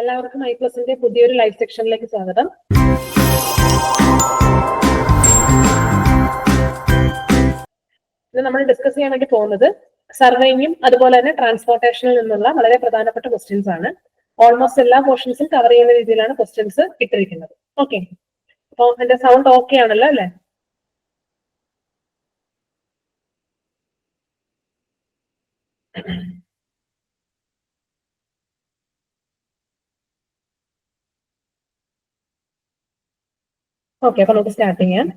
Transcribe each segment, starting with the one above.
എല്ലാവർക്കും ഐപ്ലസിന്റെ പുതിയൊരു ലൈവ് സെക്ഷനിലേക്ക് സ്വാഗതം. ഇന്ന് നമ്മൾ ഡിസ്കസ് ചെയ്യാൻ വേണ്ടി പോകുന്നത് സർവേയിങ്ങും അതുപോലെ തന്നെ ട്രാൻസ്പോർട്ടേഷനിൽ നിന്നുള്ള വളരെ പ്രധാനപ്പെട്ട ക്വസ്റ്റ്യൻസ് ആണ്. ഓൾമോസ്റ്റ് എല്ലാ പോർഷൻസും കവർ ചെയ്യുന്ന രീതിയിലാണ് ക്വസ്റ്റ്യൻസ് ഇട്ടിരിക്കുന്നത്. ഓക്കെ, അപ്പൊ എന്റെ സൗണ്ട് ഓക്കെ ആണല്ലോ അല്ലെ? ഓക്കെ, അപ്പൊ നമുക്ക് സ്റ്റാർട്ട് ചെയ്യാം.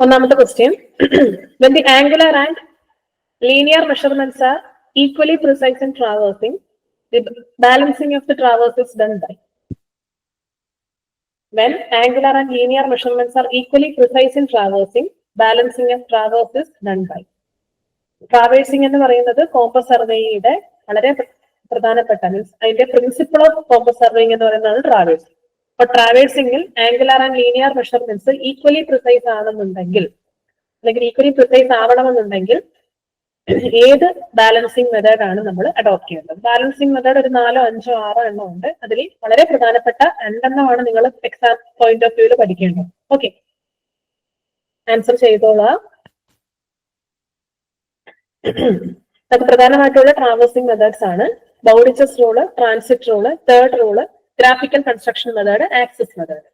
ഒന്നാമത്തെ question, when the angular and linear measurements are equally precise in traversing, the balancing of the traverse is done by. When angular and linear measurements are equally precise in traversing, balancing of traverse is done by. Traversing എന്ന് പറയുന്നത് compass സർവേയുടെ വളരെ പ്രധാനപ്പെട്ട means അതിന്റെ principle of compass surveying എന്ന് പറയുന്നത് traversing. അപ്പൊ ട്രാവേഴ്സിംഗിൽ angular and linear measurements equally precise ആണെന്നുണ്ടെങ്കിൽ അല്ലെങ്കിൽ ഈക്വലി പ്രിസൈസ് ആവണമെന്നുണ്ടെങ്കിൽ ഏത് ബാലൻസിങ് മെത്തേഡ് ആണ് നമ്മൾ അഡോപ്റ്റ് ചെയ്യേണ്ടത്? ബാലൻസിങ് മെത്തേഡ് ഒരു 4, 5, 6 എണ്ണം ഉണ്ട്. അതിൽ വളരെ പ്രധാനപ്പെട്ട 2 എണ്ണമാണ് നിങ്ങൾ എക്സാം പോയിന്റ് ഓഫ് വ്യൂവിൽ പഠിക്കേണ്ടത്. ഓക്കെ, ആൻസർ ചെയ്തോളാം. അത് പ്രധാനമായിട്ടുള്ള ട്രാവേഴ്സിംഗ് മെത്തേഡ്സ് ആണ് Bowditch's rule, transit rule, third rule, graphical construction method, axis method.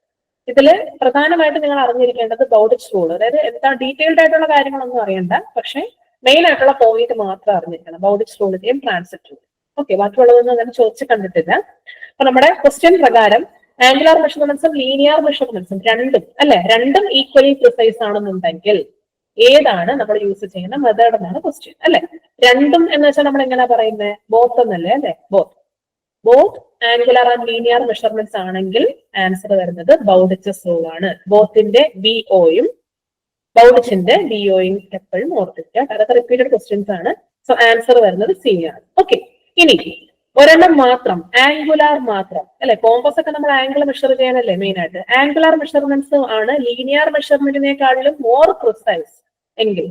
ഇതില് പ്രധാനമായിട്ട് നിങ്ങൾ അറിഞ്ഞിരിക്കേണ്ടത് ബൗഡിച്ച് റൂൾ. അതായത് എന്താ ഡീറ്റെയിൽഡ് ആയിട്ടുള്ള കാര്യങ്ങളൊന്നും അറിയണ്ട, പക്ഷെ മെയിൻ ആയിട്ടുള്ള പോയിന്റ് മാത്രം അറിഞ്ഞിരിക്കണം. ബൗഡിച്ച് റൂളിന്റെയും ട്രാൻസിറ്റ് റൂൾ. ഓക്കെ, ബാക്കിയുള്ളതൊന്നും അങ്ങനെ ചോദിച്ചു കണ്ടിട്ടില്ല. അപ്പൊ നമ്മുടെ ക്വസ്റ്റ്യൻ പ്രകാരം ആംഗുലാർ മെഷർമെന്റ്സും ലീനിയർ മെഷർമെന്റ്സും രണ്ടും ഈക്വലി പ്രിസൈസ് ആണെന്നുണ്ടെങ്കിൽ ഏതാണ് നമ്മൾ യൂസ് ചെയ്യുന്ന മെത്തേഡ് എന്നാണ് ക്വസ്റ്റ്യൻ അല്ലെ? രണ്ടും എന്ന് വെച്ചാൽ നമ്മൾ എങ്ങനെ പറയുന്നത്? ബോത്ത് എന്നല്ലേ അല്ലെ? Both angular and linear measurements ആണെങ്കിൽ ആൻസർ വരുന്നത് ബൗഡിച്ചസ് റൂൾ ആണ്. ബോത്തിന്റെ BOയും ബൗഡിച്ചിന്റെ BOയും എപ്പോഴും ഓർത്തിരിക്കുക. അതൊക്കെ റിപ്പീറ്റഡ് ക്വസ്റ്റ്യൻസ് ആണ്. സോ ആൻസർ വരുന്നത് C ആണ്. ഓക്കെ, ഇനി ഒരെണ്ണം മാത്രം ആംഗുലാർ മാത്രം അല്ലെ? കോമ്പസ് ഒക്കെ നമ്മൾ ആംഗിൾ മെഷർ ചെയ്യാനല്ലേ മെയിൻ ആയിട്ട്. ആംഗുലാർ മെഷർമെന്റ്സ് ആണ് ലീനിയർ മെഷർമെന്റിനെക്കാളും മോർ പ്രിസൈസ് എങ്കിൽ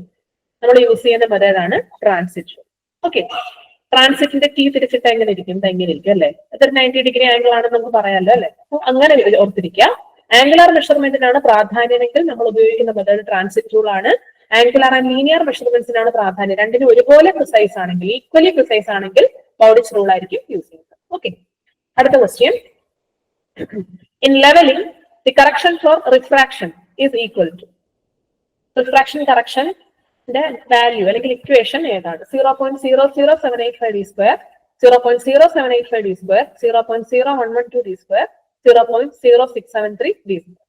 നമ്മൾ യൂസ് ചെയ്യുന്ന മെത്തേഡാണ് ട്രാൻസിറ്റ്. ഓക്കെ, ട്രാൻസിറ്റിന്റെ T തിരിച്ചിട്ട് എങ്ങനെ ഇരിക്കും? അല്ലെ? അതൊരു 90 ഡിഗ്രി ആംഗിൾ ആണെന്ന് നമുക്ക് പറയാമല്ലോ അല്ലെ? അങ്ങനെ ഓർത്തിരിക്കുക. ആംഗുലാർ മെഷർമെന്റിനാണ് പ്രാധാന്യമെങ്കിൽ നമ്മൾ ഉപയോഗിക്കുന്ന മെത്തേഡ് ട്രാൻസിറ്റ് റൂൾ ആണ്. ആംഗുലാർ ആൻഡ് ലീനിയർ മെഷർമെന്റ്സിനാണ് പ്രാധാന്യം. രണ്ടിനും ഒരുപോലെ പ്രിസൈസ് ആണെങ്കിൽ, ഈക്വലി പ്രിസൈസ് ആണെങ്കിൽ ബൗഡിച്ച് റൂൾ ആയിരിക്കും യൂസ് ചെയ്യുന്നത്. ഓക്കെ, അടുത്ത question, in levelling the correction for refraction is equal to. Refraction കറക്ഷന്റെ വാല്യൂ അല്ലെങ്കിൽ ഇക്വേഷൻ ഏതാണ്? 0.00785 d square, 0.0785 d square, 0.0112 d square, 0.0673 d square.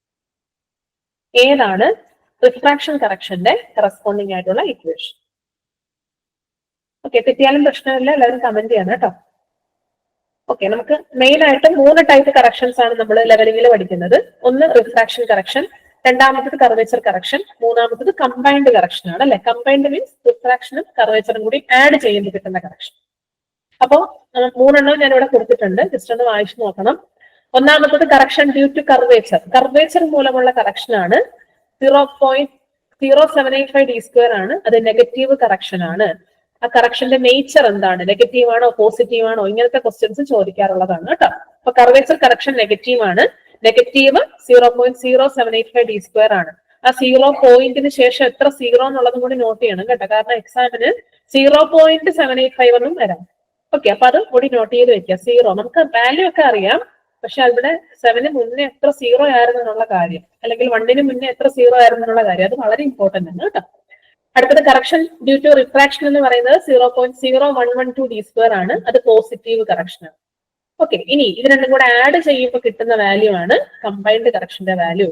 ഏതാണ് റിഫ്രാക്ഷൻ കറക്ഷന്റെ കറസ്പോണ്ടിങ് ആയിട്ടുള്ള ഇക്വേഷൻ? ഓക്കെ, തെറ്റിയാലും പ്രശ്നമില്ല, എല്ലാവരും കമന്റ് ചെയ്യണം കേട്ടോ. ഓക്കെ, നമുക്ക് മെയിൻ ആയിട്ട് 3 ടൈപ്പ് കറക്ഷൻസ് ആണ് നമ്മൾ ലെവലിംഗിൽ പഠിക്കുന്നത്. ഒന്ന് റിഫ്രാക്ഷൻ കറക്ഷൻ, രണ്ടാമത്തത് കർവേച്ചർ കറക്ഷൻ, മൂന്നാമത്തത് കമ്പൈൻഡ് കറക്ഷൻ ആണ് അല്ലെ? കമ്പൈൻഡ് മീൻസ് റിഫ്രാക്ഷനും കർവേച്ചറും കൂടി ആഡ് ചെയ്യുമ്പോൾ കിട്ടുന്ന കറക്ഷൻ. അപ്പോ 3 എണ്ണം ഞാൻ ഇവിടെ കൊടുത്തിട്ടുണ്ട്, ജസ്റ്റ് ഒന്ന് വായിച്ചു നോക്കണം. ഒന്നാമത്തത് correction due to curvature. Curvature മൂലമുള്ള കറക്ഷൻ ആണ് 0.0785 d square ആണ്. അത് നെഗറ്റീവ് കറക്ഷൻ ആണ്. ആ കറക്ഷന്റെ നേച്ചർ എന്താണ്? നെഗറ്റീവ് ആണോ പോസിറ്റീവ് ആണോ? ഇങ്ങനത്തെ ക്വസ്റ്റ്യൻസ് ചോദിക്കാറുള്ളതാണ് കേട്ടോ. അപ്പൊ കർവേച്ചർ കറക്ഷൻ നെഗറ്റീവ് ആണ്. നെഗറ്റീവ് 0.0785 d square ആണ്. ആ 0 പോയിന്റിന് ശേഷം എത്ര 0 എന്നുള്ളതും കൂടി നോട്ട് ചെയ്യണം കേട്ടോ. കാരണം എക്സാമിന് 0.785 എന്നും വരാം. ഓക്കെ, അപ്പൊ അത് കൂടി നോട്ട് ചെയ്ത് വെക്കുക. 0 നമുക്ക് വാല്യൂ ഒക്കെ അറിയാം, പക്ഷെ അവിടെ 7ന് മുന്നേ എത്ര 0 ആയിരുന്നു എന്നുള്ള കാര്യം, അല്ലെങ്കിൽ 1ന് മുന്നേ എത്ര 0 ആയിരുന്നു എന്നുള്ള കാര്യം, അത് വളരെ ഇമ്പോർട്ടന്റ് ആണ് കേട്ടോ. അടുത്തത് കറക്ഷൻ ഡ്യൂ ടു റിഫ്രാക്ഷൻ എന്ന് പറയുന്നത് 0.0112 d square ആണ്. അത് പോസിറ്റീവ് കറക്ഷൻ ആണ്. ഓക്കെ, ഇനി ഇത് രണ്ടും കൂടെ ആഡ് ചെയ്യുമ്പോൾ കിട്ടുന്ന വാല്യൂ ആണ് കമ്പൈൻഡ് കറക്ഷന്റെ value.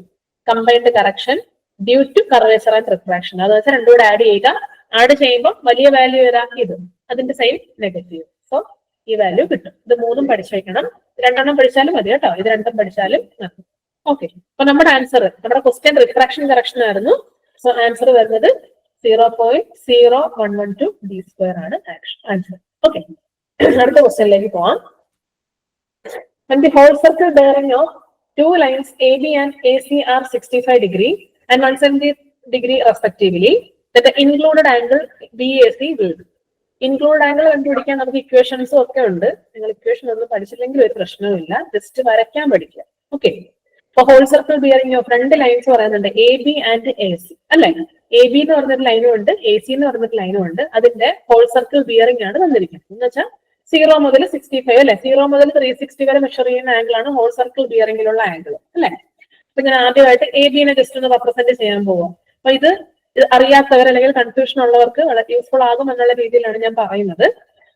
Combined correction due to curvature and refraction, അത് വെച്ചാൽ രണ്ടും കൂടെ ആഡ് ചെയ്യുക. ആഡ് ചെയ്യുമ്പോൾ വലിയ വാല്യൂ ഏതാ? ഇത്. അതിന്റെ സൈൻ നെഗറ്റീവ്. സോ ഈ വാല്യൂ കിട്ടും. ഇത് 3ഉം പഠിച്ചു വെക്കണം. 2 എണ്ണം പഠിച്ചാലും മതി കേട്ടോ. ഇത് 2ഉം പഠിച്ചാലും മതി. ഓക്കെ, അപ്പൊ നമ്മുടെ ആൻസർ, നമ്മുടെ ക്വസ്റ്റ്യൻ റിഫ്രാക്ഷൻ കറക്ഷൻ ആയിരുന്നു. സോ ആൻസർ വരുന്നത് 0.0112 d square ആണ് ആൻസർ. ഓക്കെ, അടുത്ത ക്വസ്റ്റ്യനിലേക്ക് പോവാം. When the whole circle bearing of 2 lines AB and AC are 65 degree and 170 degree respectively, that the included angle BAC will be. Include angle കണ്ടുപിടിക്കാൻ നമുക്ക് ഇക്വേഷൻസും ഒക്കെ ഉണ്ട്. നിങ്ങൾ ഇക്വേഷൻ ഒന്നും പഠിച്ചില്ലെങ്കിൽ ഒരു പ്രശ്നവുമില്ല, ജസ്റ്റ് വരയ്ക്കാൻ പഠിക്കുക. ഓക്കെ, അപ്പൊ ഹോൾ സർക്കിൾ ബിയറിംഗ് ഓഫ് രണ്ട് ലൈൻസ് പറയുന്നുണ്ട്, A B and A C അല്ലെ. എ ബി എന്ന് പറഞ്ഞൊരു ലൈനും ഉണ്ട്, എ സി എന്ന് പറഞ്ഞൊരു ലൈനും ഉണ്ട്. അതിന്റെ ഹോൾ സർക്കിൾ ബിയറിംഗ് ആണ് തന്നിരിക്കുന്നത്. എന്ന് വെച്ചാൽ 0 മുതൽ 65 അല്ലെ, 0 മുതൽ 360 വരെ മെഷർ ചെയ്യുന്ന ആംഗിൾ ആണ് ഹോൾ സർക്കിൾ ബിയറിംഗിലുള്ള ആംഗിൾ അല്ലെ. അപ്പൊ ഞാൻ ആദ്യമായിട്ട് എ ബിനെ ജസ്റ്റ് ഒന്ന് റെപ്രസെന്റ് ചെയ്യാൻ പോവാം. അപ്പൊ ഇത് അറിയാത്തവർ അല്ലെങ്കിൽ കൺഫ്യൂഷൻ ഉള്ളവർക്ക് വളരെ യൂസ്ഫുൾ ആകും എന്നുള്ള രീതിയിലാണ് ഞാൻ പറയുന്നത്.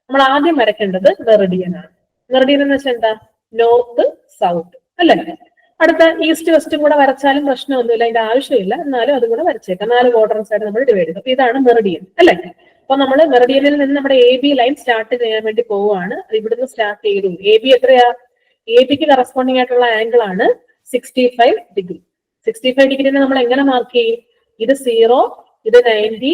നമ്മൾ ആദ്യം വരയ്ക്കേണ്ടത് മെറിഡിയൻ ആണ്. മെറിഡിയൻ എന്ന് വെച്ചാൽ എന്താ, നോർത്ത് സൗത്ത് അല്ലെ. അടുത്ത ഈസ്റ്റ് വെസ്റ്റും കൂടെ വരച്ചാലും പ്രശ്നമൊന്നുമില്ല, അതിന്റെ ആവശ്യമില്ല, എന്നാലും അതും കൂടെ വരച്ചേക്കാം. 4 ക്വാഡ്രൻസ് ആയിട്ട് നമ്മൾ ഡിവൈഡ് ചെയ്തു. അപ്പൊ ഇതാണ് മെറിഡിയൻ അല്ലെ. അപ്പൊ നമ്മൾ മെറിഡിയനിൽ നിന്ന് നമ്മുടെ എ ബി ലൈൻ സ്റ്റാർട്ട് ചെയ്യാൻ വേണ്ടി പോവുകയാണ്. ഇവിടുന്ന് സ്റ്റാർട്ട് ചെയ്തു. എ ബി എത്രയാ, എ ബിക്ക് കറസ്പോണ്ടിങ് ആയിട്ടുള്ള ആംഗിൾ ആണ് 65 ഡിഗ്രി. 65 ഡിഗ്രിനെ നമ്മൾ എങ്ങനെ മാർക്ക് ചെയ്യും, ഇത് 0, ഇത് 90,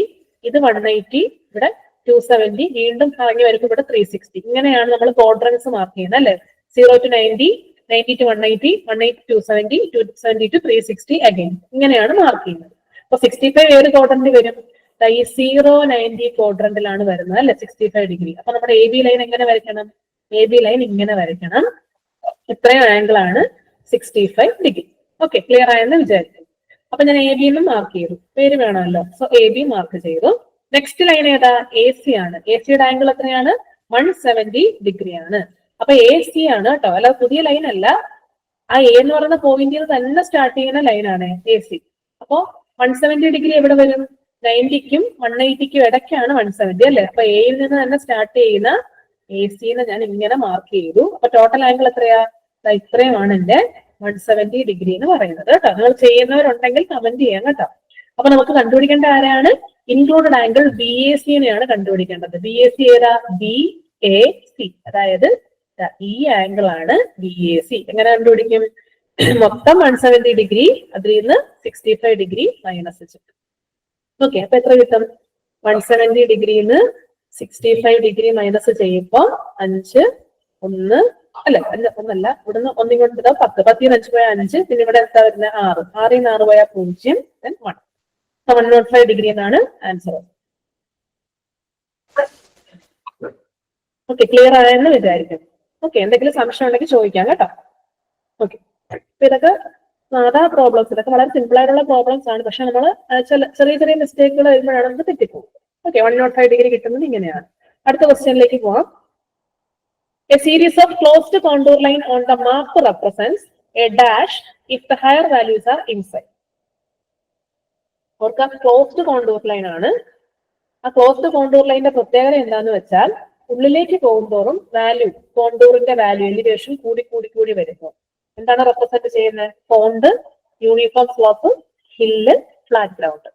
ഇത് 180, ഇവിടെ 270, വീണ്ടും കറങ്ങി വരുമ്പോൾ ഇവിടെ 360. ഇങ്ങനെയാണ് നമ്മൾ ക്വാഡ്രൻസ് മാർക്ക് ചെയ്യുന്നത് അല്ലെ. 0 to 90, 90 to 180, 180 to 270, 270 to 360 again. ഇങ്ങനെയാണ് മാർക്ക് ചെയ്യുന്നത്. അപ്പൊ 65 ഏത് ക്വാഡ്രന്റ് വരും, ഈ 0-90 ക്വാഡ്രന്റിലാണ് വരുന്നത് അല്ലെ 65 ഡിഗ്രി. അപ്പൊ നമ്മുടെ എ ബി ലൈൻ എങ്ങനെ വരയ്ക്കണം, എ ബി ലൈൻ ഇങ്ങനെ വരയ്ക്കണം. ഇത്രയും ആംഗിൾ ആണ് 65 ഡിഗ്രി. ഓക്കെ, ക്ലിയർ ആയെന്ന് വിചാരിക്കും. അപ്പൊ ഞാൻ എ ബി മാർക്ക് ചെയ്തു, പേര് വേണമല്ലോ, സോ എ ബി മാർക്ക് ചെയ്തു. നെക്സ്റ്റ് ലൈൻ ഏതാ, എ സി ആണ്. എ സിയുടെ ആംഗിൾ എത്രയാണ്, 170 ഡിഗ്രി ആണ്. അപ്പൊ എ സി ആണ് കേട്ടോ, അല്ല പുതിയ ലൈൻ അല്ല. ആ എ എന്ന് പറയുന്ന പോയിന്റിൽ തന്നെ സ്റ്റാർട്ട് ചെയ്യുന്ന ലൈനാണ് എ സി. അപ്പോ 170 ഡിഗ്രി എവിടെ വരും, 90ക്കും 180ക്കും ഇടയ്ക്കാണ് 170 അല്ലെ. അപ്പൊ എയിൽ നിന്ന് തന്നെ സ്റ്റാർട്ട് ചെയ്യുന്ന എ സിന്ന് ഞാൻ ഇങ്ങനെ മാർക്ക് ചെയ്തു. അപ്പൊ ടോട്ടൽ ആംഗിൾ എത്രയാ, ഇത്രയുമാണ് എന്റെ 170 ഡിഗ്രി എന്ന് പറയുന്നത് കേട്ടോ. നിങ്ങൾ ചെയ്യുന്നവരുണ്ടെങ്കിൽ കമന്റ് ചെയ്യാം കേട്ടോ. അപ്പൊ നമുക്ക് കണ്ടുപിടിക്കേണ്ട ആരാണ്, ഇൻക്ലൂഡഡ് ആംഗിൾ ബി എ സിനെയാണ് കണ്ടുപിടിക്കേണ്ടത്. ബി എ സി ഏതാ, ബി എ സി, അതായത് ഈ ആംഗിൾ ആണ് ബി എ സി. എങ്ങനെ കണ്ടുപിടിക്കും, മൊത്തം 170 ഡിഗ്രി, അതിൽ നിന്ന് 65 ഡിഗ്രി മൈനസ് ചെയ്യും. ഓക്കെ, അപ്പൊ എത്ര കിട്ടും, 170 ഡിഗ്രിന്ന് 65 ഡിഗ്രി മൈനസ് ചെയ്യുമ്പോ 5, 1 അല്ല ഒന്നല്ല, ഇവിടുന്ന് ഒന്നിങ്ങോട്ട് 10, 10 5 പോയാൽ 5, പിന്നെ ഇവിടെ എന്താ വരുന്നത് 6, 6 6 പോയാൽ 0, 1. 105 ഡിഗ്രി എന്നാണ് ആൻസർ. ഓക്കെ, ക്ലിയർ ആയെന്ന് വിചാരിക്കും. ഓക്കെ, എന്തെങ്കിലും സംശയം ഉണ്ടെങ്കിൽ ചോദിക്കാം കേട്ടോ. ഓക്കെ, ഇതൊക്കെ സാധാ പ്രോബ്ലംസ്, ഇതൊക്കെ വളരെ സിമ്പിൾ ആയിട്ടുള്ള പ്രോബ്ലംസ് ആണ്. പക്ഷെ നമ്മൾ ചെറിയ ചെറിയ മിസ്റ്റേക്കുകൾ വരുമ്പോഴാണ് നമുക്ക് തെറ്റിപ്പോകും. ഓക്കെ, 105 ഡിഗ്രി കിട്ടുന്നത് ഇങ്ങനെയാണ്. അടുത്ത ക്വസ്റ്റ്യനിലേക്ക് പോവാം. A series of closed contour line on the map represents a dash if the higher values are inside. ഓർക്കുക, ക്ലോസ്ഡ് കോണ്ടൂർ ലൈൻ ആണ്. ആ ക്ലോസ്ഡ് കോണ്ടൂർ ലൈനിന്റെ പ്രത്യേകത എന്താന്ന് വെച്ചാൽ, ഉള്ളിലേക്ക് പോകുന്തോറും വാല്യൂ, കോണ്ടൂറിന്റെ വാല്യൂ, എലിവേഷൻ കൂടി കൂടി കൂടി വരുന്നു. എന്താണ് റെപ്രസെന്റ് ചെയ്യുന്നത്, pond, uniform slope, hill, flat ground.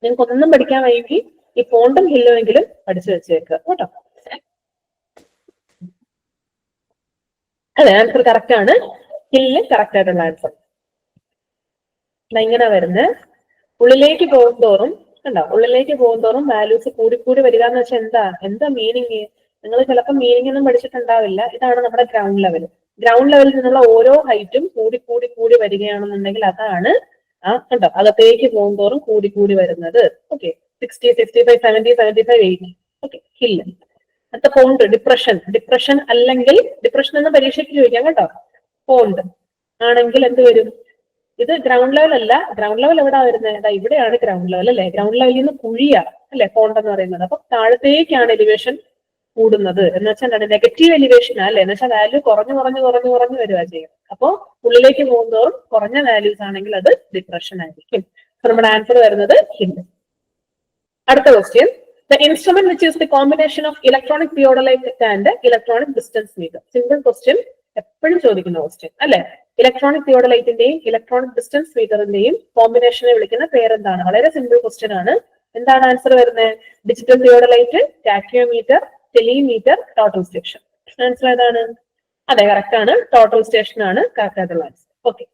നിങ്ങൾക്ക് ഒന്നും പഠിക്കാൻ വൈകി ഈ പോണ്ടും ഹില്ലും എങ്കിലും പഠിച്ചു വെച്ചേക്കുക കേട്ടോ. അതെ, ആൻസർ കറക്റ്റ് ആണ്. ഹില്ല് കറക്റ്റ് ആയിട്ടുള്ള ആൻസർ. ഇങ്ങനെ വരുന്നത്, ഉള്ളിലേക്ക് പോകുന്തോറും കണ്ടോ, ഉള്ളിലേക്ക് പോകുന്തോറും വാല്യൂസ് കൂടിക്കൂടി വരിക എന്ന് വെച്ചാൽ എന്താ മീനിങ്, നിങ്ങൾ ചിലപ്പോൾ മീനിങ് ഒന്നും പഠിച്ചിട്ടുണ്ടാവില്ല. ഇതാണ് നമ്മുടെ ഗ്രൗണ്ട് ലെവൽ. ഗ്രൗണ്ട് ലെവലിൽ നിന്നുള്ള ഓരോ ഹൈറ്റും കൂടി വരികയാണെന്നുണ്ടെങ്കിൽ അതാണ് കണ്ടോ അകത്തേക്ക് പോകുന്തോറും കൂടി വരുന്നത്. ഓക്കെ, 60, 65, 70, 75, 80. Okay, hill. അടുത്ത പോണ്ട്, ഡിപ്രഷൻ അല്ലെങ്കിൽ ഡിപ്രഷൻ എന്ന് പരീക്ഷയ്ക്ക് ചോദിക്കാം കേട്ടോ. പോണ്ട് ആണെങ്കിൽ എന്ത് വരും, ഇത് ഗ്രൗണ്ട് ലെവൽ അല്ല. ഗ്രൗണ്ട് ലെവൽ എവിടെ വരുന്നത്, ഇവിടെയാണ് ഗ്രൗണ്ട് ലെവൽ അല്ലെ. ഗ്രൗണ്ട് ലെവലിൽ നിന്ന് കുഴിയാണ് അല്ലെ പോണ്ട് എന്ന് പറയുന്നത്. അപ്പൊ താഴത്തേക്കാണ് എലിവേഷൻ കൂടുന്നത്. എന്ന് വെച്ചാൽ എന്താണ്, നെഗറ്റീവ് എലിവേഷൻ അല്ലെ. എന്ന് വെച്ചാൽ വാല്യൂ കുറഞ്ഞു വരിക ചെയ്യുന്നത്. അപ്പോ ഉള്ളിലേക്ക് പോകുന്നതോറും കുറഞ്ഞ വാല്യൂസ് ആണെങ്കിൽ അത് ഡിപ്രഷൻ ആയിരിക്കും. അപ്പൊ നമ്മുടെ ആൻസർ വരുന്നത് ഹില്ല്. അടുത്ത question, the instrument which is the combination of electronic theodolite and electronic distance meter. Simple question, എപ്പോഴും ചോദിക്കുന്ന ക്വസ്റ്റ്യൻ അല്ലെ. ഇലക്ട്രോണിക് തിയോഡലൈറ്റിന്റെയും ഇലക്ട്രോണിക് ഡിസ്റ്റൻസ് മീറ്ററിന്റെയും കോമ്പിനേഷനെ വിളിക്കുന്ന പേരെന്താണ്? വളരെ സിമ്പിൾ ക്വസ്റ്റ്യൻ ആണ്. എന്താണ് ആൻസർ വരുന്നത്, digital theodolite, tacheometer, telemeter, total station. Answer ഏതാണ്? അതെ, കറക്റ്റ് ആണ്, ടോട്ടൽ സ്റ്റേഷൻ ആണ് കറക്റ്റ് ആയിട്ടുള്ള ആൻസർ. ഓക്കെ,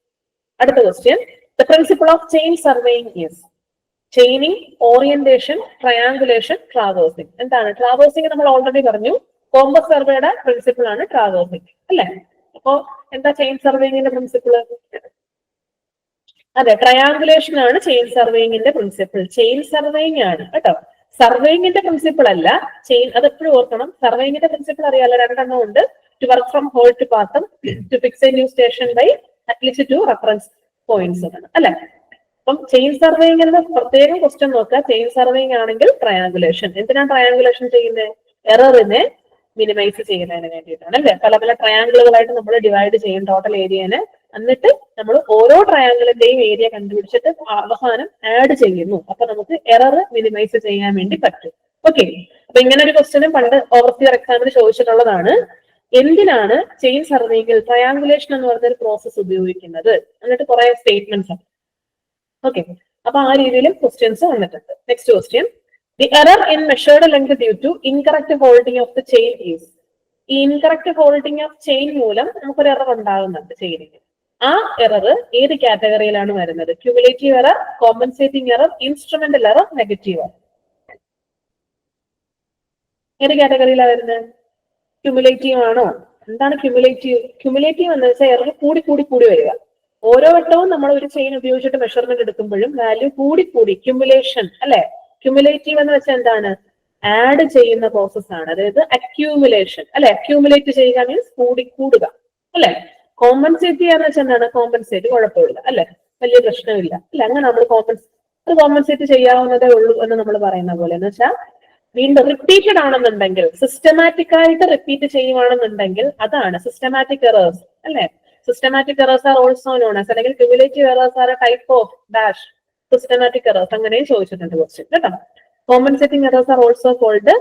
അടുത്ത question, the principle of chain surveying is chaining, orientation, triangulation, traversing. എന്താണ് ട്രാവേഴ്സിംഗ്? നമ്മൾ ഓൾറെഡി പറഞ്ഞു, കോമ്പസ് സർവേയുടെ പ്രിൻസിപ്പിൾ ആണ് ട്രാവേഴ്സിംഗ് അല്ലെ. അപ്പോ എന്താ ചെയിൻ സർവേയിങ്ങിന്റെ പ്രിൻസിപ്പിൾ? അതെ, ട്രയാങ്കുലേഷൻ ആണ് ചെയിൻ സർവേയിങ്ങിന്റെ പ്രിൻസിപ്പിൾ. ചെയിൻ സർവേയിങ് ആണ് കേട്ടോ. സർവേയിങ്ങിന്റെ പ്രിൻസിപ്പിൾ അല്ല, ചെയിൻ അതെപ്പോഴും ഓർക്കണം. സർവേയിങ്ങിന്റെ പ്രിൻസിപ്പിൾ അറിയാലോ, രണ്ടെണ്ണം ഉണ്ട്. To work from whole to പാത്തും to fix a new station by at least 2 reference points ആണ് അല്ലെ. അപ്പം ചെയിൻ സർവേയിങ്ങിന്റെ പ്രത്യേകം ക്വസ്റ്റ്യൻ നോക്കുക. ചെയിൻ സർവേയിങ് ആണെങ്കിൽ ട്രയാങ്കുലേഷൻ. എന്തിനാണ് ട്രയാങ്കുലേഷൻ ചെയ്യുന്നത്? എററിനെ മിനിമൈസ് ചെയ്യുന്നതിന് വേണ്ടിയിട്ടാണ് അല്ലെ. പല പല ട്രയാങ്കിളുകളായിട്ട് നമ്മൾ ഡിവൈഡ് ചെയ്യും ടോട്ടൽ ഏരിയനെ. എന്നിട്ട് നമ്മൾ ഓരോ ട്രയാങ്കിളിന്റെയും ഏരിയ കണ്ടുപിടിച്ചിട്ട് അവസാനം ആഡ് ചെയ്യുന്നു. അപ്പൊ നമുക്ക് എറർ മിനിമൈസ് ചെയ്യാൻ വേണ്ടി പറ്റും. ഓക്കെ, അപ്പൊ ഇങ്ങനെ ഒരു ക്വസ്റ്റ്യനും പണ്ട് ഓവർസിയർ എക്സാമിന് ചോദിച്ചിട്ടുള്ളതാണ്. എന്തിനാണ് ചെയിൻ സർവേയിൽ ട്രയാങ്കുലേഷൻ എന്ന് പറഞ്ഞൊരു പ്രോസസ് ഉപയോഗിക്കുന്നത്? എന്നിട്ട് കുറെ സ്റ്റേറ്റ്മെന്റ്സ് ആണ്. ഓക്കെ, അപ്പൊ ആ രീതിയിലും ക്വസ്റ്റ്യൻസ് വന്നിട്ടുണ്ട്. Next question, the error in measured length due to incorrect holding of the chain is. ഈ ഇൻകറക്റ്റ് ഹോൾഡിംഗ് ഓഫ് ചെയിൻ മൂലം നമുക്കൊരു എറർ ഉണ്ടാകുന്നുണ്ട് ചെയിനിൽ. ആ എറർ ഏത് കാറ്റഗറിയിലാണ് വരുന്നത്? Cumulative error, compensating error, instrumental error, negative error. ഏത് കാറ്റഗറിയിലാണ് വരുന്നത്? ക്യുമുലേറ്റീവ് ആണോ? എന്താണ് ക്യുമുലേറ്റീവ്? ക്യുമുലേറ്റീവ് എന്ന് വെച്ചാൽ എറർ കൂടി കൂടി കൂടി വരിക. ഓരോ വട്ടവും നമ്മൾ ഒരു ചെയിൻ ഉപയോഗിച്ചിട്ട് മെഷർമെന്റ് എടുക്കുമ്പോഴും വാല്യൂ കൂടി കൂടി, ക്യുമുലേഷൻ അല്ലെ. ക്യുമുലേറ്റീവ് എന്ന് വെച്ചാൽ എന്താണ്? ആഡ് ചെയ്യുന്ന പ്രോസസ് ആണ്. അതായത് അക്യൂമുലേഷൻ അല്ലെ. അക്യൂമുലേറ്റ് ചെയ്യുക മീൻസ് കൂടി കൂടുക അല്ലെ. കോമ്പൻസേറ്റ് എന്ന് വെച്ചാൽ എന്താണ്? കോമ്പൻസേറ്റ് കുഴപ്പമില്ല അല്ലെ, വലിയ പ്രശ്നമില്ല അല്ലെ. അങ്ങനെ നമ്മൾ കോമ്പൻസേറ്റ് ചെയ്യാവുന്നതേ ഉള്ളൂ എന്ന് നമ്മൾ പറയുന്ന പോലെ. എന്ന് വെച്ചാൽ വീണ്ടും റിപ്പീറ്റഡ് ആണെന്നുണ്ടെങ്കിൽ, സിസ്റ്റമാറ്റിക് ആയിട്ട് റിപ്പീറ്റ് ചെയ്യുവാണെന്നുണ്ടെങ്കിൽ അതാണ് സിസ്റ്റമാറ്റിക് എറേഴ്സ് അല്ലെ. Systematic errors are also known as, അല്ലെങ്കിൽ cumulative errors are a type of dash systematic errors. അങ്ങനെയും ചോദിച്ചിട്ടുണ്ട് ക്വസ്റ്റ്യൻ കേട്ടോ. Compensating errors are also called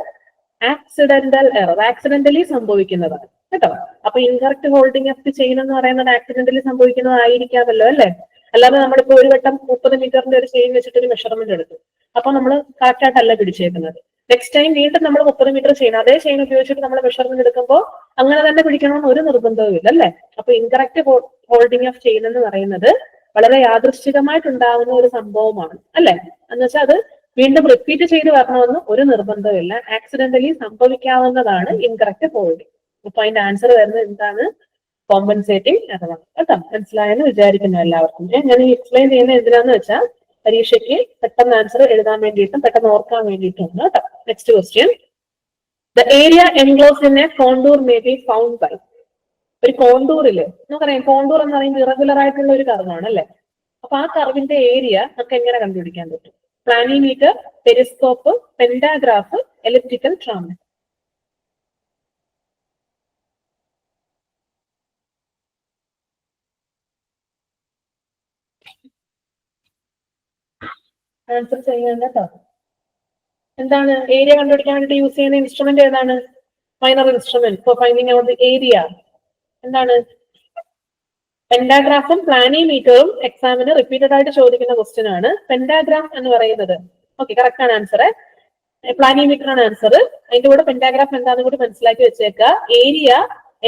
accidental error. Accidentally സംഭവിക്കുന്നതാണ് കേട്ടോ. അപ്പൊ incorrect holding of the chain എന്ന് പറയുന്നത് ആക്സിഡന്റലി സംഭവിക്കുന്നതായിരിക്കാമല്ലോ അല്ലെ. അല്ലാതെ നമ്മളിപ്പോ ഒരു വട്ടം 30 മീറ്ററിന്റെ ഒരു ചെയിൻ വെച്ചിട്ട് ഒരു മെഷർമെന്റ് എടുത്തു, അപ്പൊ നമ്മൾ കറക്റ്റ് ആയിട്ടല്ല പിടിച്ചേക്കുന്നത്. നെക്സ്റ്റ് ടൈം വീണ്ടും നമ്മൾ 30 മീറ്റർ ചെയിൻ, അതേ ചെയിൻ ഉപയോഗിച്ചിട്ട് നമ്മൾ മെഷർമെന്റ് എടുക്കുമ്പോൾ അങ്ങനെ തന്നെ പിടിക്കണമെന്ന് ഒരു നിർബന്ധവും ഇല്ല അല്ലെ. അപ്പൊ ഇൻകറക്റ്റ് ഹോൾഡിംഗ് ഓഫ് ചെയിൻ എന്ന് പറയുന്നത് വളരെ യാദൃശ്ചികമായിട്ടുണ്ടാകുന്ന ഒരു സംഭവമാണ് അല്ലെ. എന്ന് വെച്ചാൽ അത് വീണ്ടും റിപ്പീറ്റ് ചെയ്ത് വരണമെന്ന് ഒരു നിർബന്ധമില്ല. ആക്സിഡന്റലി സംഭവിക്കാവുന്നതാണ് ഇൻകറക്റ്റ് ഹോൾഡിംഗ്. അപ്പൊ അതിന്റെ ആൻസർ വരുന്നത് എന്താണ്? കോമ്പൻസേറ്റിംഗ് എറർ കേട്ടോ. മനസ്സിലായെന്ന് വിചാരിക്കുന്നു എല്ലാവർക്കും. ഞാൻ ഈ എക്സ്പ്ലെയിൻ ചെയ്യുന്നത് എന്തിനാന്ന് വെച്ചാൽ പരീക്ഷയ്ക്ക് പെട്ടെന്ന് ആൻസർ എഴുതാൻ വേണ്ടിയിട്ടും പെട്ടെന്ന് ഓർക്കാൻ വേണ്ടിയിട്ടും കേട്ടോ. Next question, the area enclosed in a contour may be found by. ഒരു കോണ്ടൂറില് നമുക്കറിയാം, കോണ്ടൂർ എന്ന് പറയുന്നത് ഇറഗുലർ ആയിട്ടുള്ള ഒരു കർവാണ് അല്ലെ. അപ്പൊ ആ കർവിന്റെ ഏരിയ നമുക്ക് എങ്ങനെ കണ്ടുപിടിക്കാൻ പറ്റും? Planimeter, periscope, pentagraph, elliptical trammel. Answer ചെയ്യാൻ കേട്ടോ. എന്താണ് ഏരിയ കണ്ടുപിടിക്കാൻ വേണ്ടി യൂസ് ചെയ്യുന്ന ഇൻസ്ട്രുമെന്റ് ഏതാണ്? Minor instrument for finding out the area എന്താണ്? പെന്റാഗ്രാഫും പ്ലാനിമീറ്ററും എക്സാമിന് റിപ്പീറ്റഡ് ആയിട്ട് ചോദിക്കുന്ന ക്വസ്റ്റ്യൻ ആണ്. പെന്റാഗ്രാഫ് എന്ന് പറയുന്നത് ഓക്കെ, കറക്റ്റ് ആണ് ആൻസർ. പ്ലാനിമീറ്റർ ആണ് ആൻസർ. അതിന്റെ കൂടെ പെന്റാഗ്രാഫ് എന്താണെന്ന് കൂടി മനസ്സിലാക്കി വെച്ചേക്കുക. ഏരിയ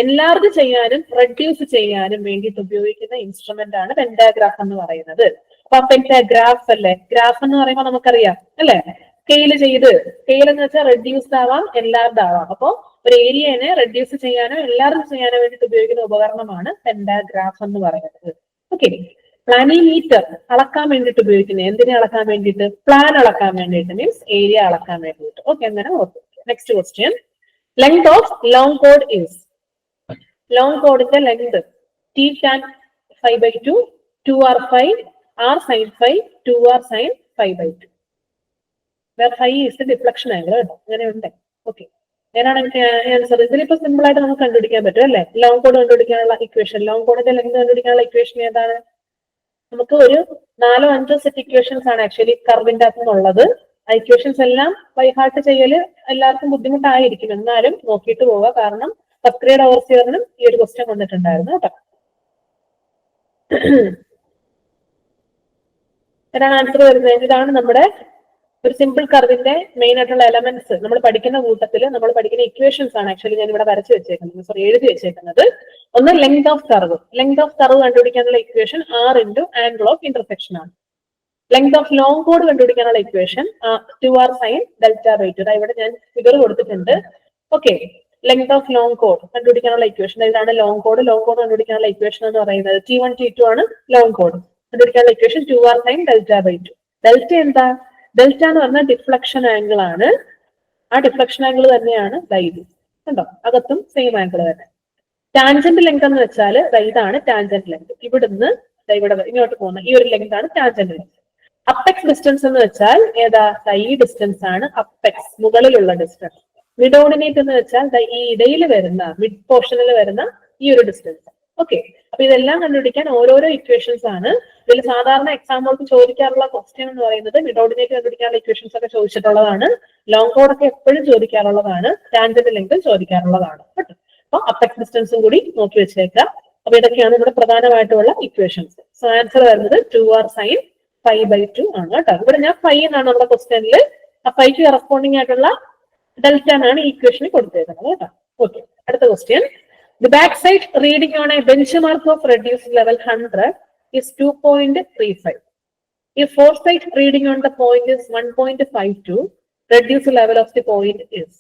എൻലാർജ് ചെയ്യാനും റെഡ്യൂസ് ചെയ്യാനും വേണ്ടിയിട്ട് ഉപയോഗിക്കുന്ന ഇൻസ്ട്രുമെന്റ് ആണ് പെന്റാഗ്രാഫ് എന്ന് പറയുന്നത്. അപ്പൊ പെന്റാഗ്രാഫ് അല്ലെ. ഗ്രാഫ് എന്ന് പറയുമ്പോൾ നമുക്കറിയാം അല്ലെ, സ്കെയിൽ ചെയ്ത്, സ്കെയിൽ എന്ന് വെച്ചാൽ റെഡ്യൂസ്ഡ് ആവാം, എൻലാർജ് ആവാം. അപ്പൊ ഒരു ഏരിയനെ റെഡ്യൂസ് ചെയ്യാനോ എൻലാർജ് ചെയ്യാനോ വേണ്ടിയിട്ട് ഉപയോഗിക്കുന്ന ഉപകരണമാണ് പെന്റാഗ്രാഫ് എന്ന് പറയുന്നത്. ഓക്കെ, പ്ലാനിമീറ്റർ അളക്കാൻ വേണ്ടിയിട്ട് ഉപയോഗിക്കുന്നത്. എന്തിനെ അളക്കാൻ വേണ്ടിയിട്ട്? പ്ലാൻ അളക്കാൻ വേണ്ടിയിട്ട്, മീൻസ് ഏരിയ അളക്കാൻ വേണ്ടിയിട്ട്. ഓക്കെ, അങ്ങനെ ഓർക്കും. Next question, length of long code is. Long കോഡിന്റെ length T tan 5/2, 2R5, R sin 5, 2R sin 5/2. Where 5 is the deflection angle കേട്ടോ. അങ്ങനെ ഉണ്ട്. ഓക്കെ, ഏതാണ് ആൻസർ? ഇതിലിപ്പോ സിമ്പിൾ ആയിട്ട് നമുക്ക് കണ്ടുപിടിക്കാൻ പറ്റും അല്ലെ. ലോങ് കോഡ് കണ്ടുപിടിക്കാനുള്ള ഇക്വേഷൻ, ലോങ് കോഡിന്റെ ലെങ്ത് കണ്ടുപിടിക്കാനുള്ള ഇക്വേഷൻ ഏതാണ്? നമുക്ക് ഒരു 4-5 സെറ്റ് ഇക്വേഷൻസ് ആണ് ആക്ച്വലി കർവിന്റെ അകത്തുനിന്നുള്ളത്. ആ ഇക്വേഷൻസ് എല്ലാം ബൈ ഹാർട്ട് ചെയ്യല് എല്ലാവർക്കും ബുദ്ധിമുട്ടായിരിക്കും. എന്നാലും നോക്കിയിട്ട് പോവുക, കാരണം ഫസ്റ്റ് ഗ്രേഡ് ഓവർസിയറിനും ഈ ഒരു ക്വസ്റ്റ്യൻ വന്നിട്ടുണ്ടായിരുന്നു കേട്ടോ. ഏതാണ് ആൻസർ വരുന്നത്? ഇതാണ് നമ്മുടെ ഒരു സിമ്പിൾ കർവിന്റെ മെയിൻ ആയിട്ടുള്ള എലമെന്റ്സ്. നമ്മൾ പഠിക്കുന്ന കൂട്ടത്തിൽ നമ്മൾ പഠിക്കുന്ന ഇക്വേഷൻസ് ആണ് ആക്ച്വലി ഞാൻ ഇവിടെ വരച്ചു വെച്ചേക്കുന്നത്, സോറി എഴുതി വെച്ചേക്കുന്നത്. ഒന്ന് length of curve. Length of curve കണ്ടുപിടിക്കാനുള്ള equation R × angle of intersection ആണ്. ലെങ്ത് ഓഫ് ലോങ് കോഡ് കണ്ടുപിടിക്കാനുള്ള ഇക്വേഷൻ 2R sin Δ/2. ഇവിടെ ഞാൻ ഫിഗർ കൊടുത്തിട്ടുണ്ട്. ഓക്കെ, ലെങ്ത് ഓഫ് ലോങ് കോഡ് കണ്ടുപിടിക്കാനുള്ള ഇക്വേഷൻ ഇതാണ്. ലോങ് കോഡ് കണ്ടുപിടിക്കാനുള്ള ഇക്വേഷൻ എന്ന് പറയുന്നത് T1 T2 ആണ്. ലോങ് കോഡ് കണ്ടുപിടിക്കാനുള്ള ഇക്വേഷൻ 2R sin Δ/2. ഡെൽറ്റ എന്താ? ഡെൽറ്റ എന്ന് പറഞ്ഞാൽ ഡിഫ്ലക്ഷൻ ആംഗിൾ ആണ്. ആ ഡിഫ്ലക്ഷൻ ആംഗിൾ തന്നെയാണ് ഇത്. കണ്ടോ, അകത്തും സെയിം ആംഗിൾ തന്നെ. ടാൻജന്റ് ലെങ്ത് എന്ന് വെച്ചാൽ ഇതാണ് ടാൻജന്റ് ലെങ്ത്. ഇവിടുന്ന് ഇവിടെ ഇങ്ങോട്ട് പോകുന്ന ഈ ഒരു ലെങ്ത് ആണ് ടാൻജന്റ് ലെങ്ത്. അപ്പെക്സ് ഡിസ്റ്റൻസ് എന്ന് വെച്ചാൽ ഏതാ, ഈ ഡിസ്റ്റൻസ് ആണ് അപ്പെക്സ്, മുകളിലുള്ള ഡിസ്റ്റൻസ്. മിഡ് ഓർഡിനേറ്റ് എന്ന് വെച്ചാൽ ഈ ഇടയിൽ വരുന്ന മിഡ് പോർഷനിൽ വരുന്ന ഈ ഒരു ഡിസ്റ്റൻസ്. ഓക്കെ, അപ്പൊ ഇതെല്ലാം കണ്ടുപിടിക്കാൻ ഓരോരോ ഇക്വേഷൻസ് ആണ്. ഇതിൽ സാധാരണ എക്സാമ്പിൾക്ക് ചോദിക്കാറുള്ള ക്വസ്റ്റ്യൻ എന്ന് പറയുന്നത് മിഡ് ഓർഡിനേറ്റ് കണ്ടുപിടിക്കാനുള്ള ഇക്വേഷൻസ് ഒക്കെ ചോദിച്ചിട്ടുള്ളതാണ്. ലോങ് കോഡ് ഒക്കെ എപ്പോഴും ചോദിക്കാറുള്ളതാണ്. Tangent length ചോദിക്കാറുള്ളതാണ്. കേട്ടോ, അപ്പൊ അപ്പെക്സ് ഡിസ്റ്റൻസും കൂടി നോക്കി വെച്ചേക്കാം. അപ്പൊ ഇതൊക്കെയാണ് ഇവിടെ പ്രധാനമായിട്ടുള്ള ഇക്വേഷൻസ്. സോ ആൻസർ വരുന്നത് 2r sin π/2 ആണ്. കേട്ടോ, ഇവിടെ ഞാൻ ഫൈ എന്നാണ് നമ്മുടെ ക്വസ്റ്റ്യനിൽ ആ ഫൈക്ക് കറസ്പോണ്ടിങ് ആയിട്ടുള്ള ഡെൽറ്റ എന്നാണ് ഈ ഇക്വേഷനിൽ കൊടുത്തേക്കുന്നത്. കേട്ടോ, ഓക്കെ. അടുത്ത question, the backside reading on a benchmark of reduced level 100 is 2.35. If foresight reading on the point is 1.52, reduced level of the point is.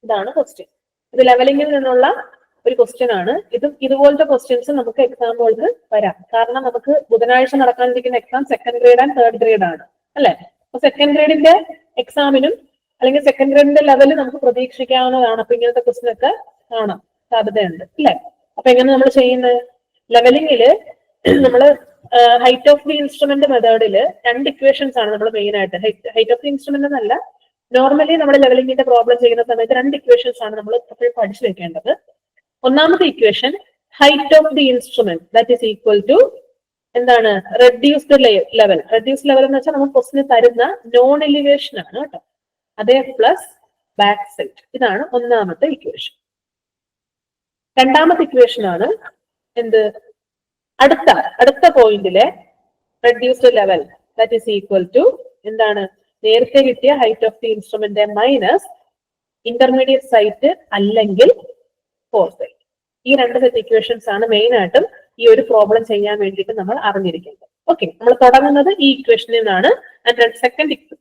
ഇതാണ് ക്വസ്റ്റ്യൻ. ഇത് ലെവലിംഗിൽ നിന്നുള്ള ഒരു ക്വസ്റ്റ്യൻ ആണ്. ഇതുപോലത്തെ ക്വസ്റ്റ്യൻസ് നമുക്ക് എക്സാമുകൾക്ക് വരാം. കാരണം നമുക്ക് ബുധനാഴ്ച നടക്കാനിരിക്കുന്ന exam second grade and third grade ആണ്, അല്ലെ? അപ്പൊ സെക്കൻഡ് ഗ്രേഡിന്റെ എക്സാമിനും അല്ലെങ്കിൽ സെക്കൻഡ് ഗ്രേഡിന്റെ ലെവലിൽ നമുക്ക് പ്രതീക്ഷിക്കാവുന്നതാണ്. അപ്പൊ ഇങ്ങനത്തെ ക്വസ്റ്റ്യൻ ഒക്കെ കാണാം സാധ്യതയുണ്ട്, അല്ലെ? അപ്പൊ എങ്ങനെ നമ്മൾ ചെയ്യുന്നത്? ലെവലിംഗില് നമ്മള് ഹൈറ്റ് ഓഫ് ദി ഇൻസ്ട്രുമെന്റ് മെത്തേഡില് 2 ഇക്വേഷൻസ് ആണ് നമ്മൾ മെയിൻ ആയിട്ട്. ഹൈറ്റ് ഓഫ് ദി ഇൻസ്ട്രുമെന്റ് എന്നല്ല, നോർമലി നമ്മൾ ലെവലിംഗിന്റെ പ്രോബ്ലം ചെയ്യുന്ന സമയത്ത് 2 ഇക്വേഷൻസ് ആണ് നമ്മൾ എപ്പോഴും പഠിച്ചു വെക്കേണ്ടത്. ഒന്നാമത്തെ equation, height of the instrument that is equal to എന്താണ്, റെഡ്യൂസ്ഡ് ലെവൽ. റെഡ്യൂസ്ഡ് ലെവൽ എന്ന് വെച്ചാൽ നമുക്ക് ക്വസ്റ്റിന് തരുന്ന നോൺ എലിവേഷൻ ആണ്. കേട്ടോ, അതേ പ്ലസ് ബാക്ക് സൈഡ്. ഇതാണ് ഒന്നാമത്തെ ഇക്വേഷൻ. രണ്ടാമത്തെ ഇക്വേഷൻ ആണ് എന്ത്, അടുത്ത പോയിന്റിലെ reduced level that is equal to എന്താണ്, നേരത്തെ കിട്ടിയ height of the instrument minus intermediate sight അല്ലെങ്കിൽ ഫോർസൈറ്റ്. ഈ 2 സെറ്റ് ഇക്വേഷൻസ് ആണ് മെയിൻ ആയിട്ടും ഈ ഒരു പ്രോബ്ലം ചെയ്യാൻ വേണ്ടിയിട്ട് നമ്മൾ അറിഞ്ഞിരിക്കുന്നത്. ഓക്കെ, നമ്മൾ തുടങ്ങുന്നത് ഈ ഇക്വേഷനിൽ നിന്നാണ്.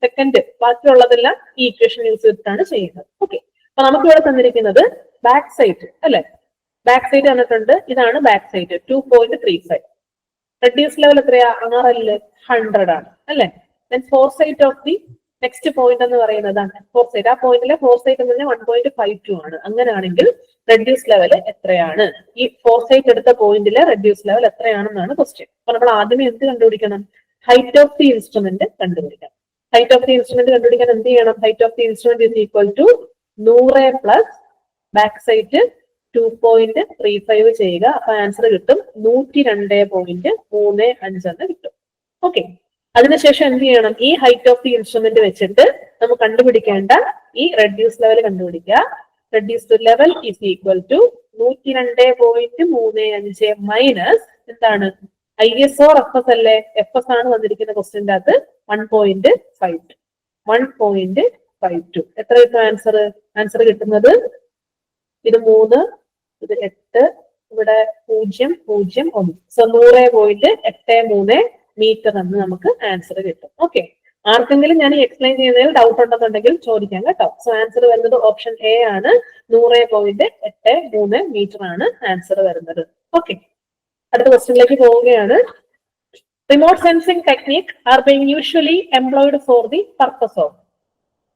സെക്കൻഡ് ബാക്കിയുള്ളതെല്ലാം ഈ ഇക്വേഷൻ യൂസ് ചെയ്തിട്ടാണ് ചെയ്യുന്നത്. ഓക്കെ, അപ്പൊ നമുക്ക് ഇവിടെ തന്നിരിക്കുന്നത് ബാക്ക് സൈറ്റ്, അല്ലെ? ബാക്ക് സൈഡ് തന്നിട്ടുണ്ട്. ഇതാണ് ബാക്ക് സൈഡ് 2.35. റെഡ്യൂസ് ലെവൽ എത്രയാ, 100 ആണ്, അല്ലെ? Then foresight of the next point എന്ന് പറയുന്നതാണ് ഫോർസൈറ്റ്. ആ പോയിന്റിലെ ഫോർസൈറ്റ് എന്ന് പറഞ്ഞാൽ 1.52 ആണ്. അങ്ങനെയാണെങ്കിൽ റെഡ്യൂസ് ലെവൽ എത്രയാണ്? ഈ ഫോർസൈറ്റ് എടുത്ത പോയിന്റിലെ റെഡ്യൂസ് ലെവൽ എത്രയാണെന്നാണ് ക്വസ്റ്റ്യൻ. അപ്പൊ നമ്മൾ ആദ്യമേ എന്ത് കണ്ടുപിടിക്കണം? ഹൈറ്റ് ഓഫ് ദി ഇൻസ്ട്രുമെന്റ് കണ്ടുപിടിക്കണം. ഹൈറ്റ് ഓഫ് ദി ഇൻസ്ട്രുമെന്റ് കണ്ടുപിടിക്കാൻ എന്ത് ചെയ്യണം? Height of the instrument is equal to 100 plus back sight 2.35 ചെയ്യുക. അപ്പൊ ആൻസർ കിട്ടും 102.35 എന്ന് കിട്ടും. ഓക്കെ, അതിനുശേഷം എന്ത് ചെയ്യണം? ഈ ഹൈറ്റ് ഓഫ് ദി ഇൻസ്ട്രുമെന്റ് വെച്ചിട്ട് നമുക്ക് കണ്ടുപിടിക്കേണ്ട ഈ റെഡ്യൂസ് ലെവൽ കണ്ടുപിടിക്കുക. Reduced level is equal to 102.35 minus എന്താണ്, IS or FS അല്ലേ? FS ആണ് വന്നിരിക്കുന്ന ക്വസ്റ്റ്യന്റെ അകത്ത് 1.52. എത്ര കിട്ടും ആൻസർ? ആൻസർ കിട്ടുന്നത് ഇത് 3, ഇത് 8, ഇവിടെ 0.01. സോ 100.83 മീറ്റർ എന്ന് നമുക്ക് ആൻസർ കിട്ടും. ഓക്കെ, ആർക്കെങ്കിലും ഞാൻ എക്സ്പ്ലെയിൻ ചെയ്യുന്നതിൽ ഡൗട്ട് ഉണ്ടെന്നുണ്ടെങ്കിൽ ചോദിക്കാം, കേട്ടോ. സോ ആൻസർ വരുന്നത് ഓപ്ഷൻ എ ആണ്. 100.83 മീറ്റർ ആണ് ആൻസർ വരുന്നത്. ഓക്കെ, അടുത്ത ക്വസ്റ്റ്യനിലേക്ക് പോവുകയാണ്. Remote sensing technique are being usually employed for the purpose of.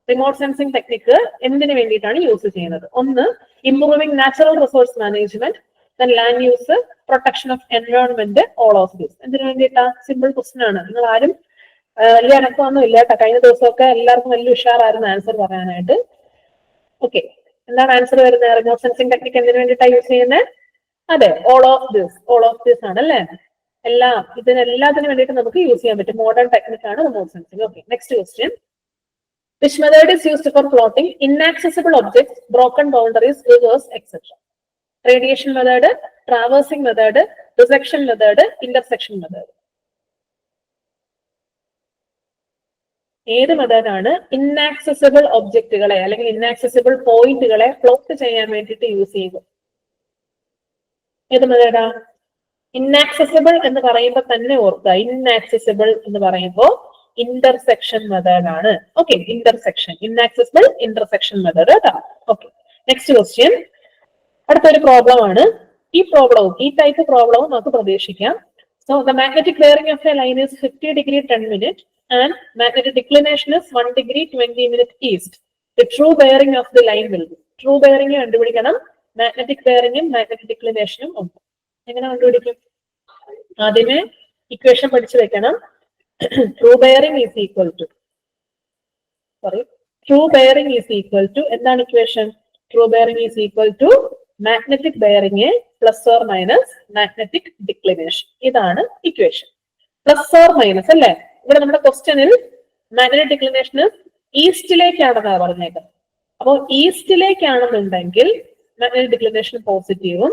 Remote sensing technique എന്തിനു വേണ്ടിയിട്ടാണ് യൂസ് ചെയ്യുന്നത്? ഒന്ന്, improving natural resource management, then land use, protection of environment, all of this. എന്തിനു വേണ്ടിയിട്ടാ? സിമ്പിൾ ക്വസ്റ്റ്യൻ ആണ്. നിങ്ങൾ ആരും വലിയ അനക്കമൊന്നും ഇല്ല കേട്ടോ. കഴിഞ്ഞ ദിവസമൊക്കെ എല്ലാവർക്കും വലിയ ഉഷാറായിരുന്നു ആൻസർ പറയാനായിട്ട്. ഓക്കെ, എന്താണ് ആൻസർ വരുന്നത്? റിമോട്ട് സെൻസിംഗ് ടെക്നിക്ക് എന്തിനു വേണ്ടിയിട്ടാണ് യൂസ് ചെയ്യുന്നത്? അതെ, ഓൾ ഓഫ് ദിസ് ആണ്, അല്ലേ? ഇതിനെല്ലാത്തിനും വേണ്ടിയിട്ട് നമുക്ക് യൂസ് ചെയ്യാൻ പറ്റും. മോഡേൺ ടെക്നിക് ആണ് remote sensing. Okay, next question. Which method is used for plotting inaccessible objects, broken boundaries, rivers, etc.? Radiation method, traversing method, resection method, intersection method. ഏത് മെത്തേഡാണ് ഇന്നാക്സസിബിൾ ഒബ്ജക്റ്റുകളെ അല്ലെങ്കിൽ ഇന്നാക്സസിബിൾ പോയിന്റുകളെ പ്ലോട്ട് ചെയ്യാൻ വേണ്ടിയിട്ട് യൂസ് ചെയ്യുന്നത്? ഏത് മെത്തേഡാ? ഇന്നാക്സസിബിൾ എന്ന് പറയുമ്പോൾ തന്നെ ഓർക്കുക, ഇന്നാക്സസിബിൾ എന്ന് പറയുമ്പോൾ ഇന്റർസെക്ഷൻ മെത്തേഡ് ആണ്. ഓക്കെ, ഇന്റർസെക്ഷൻ, ഇന്നാക്സസിബിൾ ഇന്റർസെക്ഷൻ മെത്തേഡ് കേട്ടോ. Okay, next question. അടുത്തൊരു പ്രോബ്ലം ആണ്. ഈ ടൈപ്പ് പ്രോബ്ലവും നമുക്ക് പ്രതീക്ഷിക്കാം. So the magnetic bearing of a line is 50 degree 10 minutes and magnetic declination is 1 degree 20 minutes east. The true bearing of the line will be. True bearing കണ്ടുപിടിക്കണം, magnetic ബെയറിംഗും magnetic ഡിക്ലിനേഷനും ഉണ്ട്. എങ്ങനെ കണ്ടുപിടിക്കും? ആദ്യമേ equation പഠിച്ചു വെക്കണം. True bearing is equal to, true bearing is equal to, എന്താണ് equation? True bearing is equal to magnetic bearing plus or minus magnetic declination. ഇതാണ് equation. Plus or minus അല്ലേ? ഇവിടെ നമ്മുടെ ക്വസ്റ്റ്യനിൽ മാഗ്നറ്റിക് ഡിക്ലിനേഷൻ ഈസ്റ്റിലേക്കാണെന്നാണ് പറഞ്ഞേക്കുന്നത്. അപ്പോൾ ഈസ്റ്റിലേക്കാണെന്നുണ്ടെങ്കിൽ മാഗ്നറ്റിക് ഡിക്ലിനേഷൻ പോസിറ്റീവും,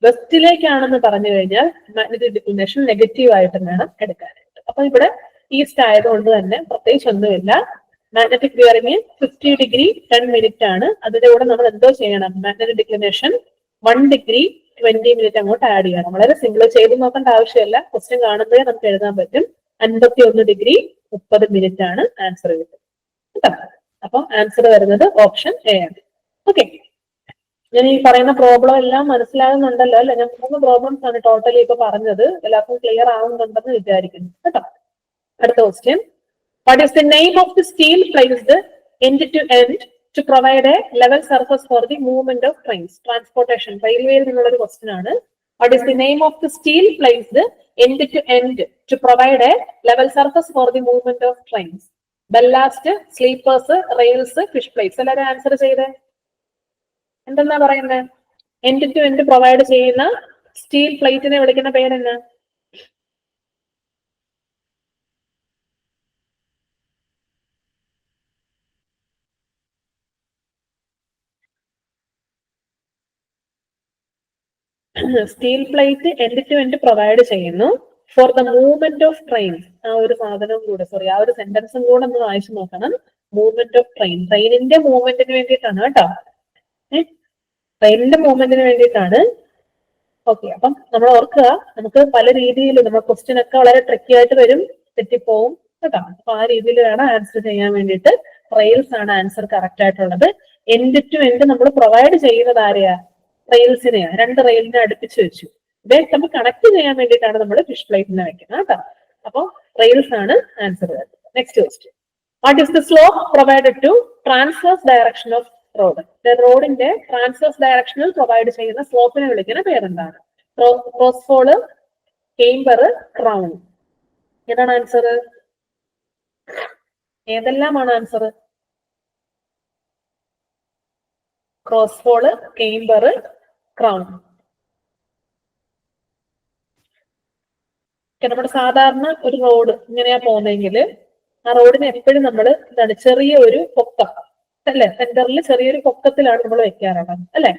വെസ്റ്റിലേക്കാണെന്ന് പറഞ്ഞു കഴിഞ്ഞാൽ മാഗ്നറ്റിക് ഡിക്ലിനേഷൻ നെഗറ്റീവ് ആയിട്ട് വേണം എടുക്കാനായിട്ട്. അപ്പൊ ഇവിടെ ഈസ്റ്റ് ആയതുകൊണ്ട് തന്നെ പ്രത്യേകിച്ച് ഒന്നുമില്ല. മാഗ്നറ്റിക് ബിയറിംഗ് 50 ഡിഗ്രി 10 മിനിറ്റ് ആണ്. അതിന്റെ കൂടെ നമ്മൾ എന്തോ ചെയ്യണം? മാഗ്നറ്റിക് ഡിക്ലിനേഷൻ 1 ഡിഗ്രി 20 മിനിറ്റ് അങ്ങോട്ട് ആഡ് ചെയ്യണം. വളരെ സിമ്പിൾ, ചെയ്ത് നോക്കേണ്ട ആവശ്യമില്ല. ക്വസ്റ്റ്യൻ കാണുമ്പോഴേ നമുക്ക് എഴുതാൻ പറ്റും. 51 ഡിഗ്രി 30 മിനിറ്റ് ആണ് ആൻസർ കിട്ടും. അപ്പൊ ആൻസർ വരുന്നത് ഓപ്ഷൻ എ ആണ്. ഓക്കെ, ഞാൻ ഈ പറയുന്ന പ്രോബ്ലം എല്ലാം മനസ്സിലാകുന്നുണ്ടല്ലോ അല്ലെ? ഞാൻ 3 പ്രോബ്ലംസ് ആണ് ടോട്ടലി ഇപ്പൊ പറഞ്ഞത്. എല്ലാവർക്കും ക്ലിയർ ആവുന്നുണ്ടെന്ന് വിചാരിക്കുന്നു കേട്ടോ. അടുത്ത question, what is the name of the steel placed end to end to provide a level surface for the movement of trains? Transportation, railway എന്നുള്ള ഒരു ക്വസ്റ്റ്യൻ ആണ്. What is the name of the steel placed end to end to provide a level surface for the movement of trains? Ballast, sleepers, rails, fish plates. എല്ലാവരും answer ചെയ്തേ. എന്തെന്നാ പറയുന്നത്? End to end provide ചെയ്യുന്ന steel പ്ലേറ്റിനെ വിളിക്കുന്ന പേരെന്നാ? Steel plate end to end provide ചെയ്യുന്നു for the movement of trains. ആ ഒരു സാധനവും കൂടെ, സോറി, ആ ഒരു സെന്റൻസും കൂടെ ഒന്ന് വായിച്ചു നോക്കണം. മൂവ്മെന്റ് ഓഫ് ട്രെയിൻ, ട്രെയിനിന്റെ മൂവ്മെന്റിന് വേണ്ടിയിട്ടാണ് കേട്ടോ. ട്രെയിനിന്റെ മൂവ്മെന്റിന് വേണ്ടിയിട്ടാണ്. ഓക്കെ, അപ്പം നമ്മൾ ഓർക്കുക, നമുക്ക് പല രീതിയിൽ നമ്മൾ ക്വസ്റ്റ്യൻ ഒക്കെ വളരെ ട്രിക്കി ആയിട്ട് വരും, തെറ്റിപ്പോവും കേട്ടോ. അപ്പൊ ആ രീതിയിൽ വേണം ആൻസർ ചെയ്യാൻ വേണ്ടിയിട്ട്. റെയിൽസ് ആണ് ആൻസർ കറക്റ്റ് ആയിട്ടുള്ളത്. എൻഡ് ടു എൻഡ് നമ്മൾ പ്രൊവൈഡ് ചെയ്യുന്നത് ആരെയാ? റെയിൽസിനെയാ. 2 റെയിലിനെ അടുപ്പിച്ച് വെച്ചു. ഇതേ നമ്മൾ കണക്ട് ചെയ്യാൻ വേണ്ടിയിട്ടാണ് നമ്മൾ ഫിഷ് പ്ലേറ്റിനെ വെക്കുന്നത് കേട്ടോ. അപ്പൊ റെയിൽസ് ആണ് ആൻസർ വരുന്നത്. Next question, what is the slope provided to transverse direction of road? റോഡിന്റെ ട്രാൻസ്വേഴ്സ് ഡയറക്ഷനിൽ പ്രൊവൈഡ് ചെയ്യുന്ന സ്ലോപ്പിനെ വിളിക്കുന്ന പേരെന്താണ്? Crossfall, camber, crown. ഏതാണ് ആൻസർ? ഏതെല്ലാമാണ് ആൻസർ? Crossfall, camber, crown. നമ്മുടെ സാധാരണ ഒരു റോഡ് ഇങ്ങനെയാ പോകുന്നതെങ്കിൽ ആ റോഡിന് എപ്പോഴും നമ്മൾ എന്താണ്, ചെറിയ ഒരു പൊക്കം അല്ലെ, സെന്ററിൽ ചെറിയൊരു പൊക്കത്തിലാണ് നമ്മൾ വെക്കാറുള്ളത് അല്ലെ.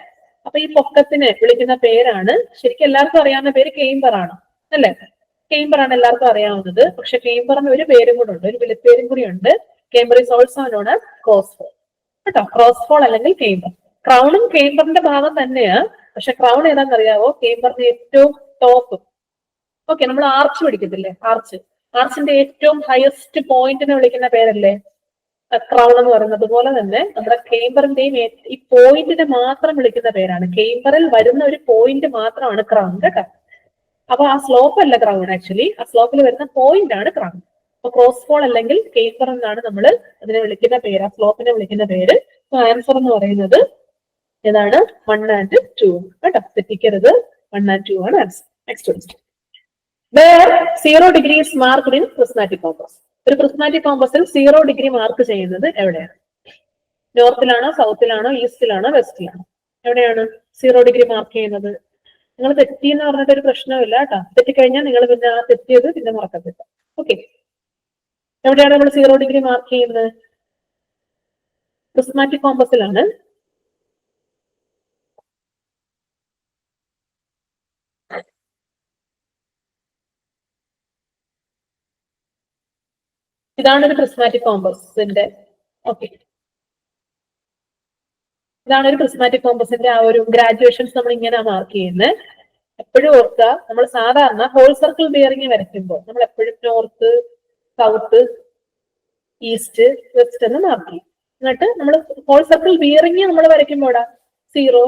അപ്പൊ ഈ പൊക്കത്തിനെ വിളിക്കുന്ന പേരാണ്, ശരിക്കും എല്ലാവർക്കും അറിയാവുന്ന പേര് കേംബർ ആണ് അല്ലെ. കേംബർ ആണ് എല്ലാവർക്കും അറിയാവുന്നത്. പക്ഷെ കേംബറിന് ഒരു പേരും കൂടെ ഉണ്ട്, ഒരു വിളിപ്പേരും കൂടി ഉണ്ട്. Camber is also known as crossfall കേട്ടോ. ക്രോസ്ഫോൾ അല്ലെങ്കിൽ കേംബർ. ക്രൗണും കേംബറിന്റെ ഭാഗം തന്നെയാ. പക്ഷെ ക്രൗൺ ഏതാണെന്നറിയാവോ? കേംബറിന്റെ ഏറ്റവും ടോപ്പ്. ഓക്കെ, നമ്മൾ ആർച്ച് പിടിക്കത്തില്ലേ, ആർച്ചിന്റെ ഏറ്റവും ഹയസ്റ്റ് പോയിന്റിനെ വിളിക്കുന്ന പേരല്ലേ ക്രൗൺ എന്ന് പറയുന്നത്. പോലെ തന്നെ നമ്മുടെ കേംബറിന്റെയും ഈ പോയിന്റിനെ മാത്രം വിളിക്കുന്ന പേരാണ്. കേംബറിൽ വരുന്ന ഒരു പോയിന്റ് മാത്രമാണ് ക്രൗൺ കേട്ടോ. അപ്പൊ ആ സ്ലോപ്പ് അല്ല ക്രൗൺ, ആക്ച്വലി ആ സ്ലോപ്പിൽ വരുന്ന പോയിന്റ് ആണ് ക്രൗൺ. അപ്പൊ ക്രോസ്ഫോൾ അല്ലെങ്കിൽ കേംബർ എന്നാണ് നമ്മൾ അതിനെ വിളിക്കുന്ന പേര്, ആ സ്ലോപ്പിനെ വിളിക്കുന്ന പേര്. ആൻസർ എന്ന് പറയുന്നത് ഏതാണ്? 1 and 2 കേട്ടോ, തെറ്റിക്കരുത്. 1 and 2 ആണ് answer. Next question, where 0 degree is marked in prismatic compass? ഒരു പ്രിസ്മാറ്റിക് കോമ്പസിൽ 0 ഡിഗ്രി മാർക്ക് ചെയ്യുന്നത് എവിടെയാണ്? നോർത്തിലാണോ, സൗത്തിലാണോ, ഈസ്റ്റിലാണോ, വെസ്റ്റിലാണോ? എവിടെയാണ് 0 ഡിഗ്രി മാർക്ക് ചെയ്യുന്നത്? നിങ്ങൾ തെറ്റി എന്ന് പറഞ്ഞിട്ട് ഒരു പ്രശ്നമില്ല കേട്ടോ. തെറ്റിക്കഴിഞ്ഞാൽ നിങ്ങൾ പിന്നെ ആ തെറ്റിയത് പിന്നെ മറക്കത്തില്ല. ഓക്കെ, എവിടെയാണ് നമ്മൾ 0 ഡിഗ്രി മാർക്ക് ചെയ്യുന്നത്? പ്രിസ്മാറ്റിക് കോമ്പസിലാണ്. ഇതാണ് ഒരു പ്രിസ്മാറ്റിക് കോമ്പസിന്റെ, ഓക്കെ, ഇതാണ് ഒരു പ്രിസ്മാറ്റിക് കോമ്പസിന്റെ ആ ഒരു ഗ്രാജുവേഷൻസ് നമ്മൾ ഇങ്ങനെ മാർക്ക് ചെയ്യുന്നത്. എപ്പോഴും ഓർക്കുക, നമ്മൾ സാധാരണ ഹോൾ സർക്കിൾ ബിയറിംഗ് വരയ്ക്കുമ്പോൾ നമ്മൾ എപ്പോഴും നോർത്ത്, സൗത്ത്, ഈസ്റ്റ്, വെസ്റ്റ് എന്ന് മാർക്ക് ചെയ്യും. എന്നിട്ട് നമ്മൾ ഹോൾ സർക്കിൾ ബിയറിംഗ് നമ്മൾ വരയ്ക്കുമ്പോഴാ 0,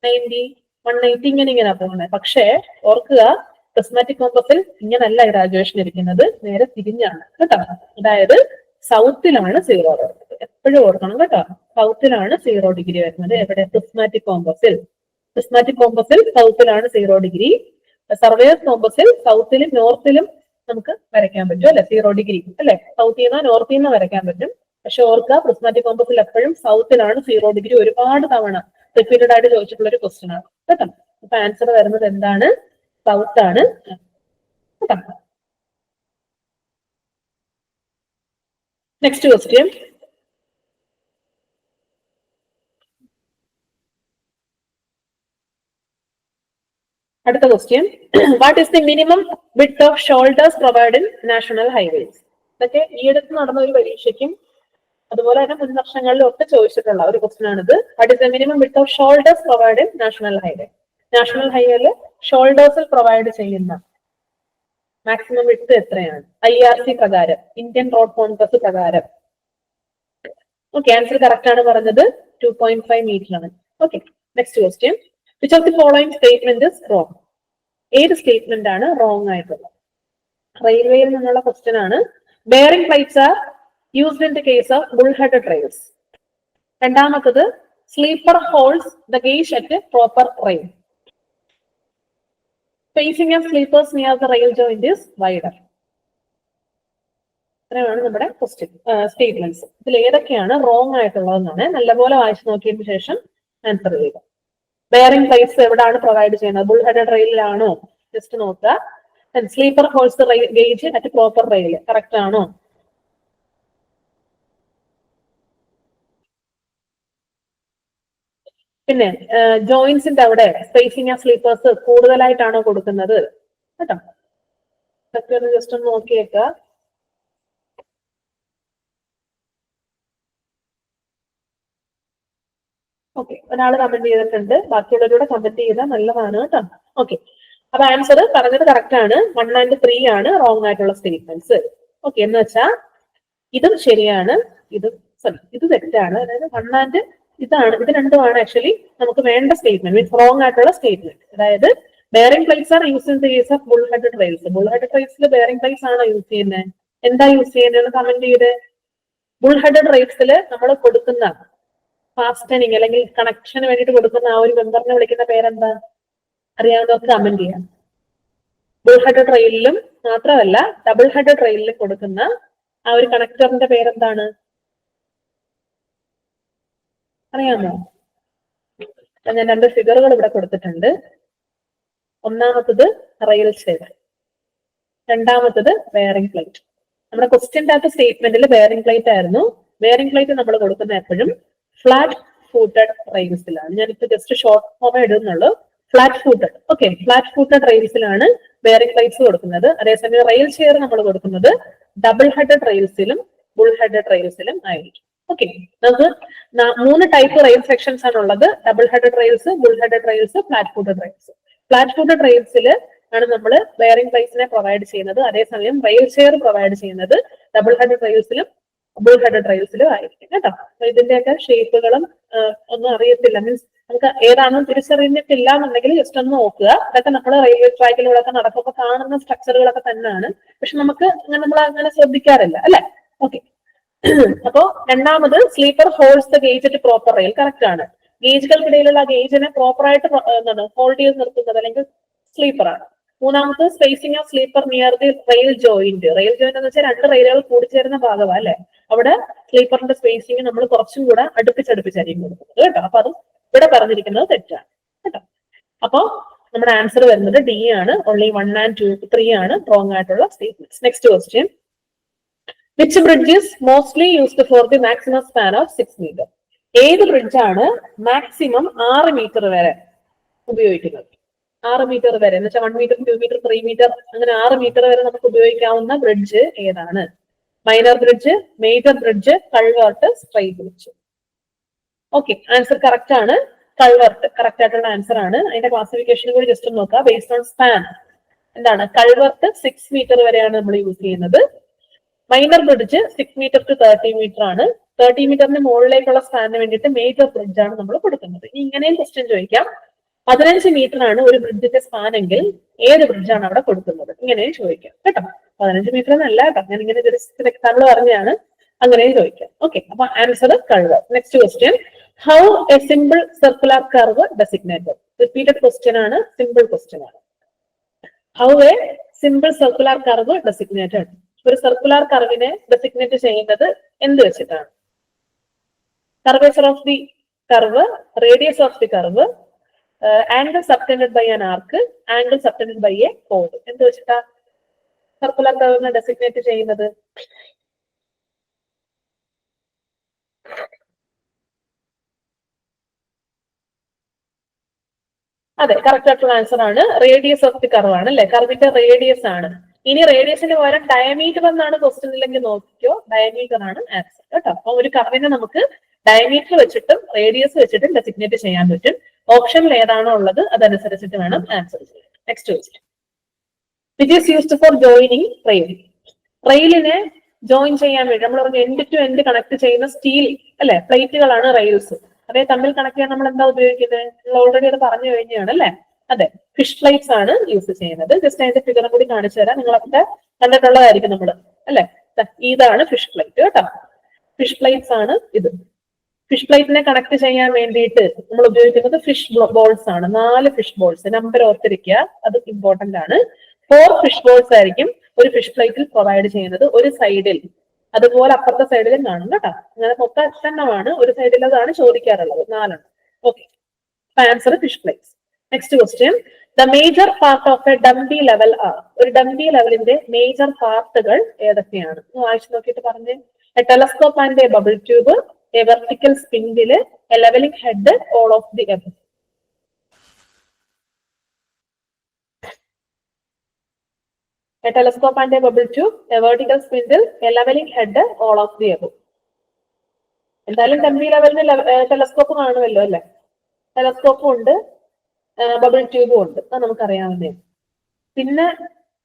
90, 180 ഇങ്ങനെയാ പോകുന്നത്. പക്ഷേ ഓർക്കുക, പ്രിസ്മാറ്റിക് കോമ്പസിൽ ഇങ്ങനല്ല ഗ്രാജുവേഷൻ ഇരിക്കുന്നത്, നേരെ തിരിഞ്ഞാണ് കേട്ടോ. അതായത് സൗത്തിലാണ് 0 വരുന്നത്. എപ്പോഴും ഓർക്കണം കേട്ടോ, സൗത്തിലാണ് 0 ഡിഗ്രി വരുന്നത്. എവിടെ? പ്രിസ്മാറ്റിക് കോമ്പസിൽ. പ്രിസ്മാറ്റിക് കോമ്പസിൽ സൗത്തിലാണ് 0 ഡിഗ്രി. സർവേയസ് കോമ്പസിൽ സൗത്തിലും നോർത്തിലും നമുക്ക് വരയ്ക്കാൻ പറ്റും അല്ലെ, 0 ഡിഗ്രി അല്ലെ. സൗത്തിൽ നിന്നോ നോർത്തിൽ നിന്നോ വരയ്ക്കാൻ പറ്റും. പക്ഷെ ഓർക്കുക, പ്രിസ്മാറ്റിക് കോമ്പസിൽ എപ്പോഴും സൗത്തിലാണ് 0 ഡിഗ്രി. ഒരുപാട് തവണ റിപ്പീറ്റഡ് ആയിട്ട് ചോദിച്ചിട്ടുള്ള ഒരു ക്വസ്റ്റ്യൻ ആണ് കേട്ടോ. അപ്പൊ ആൻസർ വരുന്നത് എന്താണ്? സൗത്ത് ആണ് കേട്ടോ. Next question. അടുത്ത question, what is the minimum width of shoulders provide in national highways? ഇതൊക്കെ ഈയടുത്ത് നടന്ന ഒരു പരീക്ഷയ്ക്കും അതുപോലെ തന്നെ മുൻ വർഷങ്ങളിലും ഒക്കെ ചോദിച്ചിട്ടുള്ള ഒരു ക്വസ്റ്റ്യൻ ആണിത്. What is the minimum width of shoulders provide in national highway? National ഹൈവേയില് ഷോൾഡേഴ്സിൽ പ്രൊവൈഡ് ചെയ്യുന്ന മാക്സിമം വിഡ്ത് എത്രയാണ്? IRC പ്രകാരം, ഇന്ത്യൻ റോഡ് കോൺഗ്രസ് പ്രകാരം. ഓക്കെ, ആൻസർ കറക്റ്റ് ആണ് പറഞ്ഞത്, 2.5 മീറ്റർ ആണ്. Okay, next question. Which of the following statement is wrong? ഏത് സ്റ്റേറ്റ്മെന്റ് ആണ് റോങ് ആയിട്ടുള്ളത്? റെയിൽവേയിൽ നിന്നുള്ള ക്വസ്റ്റ്യൻ ആണ്. Bearing plates are used in the case of bull headed rails. രണ്ടാമത്തത്, sleeper holes the gauge at proper rail. Spacing of sleepers near the rail joint is wider. ഇത്രയാണ് നമ്മുടെ question statements. ഇതിൽ ഏതൊക്കെയാണ് wrong ആയിട്ടുള്ളതെന്നാണ് നല്ലപോലെ വായിച്ചു നോക്കിയതിനു ശേഷം answer ചെയ്യുക. Bearing plates എവിടെയാണ് പ്രൊവൈഡ് ചെയ്യുന്നത്? ബുൾ ഹെഡഡ് റെയിലാണോ? ജസ്റ്റ് നോക്കുക. Sleeper holes gauge at proper rail correct ആണോ? പിന്നെ ജോയിന്റ്സിന്റെ അവിടെ സ്പേസിംഗ് ഓഫ് സ്ലീപ്പേഴ്സ് കൂടുതലായിട്ടാണോ കൊടുക്കുന്നത് കേട്ടോ? ഇതൊക്കെ ഒന്ന് ജസ്റ്റ് ഒന്ന് നോക്കിയേക്കുക. ഓക്കെ, ഒരാൾ കമന്റ് ചെയ്തിട്ടുണ്ട്, ബാക്കിയുള്ളവരുടെ കമന്റ് ചെയ്താൽ നല്ലതാണ് കേട്ടോ. ഓക്കെ, അപ്പൊ ആൻസർ പറഞ്ഞത് കറക്റ്റ് ആണ്. 1 and 3 ആണ് റോങ് ആയിട്ടുള്ള സ്റ്റേറ്റ്മെന്റ്സ്. ഓക്കെ, എന്ന് വെച്ചാൽ ഇതും ശരിയാണ്, ഇത് തെറ്റാണ്. അതായത് 1 and ഇതാണ്, ഇത് രണ്ടുമാണ് ആക്ച്വലി നമുക്ക് വേണ്ട സ്റ്റേറ്റ്മെന്റ്, മീൻസ് റോങ് ആയിട്ടുള്ള സ്റ്റേറ്റ്മെന്റ്. അതായത് bearing plates are use in the case of bull headed rails. Bull headed റെയിൽസിൽ ബെയറിംഗ് പ്ലേറ്റ്സ് ആണോ യൂസ് ചെയ്യുന്നത്? എന്താ യൂസ് ചെയ്യുന്നത്? കമന്റ് ചെയ്ത്. ബുൾ ഹെഡഡ് റെയിൽസിൽ നമ്മൾ കൊടുക്കുന്ന ഫാസ്റ്റനിങ് അല്ലെങ്കിൽ കണക്ഷന് വേണ്ടിയിട്ട് കൊടുക്കുന്ന ആ ഒരു മെമ്പറിനെ വിളിക്കുന്ന പേരെന്താ? അറിയാവുന്നവർക്ക് കമന്റ് ചെയ്യാം. ബുൾ ഹെഡഡ് റെയിലിലും മാത്രമല്ല ഡബിൾ ഹെഡഡ് റെയിലിലും കൊടുക്കുന്ന ആ ഒരു കണക്ടറിന്റെ പേരെന്താണ്? അറിയാമോ? ഞാൻ 2 ഫിഗറുകൾ ഇവിടെ കൊടുത്തിട്ടുണ്ട്. ഒന്നാമത്തത് റെയിൽ ഷെയർ, രണ്ടാമത്തത് ബെയറിംഗ് പ്ലേറ്റ്. നമ്മുടെ ക്വസ്റ്റ്യൻ്റെ അകത്ത് സ്റ്റേറ്റ്മെന്റിൽ ബെയറിംഗ് പ്ലേറ്റ് ആയിരുന്നു. ബെയറിംഗ് പ്ലേറ്റ് നമ്മൾ കൊടുക്കുന്ന എപ്പോഴും ഫ്ലാറ്റ് ഫൂട്ടഡ് റെയിൽസിലാണ്. ഞാനിപ്പോ ജസ്റ്റ് ഷോർട്ട് ഫോമേ ഇടുന്നുള്ളൂ. Flat footed. Okay, flat footed റെയിൽസിലാണ് ബെയറിംഗ് പ്ലേറ്റ്സ് കൊടുക്കുന്നത്. അതേസമയം റെയിൽ ഷെയർ നമ്മൾ കൊടുക്കുന്നത് ഡബിൾ ഹെഡഡ് റെയിൽസിലും ബുൾ ഹെഡഡ് റെയിൽസിലും ആയിരിക്കും. ഓക്കെ, നമുക്ക് 3 ടൈപ്പ് റെയിൽ സെക്ഷൻസ് ആണ് ഉള്ളത്. Double headed rails, bull headed rails, flat footed rails. Flat footed റെയിൽസിൽ ആണ് നമ്മൾ ബെയറിംഗ് പ്ലേറ്റ്സിനെ പ്രൊവൈഡ് ചെയ്യുന്നത്. അതേസമയം റെയിൽ ഷെയർ പ്രൊവൈഡ് ചെയ്യുന്നത് ഡബിൾ ഹെഡഡ് റെയിൽസിലും ബുൾ ഹെഡഡ് റെയിൽസിലും ആയിരിക്കും കേട്ടോ. അപ്പൊ ഇതിന്റെയൊക്കെ ഷേപ്പുകളും ഒന്നും അറിയത്തില്ല, മീൻസ് നമുക്ക് ഏതാണെന്ന് തിരിച്ചറിഞ്ഞിട്ടില്ല എന്നുണ്ടെങ്കിൽ ജസ്റ്റ് ഒന്ന് നോക്കുക. അതൊക്കെ നമ്മൾ റെയിൽവേ ട്രാക്കിലൂടെ നടക്കുമ്പോൾ കാണുന്ന സ്ട്രക്ചറുകളൊക്കെ തന്നെയാണ്, പക്ഷെ നമുക്ക് നമ്മൾ അങ്ങനെ ശ്രദ്ധിക്കാറില്ല അല്ലെ. ഓക്കെ, അപ്പോ രണ്ടാമത് sleeper holes the gauge at proper rail correct ആണ്. ഗേജുകൾക്കിടയിലുള്ള ഗേജിനെ പ്രോപ്പറായിട്ട് എന്താണ് ഹോൾഡ് ചെയ്ത് നിർത്തുന്നത് അല്ലെങ്കിൽ സ്ലീപ്പർ ആണ്. മൂന്നാമത് spacing of sleeper near the rail joint. Rail joint എന്ന് വെച്ചാൽ 2 റെയിലുകൾ കൂടിച്ചേരുന്ന ഭാഗമാണ് അല്ലെ. അവിടെ സ്ലീപ്പറിന്റെ സ്പേസിംഗ് നമ്മൾ കുറച്ചും കൂടെ അടുപ്പിച്ചടുപ്പിച്ചായിരിക്കും കൊടുക്കുന്നത് കേട്ടോ. അപ്പൊ അത് ഇവിടെ പറഞ്ഞിരിക്കുന്നത് തെറ്റാണ് കേട്ടോ. അപ്പൊ നമ്മുടെ ആൻസർ വരുന്നത് ഡി ആണ്. ഓൺലി 1 and 2, 3 ആണ് റോങ് ആയിട്ടുള്ള statements. Next question. Which bridge is mostly used for the maximum span of 6 meter? ഏത് ബ്രിഡ്ജാണ് മാക്സിമം 6 മീറ്റർ വരെ ഉപയോഗിക്കുന്നത്? 6 മീറ്റർ വരെ എന്ന് വെച്ചാൽ 1 മീറ്റർ, 2 മീറ്റർ, 3 മീറ്റർ, അങ്ങനെ 6 മീറ്റർ വരെ നമുക്ക് ഉപയോഗിക്കാവുന്ന ബ്രിഡ്ജ് ഏതാണ്? Minor bridge, major bridge, culvert, straight bridge. Okay, answer correct ആണ്. കൾവേർട്ട് കറക്റ്റ് ആയിട്ടുള്ള ആൻസർ ആണ്. അതിന്റെ ക്ലാസിഫിക്കേഷൻ കൂടി ജസ്റ്റ് നോക്കുക. ബേസ്ഡ് ഓൺ സ്പാൻ എന്താണ്? കൾവേർട്ട് 6 മീറ്റർ വരെയാണ് നമ്മൾ യൂസ് ചെയ്യുന്നത്. Minor bridge 6 metre to 30 metre ആണ്. 30 മീറ്ററിന് മുകളിലേക്കുള്ള സ്പാനിന് വേണ്ടിയിട്ട് മേജർ ബ്രിഡ്ജ് ആണ് നമ്മൾ കൊടുക്കുന്നത്. ഇനി ഇങ്ങനെയും ക്വസ്റ്റ്യൻ ചോദിക്കാം. 15 മീറ്റർ ആണ് ഒരു ബ്രിഡ്ജിന്റെ സ്പാൻ എങ്കിൽ ഏത് ബ്രിഡ്ജാണ് അവിടെ കൊടുക്കുന്നത്? ഇങ്ങനെയും ചോദിക്കാം കേട്ടോ. 15 മീറ്റർ എന്നല്ല കേട്ടോ, ഞാൻ ഇങ്ങനെ ജസ്റ്റ് എക്സാമ്പിൾ പറഞ്ഞാണ്, അങ്ങനെയും ചോദിക്കാം. ഓക്കെ, അപ്പൊ answer curve. Next question, how a simple circular curve designated? Repeated question ആണ്, സിമ്പിൾ ക്വസ്റ്റ്യൻ ആണ്. How a simple circular curve designated? ഒരു സർക്കുലർ കർവിനെ ഡെസിഗ്നേറ്റ് ചെയ്യുന്നത് എന്ത് വെച്ചിട്ടാണ്? Curvature of the curve, radius of the curve, angle subtended by an arc, angle subtended by a കോഡ്. എന്ത് വെച്ചിട്ടാ സർക്കുലർ കർവിനെ ഡെസിഗ്നേറ്റ് ചെയ്യുന്നത്? അതെ, കറക്റ്റ് ആയിട്ടുള്ള ആൻസർ ആണ്. റേഡിയസ് ഓഫ് ദി കർവ് ആണ് അല്ലെ, കർവിന്റെ റേഡിയസ് ആണ്. ഇനി റേഡിയസിന് പകരം ഡയമീറ്റർ എന്നാണ് ക്വസ്റ്റ്യൻ ഇല്ലെങ്കിൽ നോക്കിയോ, ഡയമീറ്റർ ആണ് ആൻസർ കേട്ടോ. അപ്പൊ ഒരു കർവിനെ നമുക്ക് ഡയമീറ്റർ വെച്ചിട്ടും റേഡിയസ് വെച്ചിട്ടും ഡെസിഗ്നേറ്റ് ചെയ്യാൻ പറ്റും. ഓപ്ഷനിൽ ഏതാണോ ഉള്ളത് അതനുസരിച്ചിട്ട് വേണം ആൻസർ ചെയ്യാൻ. Next question, which is used for joining rail? റെയിലിനെ ജോയിൻ ചെയ്യാൻ വേണ്ടി നമ്മൾ പറഞ്ഞ എൻഡ് ടു എൻഡ് കണക്ട് ചെയ്യുന്ന സ്റ്റീൽ അല്ലെ പ്ലേറ്റുകളാണ് റെയിൽസ്. അതേ തമ്മിൽ കണക്ട് ചെയ്യാൻ നമ്മൾ എന്താ ഉപയോഗിക്കുന്നത്? നിങ്ങൾ ഓൾറെഡി അത് പറഞ്ഞു കഴിഞ്ഞാണ് അല്ലെ. അതെ, ഫിഷ് പ്ലേറ്റ്സ് ആണ് യൂസ് ചെയ്യുന്നത്. ജസ്റ്റ് അതിന്റെ ഫിഗറും കൂടി കാണിച്ചു തരാം, നിങ്ങളൊക്കെ കണ്ടിട്ടുള്ളതായിരിക്കും നമ്മൾ അല്ലെ. ഇതാണ് ഫിഷ് പ്ലേറ്റ് കേട്ടോ, ഫിഷ് പ്ലേറ്റ്സ് ആണ് ഇത്. ഫിഷ് പ്ലേറ്റിനെ കണക്ട് ചെയ്യാൻ വേണ്ടിയിട്ട് നമ്മൾ ഉപയോഗിക്കുന്നത് ഫിഷ് ബോൾസ് ആണ്. 4 ഫിഷ് ബോൾസ്, നമ്പർ ഓർത്തിരിക്കുക, അത് ഇമ്പോർട്ടന്റ് ആണ്. 4 ഫിഷ് ബോൾസ് ആയിരിക്കും ഒരു ഫിഷ് പ്ലേറ്റിൽ പ്രൊവൈഡ് ചെയ്യുന്നത്. ഒരു സൈഡിൽ, അതുപോലെ അപ്പുറത്തെ സൈഡിലും കാണും കേട്ടോ. അങ്ങനെ മൊത്തം 8 ഒരു സൈഡിൽ അതാണ് ചോദിക്കാറുള്ളത്, 4. Okay, answer fish plates. Next question, the major part of a dumpy level are? ഒരു ഡംബി ലെവലിന്റെ മേജർ പാർട്ടുകൾ ഏതൊക്കെയാണ്? വായിച്ചു നോക്കിയിട്ട് പറഞ്ഞ്. A telescope and a bubble tube, a vertical spindle, a levelling head, all of the above. A telescope and a bubble tube, a vertical spindle, a leveling head, all of the above. എന്തായാലും dumpy ലെവലിന് telescope കാണുമല്ലോ അല്ലെ. ടെലസ്കോപ്പും ഉണ്ട്, bubble ട്യൂബും ഉണ്ട്, അത് നമുക്കറിയാവുന്നേ. പിന്നെ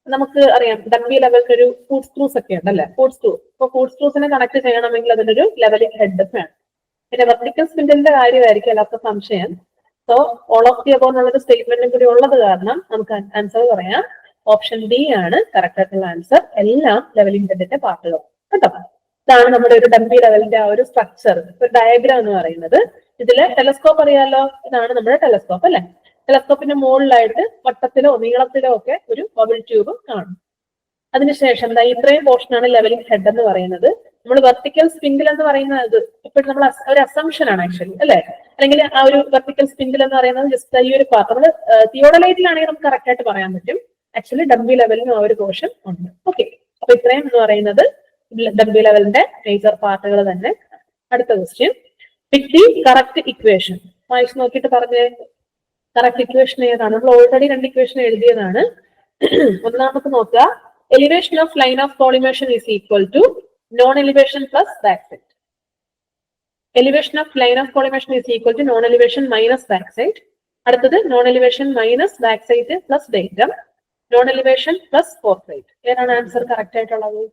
നമുക്ക് അറിയാം dumpy ലെവലിന് ഒരു ഫുഡ് സ്ക്രൂസ് ഒക്കെ ഉണ്ട് അല്ലെ, ഫുഡ് സ്ക്രൂ. അപ്പൊ ഫുഡ് സ്ക്രൂസിനെ കണക്ട് ചെയ്യണമെങ്കിൽ അതിനൊരു ലെവലിംഗ് ഹെഡ് വേണം. പിന്നെ വെർട്ടിക്കൽ സ്പിൻഡിലിന്റെ കാര്യമായിരിക്കും എല്ലാവർക്കും സംശയം. So all of the above എന്നുള്ളൊരു സ്റ്റേറ്റ്മെന്റും കൂടി ഉള്ളത് കാരണം നമുക്ക് ആൻസർ പറയാം. ഓപ്ഷൻ ഡി ആണ് കറക്റ്റ് ആയിട്ടുള്ള ആൻസർ. എല്ലാം ലെവലിംഗ് ഹെഡിന്റെ പാർട്ടുകൾ കേട്ടോ. ഇതാണ് നമ്മുടെ ഒരു ഡംബി ലെവലിന്റെ ആ ഒരു സ്ട്രക്ചർ, ഒരു ഡയഗ്രാം എന്ന് പറയുന്നത്. ഇതില് ടെലസ്കോപ്പ് അറിയാലോ, ഇതാണ് നമ്മുടെ ടെലസ്കോപ്പ് അല്ലെ. ടെലസ്കോപ്പിന്റെ മുകളിലായിട്ട് വട്ടത്തിലോ നീളത്തിലോ ഒക്കെ ഒരു ബബിൾ ട്യൂബ് കാണും. അതിനുശേഷം ഇത്രയും പോർഷനാണ് ലെവലിംഗ് ഹെഡ് എന്ന് പറയുന്നത്. നമ്മൾ വെർട്ടിക്കൽ സ്പിൻഡിൽ എന്ന് പറയുന്നത് ഇപ്പോഴും നമ്മൾ ഒരു അസംഷൻ ആണ് ആക്ച്വലി അല്ലെ. അല്ലെങ്കിൽ ആ ഒരു വെർട്ടിക്കൽ സ്പിൻഡിൽ എന്ന് പറയുന്നത് ജസ്റ്റ് ഈ ഒരു പാർട്ട്. നമ്മൾ തിയോഡലൈറ്റിലാണെങ്കിൽ നമുക്ക് കറക്റ്റ് ആയിട്ട് പറയാൻ പറ്റും. ആക്ച്വലി ഡംബി ലെവലിനും ആ ഒരു പോർഷൻ ഉണ്ട്. ഓക്കെ, അപ്പൊ ഇത്രയും എന്ന് പറയുന്നത് ഡംബി ലെവലിന്റെ മേജർ പാർട്ടുകൾ തന്നെ. അടുത്ത question, pick the correct equation. വായിച്ച് നോക്കിയിട്ട് പറഞ്ഞ് കറക്റ്റ് ഇക്വേഷൻ ഏതാണ്? നമ്മൾ ഓൾറെഡി 2 ഇക്വേഷൻ എഴുതിയതാണ്. ഒന്നാമത്തെ നോക്കുക, elevation of line of collimation is equal to known elevation plus back side. Elevation of line of collimation is equal to known elevation minus back side. അടുത്തത് known elevation minus back side plus datum, known elevation plus foresight. ഏതാണ് answer correct ആയിട്ടുള്ളത്?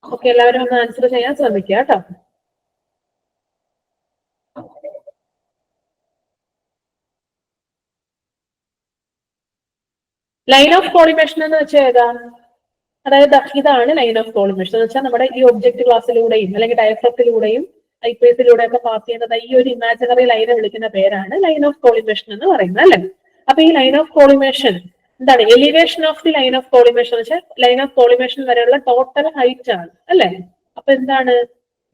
Okay, എല്ലാവരും ഒന്ന് answer ചെയ്യാൻ ശ്രമിക്കുക കേട്ടോ. Line of collimation എന്ന് വെച്ചാൽ ഏതാ? അതായത് ഇതാണ് ലൈൻ ഓഫ് കോളിമേഷൻ എന്ന് വെച്ചാൽ നമ്മുടെ ഈ ഒബ്ജക്ട് ക്ലാസ്സിലൂടെയും അല്ലെങ്കിൽ ഡയഫ്രത്തിലൂടെയും ഐപീഎസിലൂടെ ഒക്കെ പാസ് ചെയ്യുന്നത് ഈ ഒരു ഇമാജിനറി ലൈനെ വിളിക്കുന്ന പേരാണ് ലൈൻ ഓഫ് കോളിമേഷൻ എന്ന് പറയുന്നത് അല്ലെ. അപ്പൊ ഈ ലൈൻ ഓഫ് കോളിമേഷൻ എന്താണ്? Elevation of the line of collimation എന്ന് വെച്ചാൽ ലൈൻ ഓഫ് കോളിമേഷൻ വരെയുള്ള ടോട്ടൽ ഹൈറ്റ് ആണ് അല്ലെ. അപ്പൊ എന്താണ്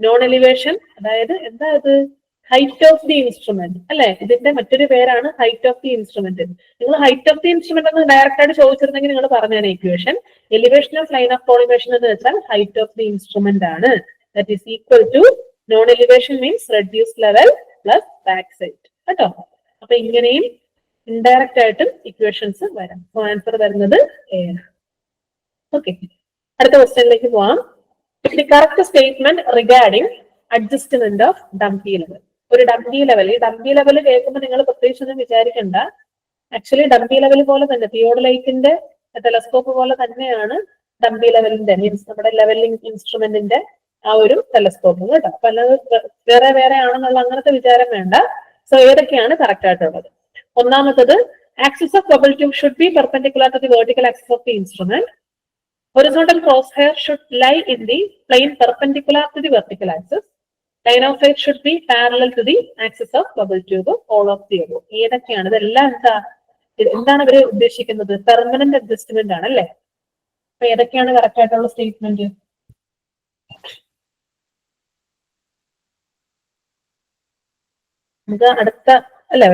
നോൺ എലിവേഷൻ? അതായത് എന്താ ഇത്? ഹൈറ്റ് ഓഫ് ദി ഇൻസ്ട്രുമെന്റ് അല്ലെ. ഇതിന്റെ മറ്റൊരു പേരാണ് ഹൈറ്റ് ഓഫ് ദി ഇൻസ്ട്രുമെന്റ്. നിങ്ങൾ ഹൈറ്റ് ഓഫ് ദി ഇൻസ്ട്രുമെന്റ് എന്ന് ഡയറക്റ്റ് ആയിട്ട് ചോദിച്ചിരുന്നെങ്കിൽ നിങ്ങൾ പറഞ്ഞാണ് equation. Elevation of line of collimation എന്ന് വെച്ചാൽ ഹൈറ്റ് ഓഫ് ദി ഇൻസ്ട്രുമെന്റ് ആണ്. That is equal to known elevation means reduce level plus back side കേട്ടോ. അപ്പൊ ഇങ്ങനെയും ഇൻഡയറക്റ്റ് ആയിട്ടും ഇക്വേഷൻസ് വരാം. സോ ആൻസർ വരുന്നത് എ. ഓക്കെ, അടുത്ത ക്വസ്റ്റ്യനിലേക്ക് പോവാം. The correct statement regarding adjustment of dumpy level. ഒരു ഡംബി ലെവൽ, ഈ ഡംബി ലെവൽ കേൾക്കുമ്പോൾ നിങ്ങൾ പ്രത്യേകിച്ച് ഒന്നും വിചാരിക്കണ്ട. ആക്ച്വലി ഡംബി ലെവൽ പോലെ തന്നെ തിയോഡലൈറ്റിന്റെ ടെലസ്കോപ്പ് പോലെ തന്നെയാണ് ഡംബി ലെവലിന്റെ മീൻസ് നമ്മുടെ ലെവലിംഗ് ഇൻസ്ട്രുമെന്റിന്റെ ആ ഒരു ടെലസ്കോപ്പ് കേട്ടോ. അപ്പൊ അല്ലാതെ വേറെ വേറെ ആണെന്നുള്ള അങ്ങനത്തെ വിചാരം വേണ്ട. സോ ഏതൊക്കെയാണ് കറക്റ്റ് ആയിട്ടുള്ളത്? ഒന്നാമത്തത്, axis of bubble tube should be perpendicular to the vertical axis of the instrument. Horizontal crosshair should lie in the plane perpendicular to the vertical axis. Line of sight should be parallel to the axis of bubble tube. All of the above. ഏതൊക്കെയാണ് ഇതെല്ലാം? എന്താണ് ഇവര് ഉദ്ദേശിക്കുന്നത്? Permanent adjustment ആണ് അല്ലേ? അപ്പൊ ഏതൊക്കെയാണ് correct ആയിട്ടുള്ള സ്റ്റേറ്റ്മെന്റ്? നമുക്ക് അടുത്ത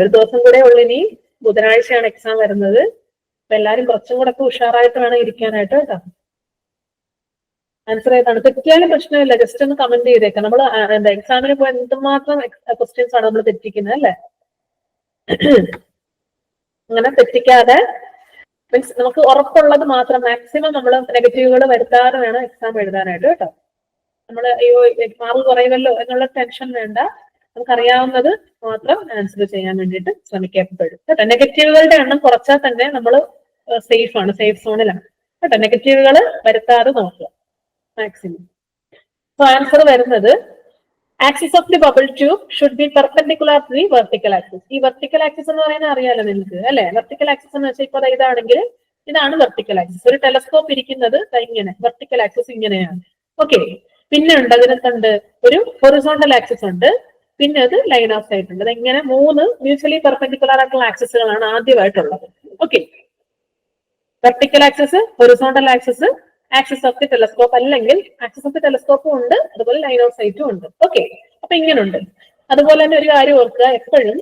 ഒരു ദിവസം കൂടെ ഉള്ളു, ഇനി ബുധനാഴ്ചയാണ് എക്സാം വരുന്നത്. അപ്പൊ എല്ലാരും കുറച്ചും കൂടെ ഒക്കെ ഉഷാറായിട്ട് വേണം ഇരിക്കാനായിട്ട് കേട്ടോ. ആൻസർ ഏതാണ്? തെറ്റിയാലും പ്രശ്നമില്ല, ജസ്റ്റ് ഒന്ന് കമന്റ് ചെയ്തേക്കാം. നമ്മൾ എക്സാമിന് പോയി എന്തുമാത്രം ക്വസ്റ്റ്യൻസ് ആണ് നമ്മൾ തെറ്റിക്കുന്നത് അല്ലെ? അങ്ങനെ തെറ്റിക്കാതെ മീൻസ് നമുക്ക് ഉറപ്പുള്ളത് മാത്രം മാക്സിമം നമ്മൾ നെഗറ്റീവുകൾ വരുത്താതെ വേണം എക്സാം എഴുതാനായിട്ട് കേട്ടോ. നമ്മൾ അയ്യോ മാർക്ക് കുറയുമല്ലോ എന്നുള്ള ടെൻഷൻ വേണ്ട, നമുക്കറിയാവുന്നത് മാത്രം ആൻസർ ചെയ്യാൻ വേണ്ടിയിട്ട് ശ്രമിക്കപ്പെടും കേട്ടോ. നെഗറ്റീവുകളുടെ എണ്ണം കുറച്ചാൽ തന്നെ നമ്മൾ സേഫ് ആണ്, സേഫ് സോണിലാണ് കേട്ടോ. നെഗറ്റീവുകൾ വരുത്താതെ നോക്കുക മാക്സിമം. സോ ആൻസർ വരുന്നത്, axis of the bubble tube should be perpendicular to the vertical axis. ഈ വെർട്ടിക്കൽ ആക്സിസ് എന്ന് പറയുന്നത് അറിയാലോ നിങ്ങൾക്ക് അല്ലെ? വെർട്ടിക്കൽ ആക്സിസ് എന്ന് വെച്ചാൽ ഇപ്പോൾ ഇതാണെങ്കിൽ ഇതാണ് വെർട്ടിക്കൽ ആക്സിസ്. ഒരു ടെലസ്കോപ്പ് ഇരിക്കുന്നത് ഇങ്ങനെ, വെർട്ടിക്കൽ ആക്സിസ് ഇങ്ങനെയാണ്. ഓക്കെ, പിന്നെ ഉണ്ട് അതിനകത്തുണ്ട് ഒരു ഹൊറിസോണ്ടൽ ആക്സിസ് ഉണ്ട്, പിന്നെ അത് ലൈൻ ഓഫ് സൈറ്റ് ഉണ്ട്. ഇങ്ങനെ 3 മ്യൂച്വലി പെർപെൻഡിക്കുലർ ആയിട്ടുള്ള ആക്സിസുകളാണ് ആദ്യമായിട്ടുള്ളത്. Okay, vertical axis, horizontal axis, axis of the telescope, അല്ലെങ്കിൽ ആക്സിസ് ഓഫ് ദി ടെലസ്കോപ്പും ഉണ്ട്, അതുപോലെ ലൈൻ ഓഫ് സൈറ്റും ഉണ്ട്. ഓക്കെ, അപ്പൊ ഇങ്ങനുണ്ട്. അതുപോലെ തന്നെ ഒരു കാര്യം ഓർക്കുക, എപ്പോഴും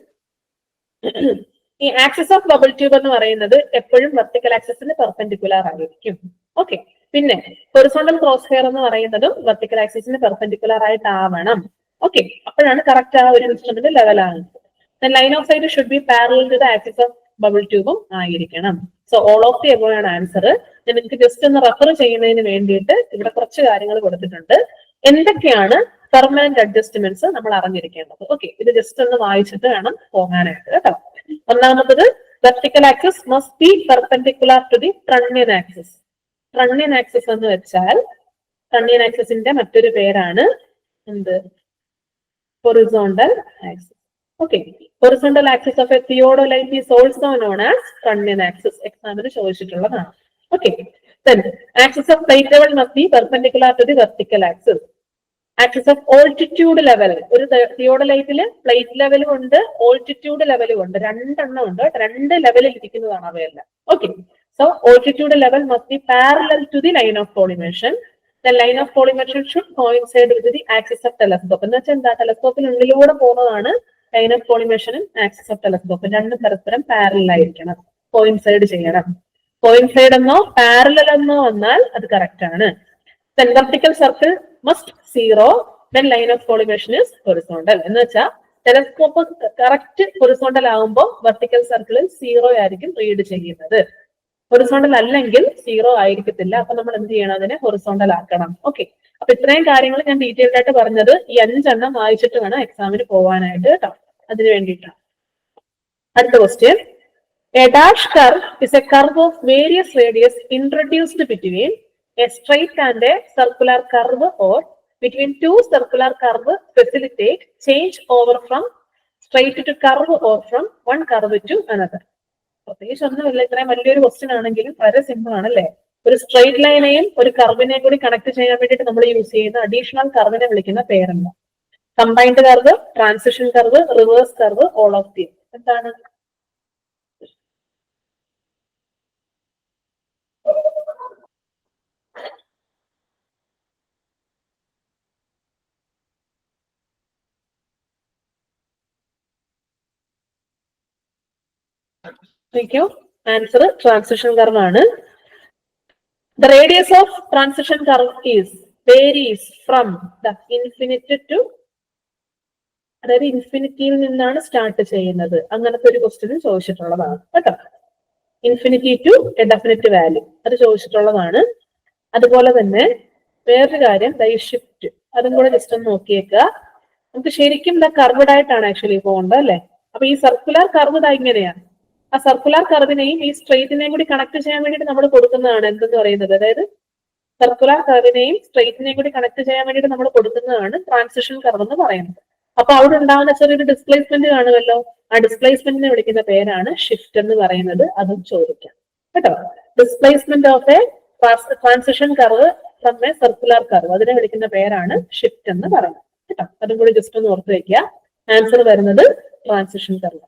ഈ ആക്സിസ് ഓഫ് ബബിൾ ട്യൂബ് എന്ന് പറയുന്നത് എപ്പോഴും വെർട്ടിക്കൽ ആക്സിസിന് പെർപെൻഡിക്കുലർ ആയിരിക്കും. ഓക്കെ, പിന്നെ ഹൊറിസോണ്ടൽ ക്രോസ് ഹെയർ എന്ന് പറയുന്നതും വെർട്ടിക്കൽ ആക്സിസിന് പെർപെൻഡിക്കുലർ ആയിട്ടാവണം. ഓക്കെ, അപ്പോഴാണ് കറക്റ്റ് ആ ഒരു ഇൻസ്ട്രുമെന്റ് ലെവലാകുന്നത്. Line of sight should be parallel to the axis of bubble ട്യൂബും ആയിരിക്കണം. So all of the above ആണ് ആൻസർ. ഞാൻ നിങ്ങൾക്ക് ജസ്റ്റ് ഒന്ന് റെഫർ ചെയ്യുന്നതിന് വേണ്ടിയിട്ട് ഇവിടെ കുറച്ച് കാര്യങ്ങൾ കൊടുത്തിട്ടുണ്ട്. എന്തൊക്കെയാണ് പെർമനന്റ് അഡ്ജസ്റ്റ്മെന്റ്സ് നമ്മൾ അറിഞ്ഞിരിക്കേണ്ടത്? ഓക്കെ, ഇത് ജസ്റ്റ് ഒന്ന് വായിച്ചിട്ട് വേണം പോകാനായിട്ട് കേട്ടോ. ഒന്നാമത്തത്, vertical axis must be perpendicular to the trunnion axis. Trunnion axis എന്ന് വെച്ചാൽ ട്രണ്യൻ ആക്സിസിന്റെ മറ്റൊരു പേരാണ് എന്ത്? Horizontal axis. Okay, horizontal axis of a theodolite is also known as trunnion axis. എക്സാമിന് ചോദിച്ചിട്ടുള്ളതാണ്. Okay, then axis of plate level must be perpendicular to the vertical axis. Axis of altitude level, ഒരു തിയോഡലൈറ്റില് plate ലെവലും ഉണ്ട്, altitude ലെവലും ഉണ്ട്, രണ്ടെണ്ണം ഉണ്ട്. 2 ലെവലിൽ ഇരിക്കുന്നതാണ് അവയെല്ലാം. Okay, so altitude level must be parallel to the line of collimation. The line of collimation should coincide with the axis of telescope. എന്ന് വെച്ചാൽ എന്താ? ടെലസ്കോപ്പിനുള്ളിലൂടെ പോകുന്നതാണ് ലൈൻ ഓഫ് കോളിമേഷനും ആക്സിസ് ഓഫ് ടെലസ്കോപ്പ്. രണ്ടും പരസ്പരം പാരലൽ ആയിരിക്കണം, കോയിൻസൈഡ് ചെയ്യണം. കോയിൻസൈഡ് എന്നോ പാരലൽ എന്നോ വന്നാൽ അത് കറക്റ്റ് ആണ്. Then vertical circle must 0, then line of collimation is horizontal. എന്ന് വെച്ചാൽ ടെലസ്കോപ്പ് കറക്റ്റ് ഹൊറിസോണ്ടൽ ആകുമ്പോൾ വെർട്ടിക്കൽ സർക്കിളിൽ 0 ആയിരിക്കും റീഡ് ചെയ്യുന്നത്. ഹൊറിസോണ്ടൽ അല്ലെങ്കിൽ 0 ആയിരിക്കത്തില്ല. അപ്പൊ നമ്മൾ എന്ത് ചെയ്യണം? അതിനെ ഹൊറിസോണ്ടൽ ആക്കണം. ഓക്കെ, അപ്പൊ ഇത്രയും കാര്യങ്ങൾ ഞാൻ ഡീറ്റെയിൽഡ് ആയിട്ട് പറഞ്ഞത് ഈ 5 എണ്ണം വായിച്ചിട്ട് വേണം എക്സാമിന് പോകാനായിട്ട് കേട്ടോ. അതിന് വേണ്ടിയിട്ടാണ്. അടുത്ത question, a dash curve is a curve of various radius introduced between a straight and a circular curve, or between 2 circular curve facilitate change over from straight to curve or from one curve to another. പ്രത്യേകിച്ച് ഒന്നുമില്ല, ഇത്രയും വലിയൊരു question ആണെങ്കിലും വളരെ simple ആണല്ലേ. ഒരു straight ലൈനെയും ഒരു കർവിനെ കൂടി കണക്ട് ചെയ്യാൻ വേണ്ടിയിട്ട് നമ്മൾ യൂസ് ചെയ്യുന്ന അഡീഷണൽ കർവിനെ വിളിക്കുന്ന പേരെന്താ? Combined curve, transition curve, reverse curve, all of the. എന്താണ്? ആൻസർ ട്രാൻസിഷൻ കർവ് ആണ്. The radius of transition curve varies from the infinity to, അതായത് ഇൻഫിനിറ്റിയിൽ നിന്നാണ് സ്റ്റാർട്ട് ചെയ്യുന്നത്. അങ്ങനത്തെ ഒരു ക്വസ്റ്റ്യൻ ചോദിച്ചിട്ടുള്ളതാണ് കേട്ടോ. Infinity to a definite value അത് ചോദിച്ചിട്ടുള്ളതാണ്. അതുപോലെ തന്നെ വേറൊരു കാര്യം, ഷിഫ്റ്റ്, അതും കൂടെ ജസ്റ്റ് ഒന്ന് നോക്കിയേക്കുക. നമുക്ക് ശരിക്കും കർവ്ഡ് ആയിട്ടാണ് ആക്ച്വലി പോകേണ്ടത് അല്ലെ. അപ്പൊ ഈ സർക്കുലർ കർവ് ഇങ്ങനെയാണ്. ആ സർക്കുലർ കർവിനെയും ഈ സ്ട്രെയിറ്റിനെയും കൂടി കണക്ട് ചെയ്യാൻ വേണ്ടിയിട്ട് നമ്മൾ കൊടുക്കുന്നതാണ് എന്തെന്ന് പറയുന്നത്. അതായത് സർക്കുലർ കർവിനെയും സ്ട്രെയിറ്റിനെയും കൂടി കണക്ട് ചെയ്യാൻ വേണ്ടിയിട്ട് നമ്മൾ കൊടുക്കുന്നതാണ് ട്രാൻസിഷൻ കർവ് എന്ന് പറയുന്നത്. അപ്പൊ അവിടെ ഉണ്ടാവുന്ന ചെറിയൊരു ഡിസ്പ്ലേസ്മെന്റ് കാണുമല്ലോ, ആ ഡിസ്പ്ലേസ്മെന്റിനെ വിളിക്കുന്ന പേരാണ് ഷിഫ്റ്റ് എന്ന് പറയുന്നത്. അതും ചോദിക്കാം കേട്ടോ. Displacement of A transition curve from A circular curve, അതിനെ വിളിക്കുന്ന പേരാണ് ഷിഫ്റ്റ് എന്ന് പറയുന്നത് കേട്ടോ. അതും കൂടി ജസ്റ്റ് ഒന്ന് ഓർത്ത് വെക്കുക. ആൻസർ വരുന്നത് ട്രാൻസിഷൻ കർവ്.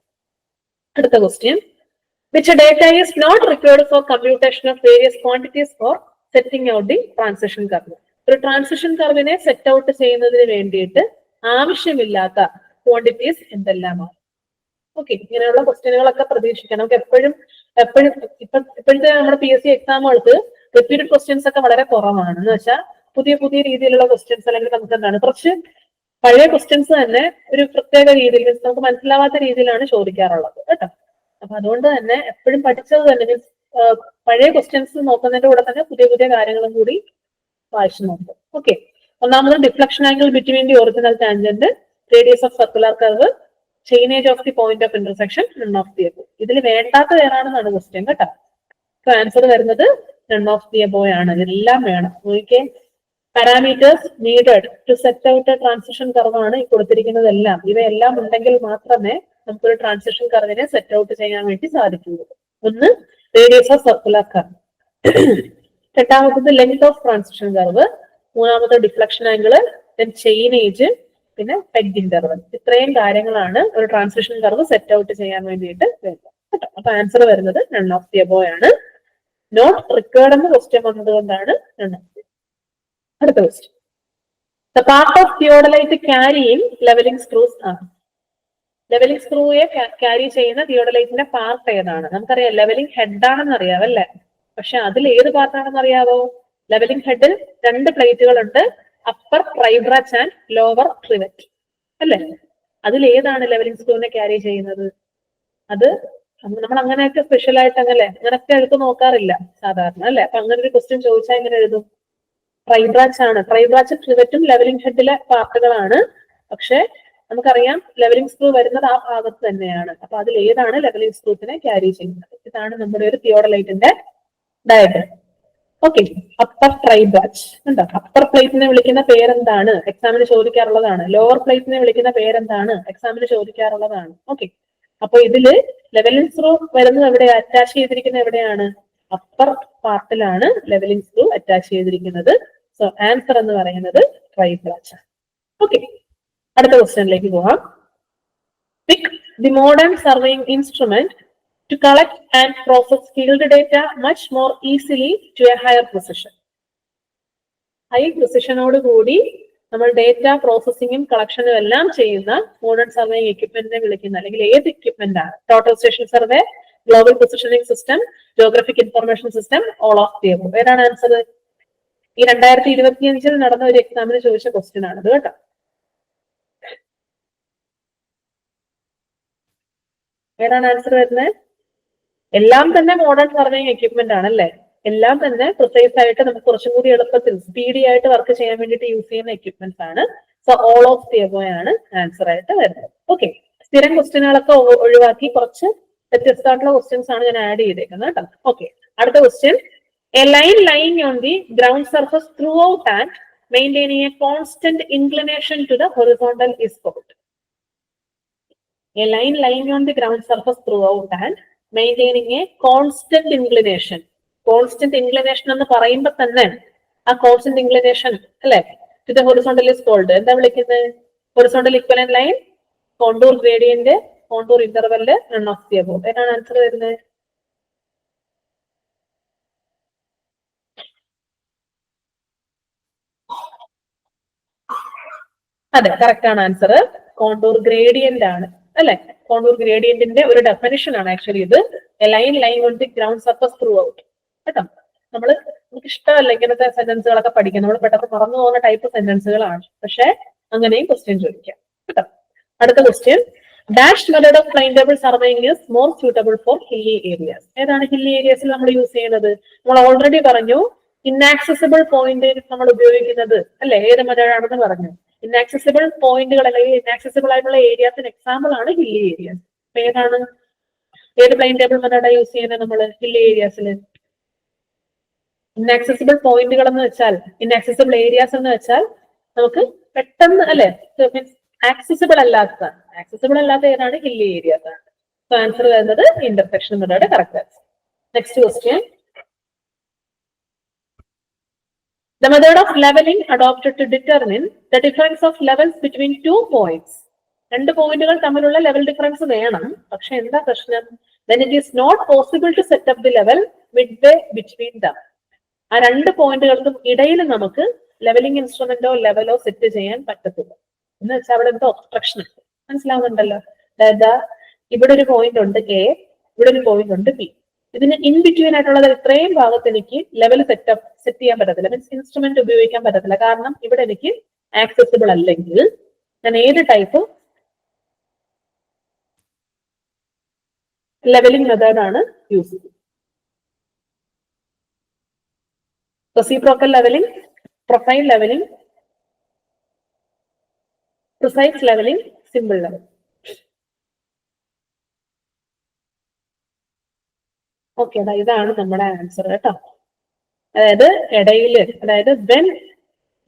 അടുത്ത question, which data is not required for computation of various quantities for setting out the transition curve. ഒരു ട്രാൻസിഷൻ കർവിനെ സെറ്റ് ഔട്ട് ചെയ്യുന്നതിന് വേണ്ടിയിട്ട് ആവശ്യമില്ലാത്ത ക്വാണ്ടിറ്റീസ് എന്തെല്ലാമാണ്? ഓക്കെ, ഇങ്ങനെയുള്ള ക്വസ്റ്റ്യനുകളൊക്കെ പ്രതീക്ഷിക്കണം. നമുക്ക് എപ്പോഴും ഇപ്പോഴത്തെ നമ്മുടെ PSC എക്സാമുകൾക്ക് റിപ്പീറ്റഡ് ക്വസ്റ്റ്യൻസ് ഒക്കെ വളരെ കുറവാണ്. എന്ന് വെച്ചാൽ പുതിയ രീതിയിലുള്ള ക്വസ്റ്റ്യൻസ്, അല്ലെങ്കിൽ നമുക്ക് എന്താണ് കുറച്ച് പഴയ ക്വസ്റ്റ്യൻസ് തന്നെ ഒരു പ്രത്യേക രീതിയിൽ നമുക്ക് മനസ്സിലാവാത്ത രീതിയിലാണ് ചോദിക്കാറുള്ളത് കേട്ടോ. അപ്പൊ അതുകൊണ്ട് തന്നെ എപ്പോഴും പഠിച്ചത് തന്നെ മീൻസ് പഴയ ക്വസ്റ്റ്യൻസ് നോക്കുന്നതിന്റെ കൂടെ തന്നെ പുതിയ കാര്യങ്ങളും കൂടി വായിച്ചു നോക്കും. ഓക്കെ, ഒന്നാമത് deflection angle between the original tangent, radius of circular curve, chainage of the point of intersection, none of the above. ഇതിൽ വേണ്ടാത്തത് ഏതാണെന്നാണ് ക്വസ്റ്റ്യൻ കേട്ടോ. ആൻസർ വരുന്നത് നൺ ഓഫ് ദി എബോ ആണ്. ഇതെല്ലാം വേണം. Okay, parameters needed to set out a transition curve ആണ് ഈ കൊടുത്തിരിക്കുന്നതെല്ലാം. ഇവയെല്ലാം ഉണ്ടെങ്കിൽ മാത്രമേ നമുക്കൊരു ട്രാൻസിഷൻ കർവിനെ സെറ്റ് ഔട്ട് ചെയ്യാൻ വേണ്ടി സാധിക്കുള്ളൂ. ഒന്ന് റേഡിയസ് ഓഫ് സർക്കുലർ കർവ്, രണ്ടാമത്തത് ലെങ്ത് ഓഫ് ട്രാൻസിഷൻ കർവ്, മൂന്നാമത്തെ ഡിഫ്ലക്ഷൻ ആംഗിള്, ദെൻ ചെയിനേജ്, പിന്നെ പെഗ് ഇന്റർവൽ. ഇത്രയും കാര്യങ്ങളാണ് ഒരു ട്രാൻസിഷൻ കർവ് സെറ്റ് ഔട്ട് ചെയ്യാൻ വേണ്ടിയിട്ട് വേണ്ടത് കേട്ടോ. അപ്പൊ ആൻസർ വരുന്നത് നൺ ഓഫ് ദി എബോ ആണ്. നോട്ട് റിക്വയർഡ് എന്ന് ക്വസ്റ്റ്യൻ വന്നത് കൊണ്ടാണ് നൺ ഓഫ് ദി. അടുത്ത question, the part of theodolite carrying levelling screws ആണ്. ലെവലിംഗ് സ്ക്രൂയെ ക്യാരി ചെയ്യുന്ന തിയോഡലൈറ്റിന്റെ പാർട്ട് ഏതാണ്? നമുക്കറിയാം ലെവലിംഗ് ഹെഡ് ആണെന്ന് അറിയാം അല്ലെ, പക്ഷെ അതിൽ ഏത് പാർട്ടാണെന്ന് അറിയാവോ? ലെവലിംഗ് ഹെഡിൽ 2 പ്ലേറ്റുകൾ ഉണ്ട്, അപ്പർ ട്രൈബ്രാച്ച് ആൻഡ് ലോവർ ട്രിവറ്റ് അല്ലെ. അതിൽ ഏതാണ് ലെവലിംഗ് സ്ക്രൂവിനെ ക്യാരി ചെയ്യുന്നത്? അത് നമ്മൾ അങ്ങനെയൊക്കെ സ്പെഷ്യൽ ആയിട്ട് അങ്ങനെയൊക്കെ എടുത്ത് നോക്കാറില്ല സാധാരണ അല്ലെ. അപ്പൊ അങ്ങനെ ഒരു ക്വസ്റ്റ്യൻ ചോദിച്ചാൽ എങ്ങനെ എഴുതും? ട്രൈബ്രാച്ച് ആണ്. ട്രൈബ്രാച്ച് ട്രിവറ്റും ലെവലിംഗ് ഹെഡിലെ പാർട്ടുകളാണ്. പക്ഷെ നമുക്കറിയാം ലെവലിംഗ് സ്ക്രൂ വരുന്നത് ആ ഭാഗത്ത് തന്നെയാണ്. അപ്പൊ അതിൽ ഏതാണ് ലെവലിംഗ് സ്ക്രൂസിനെ ക്യാരി ചെയ്യുന്നത്? ഇതാണ് നമ്മുടെ ഒരു തിയോഡലൈറ്റിന്റെ ഡയഗ്രാം. ഓക്കെ, അപ്പർ ട്രൈബ്രാച്ച് ഉണ്ടോ? അപ്പർ പ്ലേറ്റിനെ വിളിക്കുന്ന പേരെന്താണ്? എക്സാമിന് ചോദിക്കാറുള്ളതാണ്. ലോവർ പ്ലേറ്റിനെ വിളിക്കുന്ന പേരെന്താണ്? എക്സാമിന് ചോദിക്കാറുള്ളതാണ്. ഓക്കെ, അപ്പൊ ഇതില് ലെവലിംഗ് സ്ക്രൂ വരുന്നത് എവിടെ? അറ്റാച്ച് ചെയ്തിരിക്കുന്നത് എവിടെയാണ്? അപ്പർ പാർട്ടിലാണ് ലെവലിംഗ് സ്ക്രൂ അറ്റാച്ച് ചെയ്തിരിക്കുന്നത്. സോ ആൻസർ എന്ന് പറയുന്നത് ട്രൈബ്രാച്ച്. ഓക്കെ, അടുത്ത ക്വസ്റ്റ്യനിലേക്ക് പോവാം. Pick the modern surveying instrument to collect and process field data much more easily to a higher precision. High പ്രിസിഷനോട് കൂടി നമ്മൾ ഡേറ്റ പ്രോസസ്സിങ്ങും കളക്ഷനും എല്ലാം ചെയ്യുന്ന മോഡേൺ സർവേയിങ് എക്യുപ്മെന്റിനെ വിളിക്കുന്ന, അല്ലെങ്കിൽ ഏത് എക്യുപ്മെന്റ് ആണ്? Total station survey, global positioning system, geographic information system, all of the above. ഏതാണ് ആൻസർ? ഈ 2025 നടന്ന ഒരു എക്സാമിന് ചോദിച്ച ക്വസ്റ്റ്യൻ ആണത് കേട്ടോ. ഏതാണ് ആൻസർ വരുന്നത്? എല്ലാം തന്നെ മോഡേൺ സർവേയിങ് എക്യുപ്മെന്റ് ആണല്ലേ. എല്ലാം തന്നെ പ്രിസൈസ് ആയിട്ട് നമുക്ക് കുറച്ചും കൂടി എളുപ്പത്തിൽ സ്പീഡി ആയിട്ട് വർക്ക് ചെയ്യാൻ വേണ്ടിയിട്ട് യൂസ് ചെയ്യുന്ന എക്യുപ്മെന്റ്സ് ആണ്. So all of the above ആണ് ആൻസർ ആയിട്ട് വരുന്നത്. ഓക്കെ, സ്ഥിരം ക്വസ്റ്റ്യനുകളൊക്കെ ഒഴിവാക്കി കുറച്ച് വ്യത്യസ്തമായിട്ടുള്ള ക്വസ്റ്റ്യൻസ് ആണ് ഞാൻ ആഡ് ചെയ്തേക്കുന്നത് കേട്ടോ. ഓക്കെ, അടുത്ത question, a line lying on the ground surface throughout and maintaining a constant inclination to the horizontal is called. A line lying on the ground surface throughout and maintaining a constant inclination. Constant inclination എന്ന് പറയുമ്പോൾ തന്നെ ആ constant inclination അല്ലെ to the horizontal is called എന്താ വിളിക്കുന്നത്? Horizontal equivalent line, contour gradient, contour interval, none of the above. ഏതാണ് answer വരുന്നത്? അതെ, കറക്റ്റ് ആണ് ആൻസർ. കോണ്ടൂർ ഗ്രേഡിയന്റ് ആണ് അല്ലെ. കോണ്ടൂർ ഗ്രേഡിയന്റിന്റെ ഒരു ഡെഫിനിഷൻ ആണ് ആക്ച്വലി ഇത്. A line line on the ground surface through out കേട്ടോ. നമുക്ക് ഇഷ്ടമല്ല ഇങ്ങനത്തെ സെന്റൻസുകളൊക്കെ പഠിക്കാൻ, നമ്മൾ പെട്ടെന്ന് മറന്നു പോകുന്ന ടൈപ്പ് സെന്റൻസുകളാണ്. പക്ഷെ അങ്ങനെയും ക്വസ്റ്റ്യൻ ചോദിക്കാം കേട്ടോ. അടുത്ത question, dash method of plane table surveying is more suitable for hilly areas. ഏതാണ് ഹില്ലി ഏരിയാസിൽ നമ്മൾ യൂസ് ചെയ്യുന്നത്? നമ്മൾ ഓൾറെഡി പറഞ്ഞു ഇന്നാക്സസിബിൾ പോയിന്റ് നമ്മൾ ഉപയോഗിക്കുന്നത് അല്ലെ. ഏത് മെത്തേഡ് ആണെന്ന് പറഞ്ഞു? ഇന്നാക്സസിബിൾ പോയിന്റുകൾ അല്ലെങ്കിൽ ഇന്നാക്സസിബിൾ ആയിട്ടുള്ള ഏരിയാസിന് എക്സാമ്പിൾ ആണ് ഹില്ലി ഏരിയാസ്. ഏതാണ്? ഏത് പ്ലെയിൻ ടേബിൾ മെത്തേഡാണ് യൂസ് ചെയ്യുന്നത് നമ്മൾ ഹില്ലി ഏരിയാസിൽ? ഇന്നാക്സസിബിൾ പോയിന്റുകൾ എന്ന് വെച്ചാൽ, ഇന്നാക്സസിബിൾ ഏരിയാസ് എന്ന് വെച്ചാൽ നമുക്ക് പെട്ടെന്ന് അല്ലെ മീൻസ് ആക്സസിബിൾ അല്ലാത്തതാണ്. ആക്സസിബിൾ അല്ലാത്ത ഏതാണ്? ഹില്ലി ഏരിയാസ് ആണ്. സോ ആൻസർ വരുന്നത് intersection method correct answer. Next question. The method of leveling adopted to determine the difference of levels between 2 points. രണ്ട് പോയിന്റുകൾ തമ്മിലുള്ള ലെവൽ ഡിഫറൻസ് വേണം. പക്ഷെ എന്താ പ്രശ്നം? Then it is not possible to set up the level midway between them. ആ രണ്ട് പോയിന്റുകൾക്കും ഇടയിൽ നമുക്ക് ലെവലിംഗ് ഇൻസ്ട്രുമെന്റോ ലെവലോ സെറ്റ് ചെയ്യാൻ പറ്റത്തില്ല. എന്ന് വെച്ചാൽ അവിടെ എന്തോ ഒബ്സ്ട്രക്ഷൻ ഉണ്ട്. മനസ്സിലാവുന്നുണ്ടല്ലോ? അതായത് ഇവിടെ ഒരു പോയിന്റ് ഉണ്ട് എ, ഇവിടെ ഒരു പോയിന്റ് ഉണ്ട് ബി. ഇതിന് ഇൻ ബിറ്റ്വീൻ ആയിട്ടുള്ളത് ഇത്രയും ഭാഗത്ത് എനിക്ക് ലെവൽ സെറ്റ് ചെയ്യാൻ പറ്റത്തില്ല. മീൻസ് ഇൻസ്ട്രുമെന്റ് ഉപയോഗിക്കാൻ പറ്റത്തില്ല. കാരണം ഇവിടെ എനിക്ക് ആക്സസിബിൾ അല്ലെങ്കിൽ ഞാൻ ഏത് ടൈപ്പ് ലെവലിംഗ് മെത്തേഡാണ് യൂസ് ചെയ്യുന്നത്? Reciprocal levelling, profile levelling, precise levelling, simple levelling. Okay, ഇതാണ് നമ്മുടെ ആൻസർ കേട്ടോ. അതായത് ഇടയില്, അതായത് when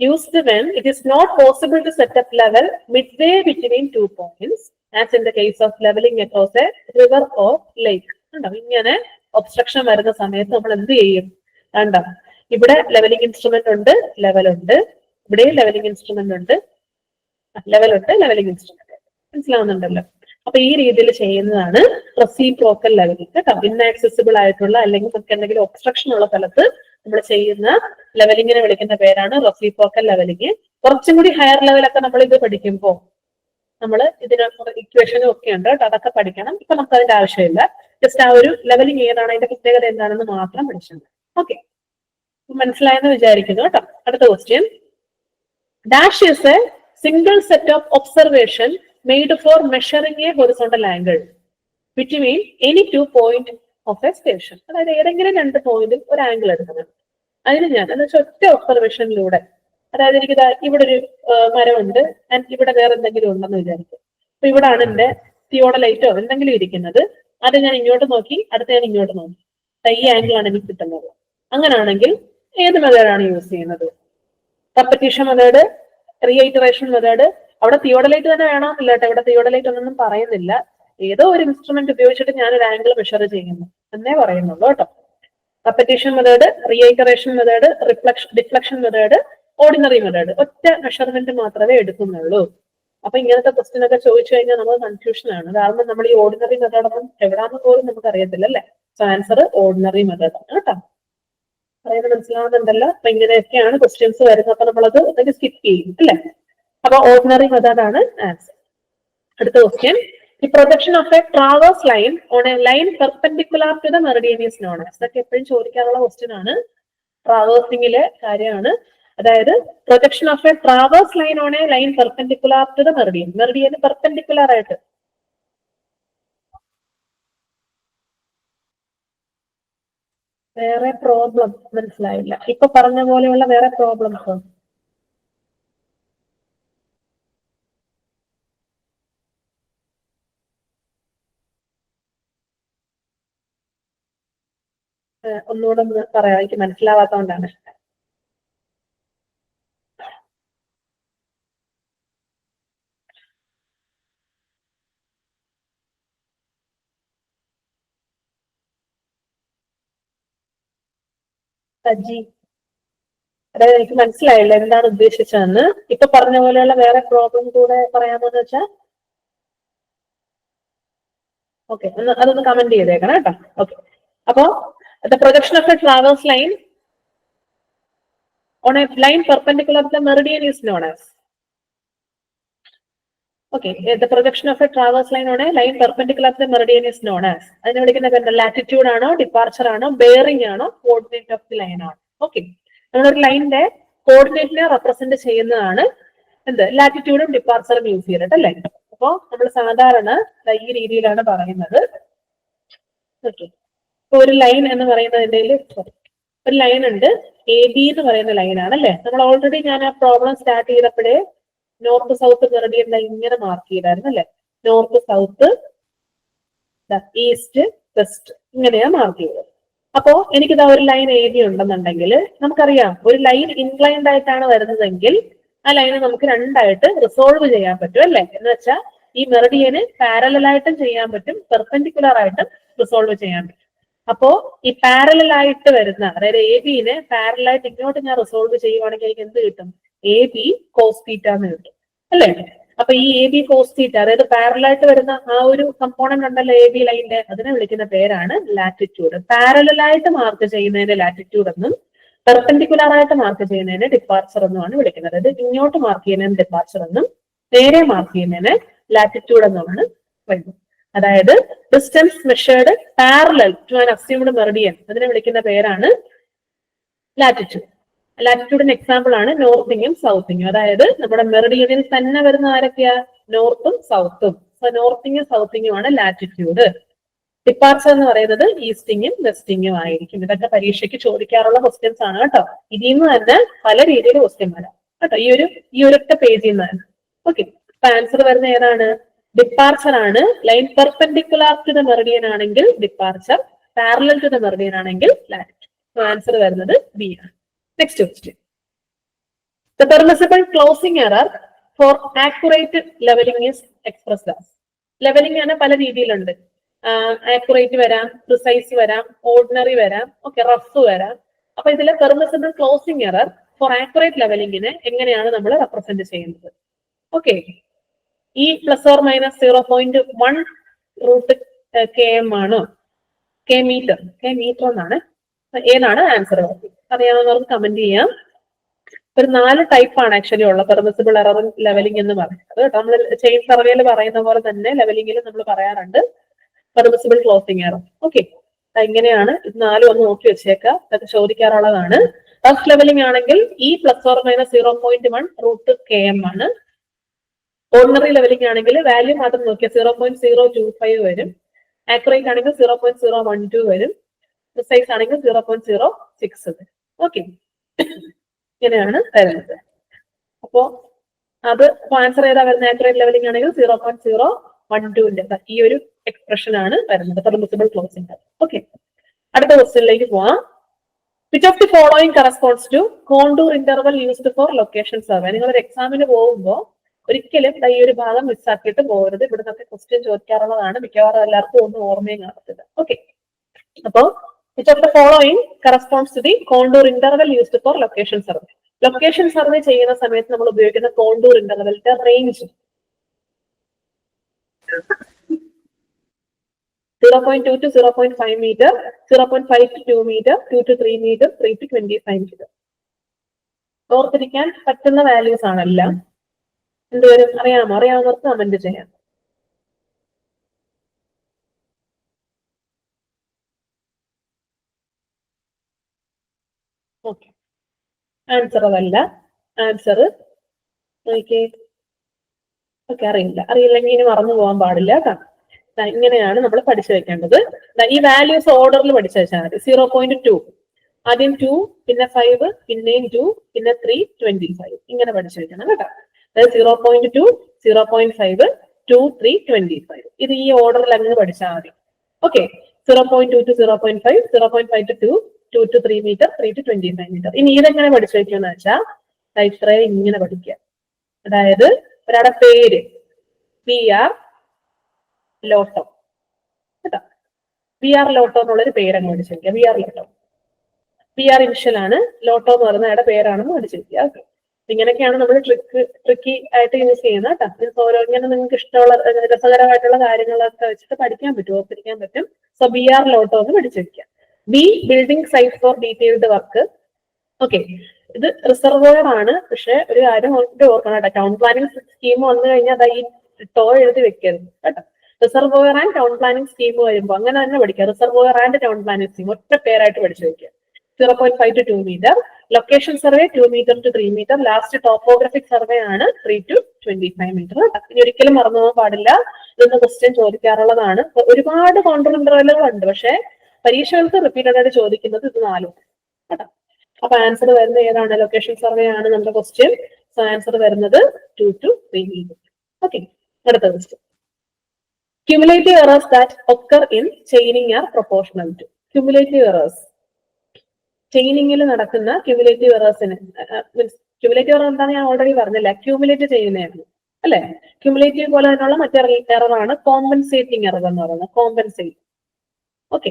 used when it is not possible to set up level midway between 2 points as in the case of leveling across a river or lake. കണ്ടോ, ഇങ്ങനെ obstruction വരുന്ന സമയത്ത് നമ്മൾ എന്ത് ചെയ്യും? കണ്ടോ, ഇവിടെ ലെവലിംഗ് ഇൻസ്ട്രുമെന്റ് ഉണ്ട്, ലെവൽ ഉണ്ട്. ഇവിടെ ലെവലിംഗ് ഇൻസ്ട്രുമെന്റ് ഉണ്ട്, ലെവൽ ഉണ്ട്, ലെവലിംഗ് ഇൻസ്ട്രുമെന്റ്. മനസ്സിലാവുന്നുണ്ടല്ലോ? അപ്പൊ ഈ രീതിയിൽ ചെയ്യുന്നതാണ് റെസിപ്രോക്കൽ ലെവലിംഗ് കേട്ടോ. ഇന്നാക്സസിബിൾ ആയിട്ടുള്ള അല്ലെങ്കിൽ നമുക്ക് എന്തെങ്കിലും ഒബ്സ്ട്രക്ഷൻ ഉള്ള സ്ഥലത്ത് നമ്മൾ ചെയ്യുന്ന ലെവലിങ്ങിനെ വിളിക്കുന്ന പേരാണ് റെസിപ്രോക്കൽ ലെവലിംഗ്. കുറച്ചും കൂടി ഹയർ ലെവലൊക്കെ നമ്മൾ ഇത് പഠിക്കുമ്പോൾ നമ്മൾ ഇതിന് ഇക്വേഷനും ഒക്കെ ഉണ്ട് കേട്ടോ, അതൊക്കെ പഠിക്കണം. ഇപ്പൊ നമുക്ക് അതിന്റെ ആവശ്യമില്ല. ജസ്റ്റ് ആ ഒരു ലെവലിംഗ് ഏതാണ്, അതിന്റെ പ്രത്യേകത എന്താണെന്ന് മാത്രം പഠിച്ചത്. ഓക്കെ, മനസ്സിലായെന്ന് വിചാരിക്കുന്നു കേട്ടോ. അടുത്ത question. Dash is A single set of observation made for measuring a horizontal angle between any 2 points of a station. അതായത് ഏതെങ്കിലും 2 പോയിന്റിൽ ഒരു ആംഗിൾ എടുക്കണം. അതിന് ഞാൻ എന്ന് വെച്ചാൽ ഒറ്റ ഒബ്സർവേഷനിലൂടെ, അതായത് എനിക്ക് ഇവിടെ ഒരു മരമുണ്ട്, ഇവിടെ വേറെ എന്തെങ്കിലും ഉണ്ടെന്ന് വിചാരിക്കും. അപ്പൊ ഇവിടാണ് എന്റെ തിയോഡലൈറ്റോ എന്തെങ്കിലും ഇരിക്കുന്നത്. അത് ഞാൻ ഇങ്ങോട്ട് നോക്കി, അടുത്ത ഞാൻ ഇങ്ങോട്ട് നോക്കി, ഈ ആംഗിൾ ആണ് എനിക്ക് കിട്ടുന്നത്. അങ്ങനെയാണെങ്കിൽ ഏത് മെത്തേഡാണ് യൂസ് ചെയ്യുന്നത്? Repetition method, reiteration method. അവിടെ തിയോഡലൈറ്റ് തന്നെ വേണമെന്നില്ല കേട്ടോ, ഇവിടെ തിയോഡലൈറ്റ് ഒന്നും പറയുന്നില്ല. ഏതോ ഒരു ഇൻസ്ട്രുമെന്റ് ഉപയോഗിച്ചിട്ട് ഞാൻ ഒരു ആംഗിൾ മെഷർ ചെയ്യുന്നു എന്നേ പറയുന്നുള്ളൂ കേട്ടോ. Repetition method, reiteration method, deflection method, ordinary method. ഒറ്റ മെഷർമെന്റ് മാത്രമേ എടുക്കുന്നുള്ളൂ. അപ്പൊ ഇങ്ങനത്തെ ക്വസ്റ്റ്യൻ ഒക്കെ ചോദിച്ചു കഴിഞ്ഞാൽ നമുക്ക് കൺഫ്യൂഷൻ ആണ്. കാരണം നമ്മൾ ഈ ഓർഡിനറി മെത്തേഡൊന്നും എവിടാന്ന് പോലും നമുക്ക് അറിയത്തില്ല അല്ലെ. സോ ആൻസർ ഓർഡിനറി മെത്തേഡ് ആണ് കേട്ടോ. പറയുന്നത് മനസ്സിലാവുന്നുണ്ടല്ലോ? അപ്പൊ ഇങ്ങനെയൊക്കെയാണ് ക്വസ്റ്റ്യൻസ് വരുന്നത്. അപ്പൊ നമ്മളത് സ്കിപ്പ് ചെയ്യും അല്ലെ. അപ്പൊ ഓർഡിനറി മെത്തേഡ് ആണ് ആൻസർ. അടുത്ത question. The projection of a traverse line on a line perpendicular to the meridian is known as. ഇതൊക്കെ എപ്പോഴും ചോദിക്കാനുള്ള ക്വസ്റ്റ്യൻ ആണ്, ട്രാവേഴ്സിംഗിലെ കാര്യമാണ്. അതായത് projection of a traverse line on a line perpendicular to the meridian, മെറിഡിയന് perpendicular ആയിട്ട്. വേറെ പ്രോബ്ലം മനസ്സിലായില്ല. ഇപ്പൊ പറഞ്ഞ പോലെയുള്ള വേറെ പ്രോബ്ലംസ് ഒന്നുകൂടെ ഒന്ന് പറയാം, എനിക്ക് മനസ്സിലാവാത്തോണ്ടാണ്. സജി, അതായത് എനിക്ക് മനസ്സിലായില്ല എന്താണ് ഉദ്ദേശിച്ചതെന്ന്. ഇപ്പൊ പറഞ്ഞ പോലെയുള്ള വേറെ പ്രോബ്ലം കൂടെ പറയാമെന്ന് വെച്ചാൽ ഓക്കെ, അതൊന്ന് കമന്റ് ചെയ്തേക്കണം കേട്ടോ. ഓക്കെ, അപ്പോ the projection of a traverse line on a line perpendicular to the meridian is known as. Okay, the projection of a traverse line on a line perpendicular to the meridian is known as. അതിനെ വിളിക്കുന്ന latitude ആണോ, departure ആണോ, bearing ആണോ, coordinate of the line ആണോ? Okay, നമ്മളൊരു ലൈനിന്റെ കോർഡിനേറ്റിനെ represent ചെയ്യുന്നതാണ് എന്ത്? ലാറ്റിറ്റ്യൂഡും ഡിപ്പാർച്ചറും യൂസ് ചെയ്തിട്ട് അല്ലേ. അപ്പോ നമ്മൾ സാധാരണ ഈ രീതിയിലാണ് പറയുന്നത്. ഓക്കെ, ഇപ്പൊ ഒരു ലൈൻ എന്ന് പറയുന്നതിന്റെ ഒരു ലൈൻ ഉണ്ട്, എ ബി എന്ന് പറയുന്ന ലൈനാണ് അല്ലെ. നമ്മൾ ഓൾറെഡി ഞാൻ ആ പ്രോബ്ലം സ്റ്റാർട്ട് ചെയ്തപ്പോഴേ നോർത്ത് സൗത്ത് മെറിഡിയൻ ഇങ്ങനെ മാർക്ക് ചെയ്തായിരുന്നു അല്ലെ. നോർത്ത് സൗത്ത്, ഈസ്റ്റ് വെസ്റ്റ് ഇങ്ങനെയാ മാർക്ക് ചെയ്തത്. അപ്പോ എനിക്കിതാ ഒരു ലൈൻ എ ബി ഉണ്ടെന്നുണ്ടെങ്കിൽ നമുക്കറിയാം ഒരു ലൈൻ ഇൻക്ലൈൻഡ് ആയിട്ടാണ് വരുന്നതെങ്കിൽ ആ ലൈന് നമുക്ക് രണ്ടായിട്ട് റിസോൾവ് ചെയ്യാൻ പറ്റും അല്ലെ? എന്ന് വെച്ചാൽ ഈ മെറിഡിയന് പാരലായിട്ടും ചെയ്യാൻ പറ്റും, പെർപെൻഡിക്കുലർ ആയിട്ടും റിസോൾവ് ചെയ്യാൻ പറ്റും. അപ്പോ ഈ പാരലായിട്ട് വരുന്ന, അതായത് എ ബിനെ പാരലായിട്ട് ഇങ്ങോട്ട് ഞാൻ റിസോൾവ് ചെയ്യുവാണെങ്കിൽ എനിക്ക് എന്ത് കിട്ടും? എ ബി കോസ് തീറ്റ എന്ന് കിട്ടും അല്ലെ? അപ്പൊ ഈ എ ബി കോസ് തീറ്റ, അതായത് പാരലായിട്ട് വരുന്ന ആ ഒരു കമ്പോണന്റ് ഉണ്ടല്ലോ എ ബി ലൈനിന്റെ, അതിനെ വിളിക്കുന്ന പേരാണ് ലാറ്റിറ്റ്യൂഡ്. പാരലായിട്ട് മാർക്ക് ചെയ്യുന്നതിന്റെ ലാറ്റിറ്റ്യൂഡ് എന്നും പെർപെൻഡിക്കുലർ ആയിട്ട് മാർക്ക് ചെയ്യുന്നതിന് ഡിപ്പാർച്ചർ എന്നുമാണ് വിളിക്കുന്നത്. അതായത് ഇങ്ങോട്ട് മാർക്ക് ചെയ്യുന്നതിന് ഡിപ്പാർച്ചർ എന്നും നേരെ മാർക്ക് ചെയ്യുന്നതിന് ലാറ്റിറ്റ്യൂഡ് എന്നുമാണ് പറയുന്നത്. അതായത് distance measured parallel to an assumed meridian, അതിനെ വിളിക്കുന്ന പേരാണ് ലാറ്റിറ്റ്യൂഡ്. ലാറ്റിറ്റ്യൂഡിന് എക്സാമ്പിൾ ആണ് നോർത്തിങ്ങും സൗത്തിങ്ങും. അതായത് നമ്മുടെ മെറിഡിയനിൽ തന്നെ വരുന്ന ആരൊക്കെയാ? നോർത്തും സൗത്തും. സോ നോർത്തിങ്ങും സൗത്തിങ്ങും ആണ് ലാറ്റിറ്റ്യൂഡ്. ഡിപ്പാർച്ചർ എന്ന് പറയുന്നത് ഈസ്റ്റിങ്ങും വെസ്റ്റിങ്ങും ആയിരിക്കും. ഇതൊക്കെ പരീക്ഷയ്ക്ക് ചോദിക്കാറുള്ള ക്വസ്റ്റ്യൻസ് ആണ് കേട്ടോ. ഇതിൽ നിന്ന് തന്നെ പല രീതിയിൽ ക്വസ്റ്റ്യൻ വരാം കേട്ടോ, ഈ ഒരൊറ്റ പേജിൽ നിന്ന് തന്നെ. ഓക്കെ, അപ്പൊ ആൻസർ വരുന്ന ഏതാണ്? ഡിപ്പാർച്ചർ ആണ്. Line perpendicular to the meridian ആണെങ്കിൽ departure, parallel to the meridian ആണെങ്കിൽ ലാറ്റിറ്റ്യൂഡ്. ആൻസർ വരുന്നത് ബി ആണ്. Next question. The permissible closing error for accurate levelling is expressed as. Levelling ആണ് പല രീതിയിലുണ്ട്. ആക്യുറേറ്റ് വരാം, പ്രിസൈസ് വരാം, ഓർഡിനറി വരാം, ഓക്കെ, റഫ് വരാം. അപ്പൊ ഇതിലെ permissible closing error for accurate ലെവലിംഗിനെ എങ്ങനെയാണ് നമ്മൾ റെപ്രസെന്റ് ചെയ്യുന്നത്? ഓക്കെ, ഈ plus or minus 0.1 root K M ആണോ? കെ മീറ്റർ എന്നാണ്. ഏതാണ് ആൻസർ? അറിയാവുന്നവർക്ക് കമന്റ് ചെയ്യാം. ഒരു 4 ടൈപ്പാണ് ആക്ച്വലി ഉള്ള പെർമിസിബിൾ എറർ ലെവലിംഗ് എന്ന് പറയുന്നത്. നമ്മൾ ചെയിൻ സർവേയിൽ പറയുന്ന പോലെ തന്നെ ലെവലിംഗിൽ നമ്മൾ പറയാറുണ്ട് പെർമിസിബിൾ ക്ലോസിംഗ് എറർ. ഓക്കെ, ഇങ്ങനെയാണ്. ഇത് 4 ഒന്ന് നോക്കി വെച്ചേക്കാം, ഇതൊക്കെ ചോദിക്കാറുള്ളതാണ്. റഫ് ലെവലിംഗ് ആണെങ്കിൽ ഈ plus or minus 0.1 root K M ആണ്. ഓർഡിനറി ലെവലിംഗ് ആണെങ്കിൽ വാല്യൂ മാത്രം നോക്കിയാൽ 0.025 വരും. ആക്യുറേറ്റ് ആണെങ്കിൽ 0.012 വരും. പ്രിസൈസ് ആണെങ്കിൽ 0.06 വരും. ഓക്കെ, ഇങ്ങനെയാണ് വരുന്നത്. അപ്പോ അത് ആൻസർ ഏതാ വരുന്നത്? ആക്യുറേറ്റ് ലെവലിംഗ് ആണെങ്കിൽ 0.012 ഈ ഒരു എക്സ്പ്രഷൻ ആണ് വരുന്നത് പെർമിസിബിൾ ക്ലോസിംഗ്. ഓക്കെ, അടുത്ത ക്വസ്റ്റ്യനിലേക്ക് പോവാം. Which of the following corresponds to contour interval used for location survey? നിങ്ങൾ ഒരു എക്സാമിന് പോകുമ്പോൾ ഒരിക്കലും ഈ ഒരു ഭാഗം മിസ്സാക്കിയിട്ട് പോകരുത്. ഇവിടെ നിന്നൊക്കെ ക്വസ്റ്റ്യൻ ചോദിക്കാറുള്ളതാണ്. മിക്കവാറും എല്ലാവർക്കും ഒന്നും ഓർമ്മയും കാണത്തില്ല. ഓക്കെ, അപ്പോ which of the following corresponds to the contour interval used for location survey? Location survey ചെയ്യുന്ന സമയത്ത് നമ്മൾ ഉപയോഗിക്കുന്ന കോണ്ടൂർ ഇന്റർവലിന്റെ range 0.2 to 0.5 meter, 0.5 to 2 meter, 2 to 3 meter, 3 to 25 meter. ഓർത്തിരിക്കാൻ പറ്റുന്ന വാല്യൂസ് ആണെല്ലാം. എന്തുവരും അറിയാമോ? അറിയാവുന്നവർക്ക് കമന്റ് ചെയ്യാം. ഓക്കെ, ആൻസർ അതല്ല. ആൻസർ ഓക്കെ, അറിയില്ലെങ്കിൽ ഇനി മറന്നു പോകാൻ പാടില്ല കേട്ടോ. ഇങ്ങനെയാണ് നമ്മൾ പഠിച്ചു വെക്കേണ്ടത്. ഈ വാല്യൂസ് ഓർഡറിൽ പഠിച്ചു വെച്ചാൽ മതി. 0.2 ആദ്യം 2, പിന്നെ 5, പിന്നെയും 2, പിന്നെ 3, 25 ഇങ്ങനെ പഠിച്ചു വെക്കണം കേട്ടോ. അതായത് 0.2, 0.5, 2, 3, 25 ഇത് ഈ ഓർഡറിൽ അങ്ങ് പഠിച്ചാൽ മതി. Okay, 0.2 to 0.5, 0.5 to 2, 2 to 3 meter, 3 to 25 meter. ഇനി ഇതെങ്ങനെ പഠിച്ചു വെക്കുമെന്ന് വെച്ചാൽ ഇത്രയും ഇങ്ങനെ പഠിക്കുക. അതായത് ഒരാളുടെ പേര് PR ലോട്ടോ കേട്ടോ. PR ലോട്ടോ എന്നുള്ളൊരു പേരങ്ങ് പഠിച്ചു വെക്കുക. PR ലോട്ടോ, PR ഇനിഷ്യൽ ആണ്, ലോട്ടോ എന്ന് പറയുന്ന അയാളുടെ പേരാണെന്ന് പഠിച്ചു വെക്കുക. ഓക്കെ, ഇങ്ങനെയൊക്കെയാണ് നമ്മൾ ട്രിക്കി ആയിട്ട് യൂസ് ചെയ്യുന്നത് കേട്ടോ. ഓരോ ഇങ്ങനെ നിങ്ങൾക്ക് ഇഷ്ടമുള്ള രസകരമായിട്ടുള്ള കാര്യങ്ങളൊക്കെ വെച്ചിട്ട് പഠിക്കാൻ പറ്റും, ഓർത്തിരിക്കാൻ പറ്റും. സോ BR ലോട്ടോ എന്ന് പഠിച്ചു വെക്കുക. B building site for detailed work. Okay, ഇത് റിസർവോയർ ആണ്. പക്ഷെ ഒരു കാര്യം ഓർക്കണം കേട്ടോ, ടൗൺ പ്ലാനിങ് സ്കീം വന്നു കഴിഞ്ഞാൽ ഈ ടോ എഴുതി വെക്കരുത് കേട്ടോ. Reservoir and town planning scheme വരുമ്പോൾ അങ്ങനെ തന്നെ പഠിക്കുക. Reservoir and town planning scheme ഒറ്റ പേരായിട്ട് പഠിച്ചു വെക്കുക. 0.5 to 2 meter, location survey 2 meter to 3 meter, last topographic survey ആണ് 3 to 25 meter. ഇനി ഒരിക്കലും മറന്നു പോകാൻ പാടില്ല. ഇതൊന്ന് ക്വസ്റ്റ്യൻ ചോദിക്കാറുള്ളതാണ്. ഒരുപാട് കോണ്ടൂർ ഇന്റർവെലുകൾ ഉണ്ട്, പക്ഷെ പരീക്ഷകൾക്ക് റിപ്പീറ്റഡ് ആയിട്ട് ചോദിക്കുന്നത് ഇത് 4 കേട്ടോ. അപ്പൊ ആൻസർ വരുന്നത് ഏതാണ്? ലൊക്കേഷൻ സർവേ ആണ് നമ്മുടെ ക്വസ്റ്റ്യൻ. സോ ആൻസർ വരുന്നത് 2 to 3 meter. ഓക്കെ, അടുത്ത question. Cumulative errors that occur in chaining are proportional to. Cumulative errors, ചെയിനിങ്ങിൽ നടക്കുന്ന ക്യുമുലേറ്റീവ് എറേഴ്സിന് മീൻസ് ക്യൂമുലേറ്റീവ് എറർ എന്താണെന്ന് ഞാൻ ഓൾറെഡി പറഞ്ഞില്ല, അക്യൂമുലേറ്റ് ചെയ്യുന്നതാണ് അല്ലെ. ക്യൂമുലേറ്റീവ് പോലെ തന്നെയുള്ള മറ്റൊരു എററാണ് കോമ്പൻസേറ്റിംഗ് എറർ എന്ന് പറയുന്നത്. Compensate, okay.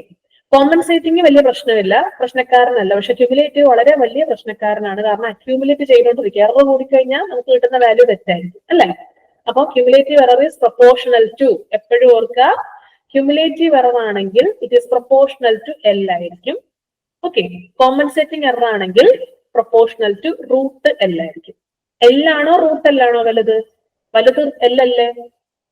കോമ്പൻസേറ്റിംഗ് വലിയ പ്രശ്നമില്ല, പ്രശ്നക്കാരനല്ല. പക്ഷെ ക്യൂമുലേറ്റീവ് വളരെ വലിയ പ്രശ്നക്കാരനാണ്. കാരണം അക്യൂമുലേറ്റ് ചെയ്തുകൊണ്ടിരിക്കുക, എറർ കൂടിക്കഴിഞ്ഞാൽ നമുക്ക് കിട്ടുന്ന വാല്യൂ തെറ്റായിരിക്കും അല്ലെ. അപ്പൊ cumulative error is proportional to, എപ്പോഴും ഓർക്കുക, ക്യൂമുലേറ്റീവ് എറർ ആണെങ്കിൽ it is proportional to L ആയിരിക്കും. ഓക്കെ. കോമ്പൻസേറ്റിംഗ് എറർ ആണെങ്കിൽ പ്രൊപ്പോർഷണൽ ടു റൂട്ട് എൽ ആയിരിക്കും. എൽ ആണോ റൂട്ട് എൽ ആണോ വലുത്? വലുത് എൽ അല്ലേ,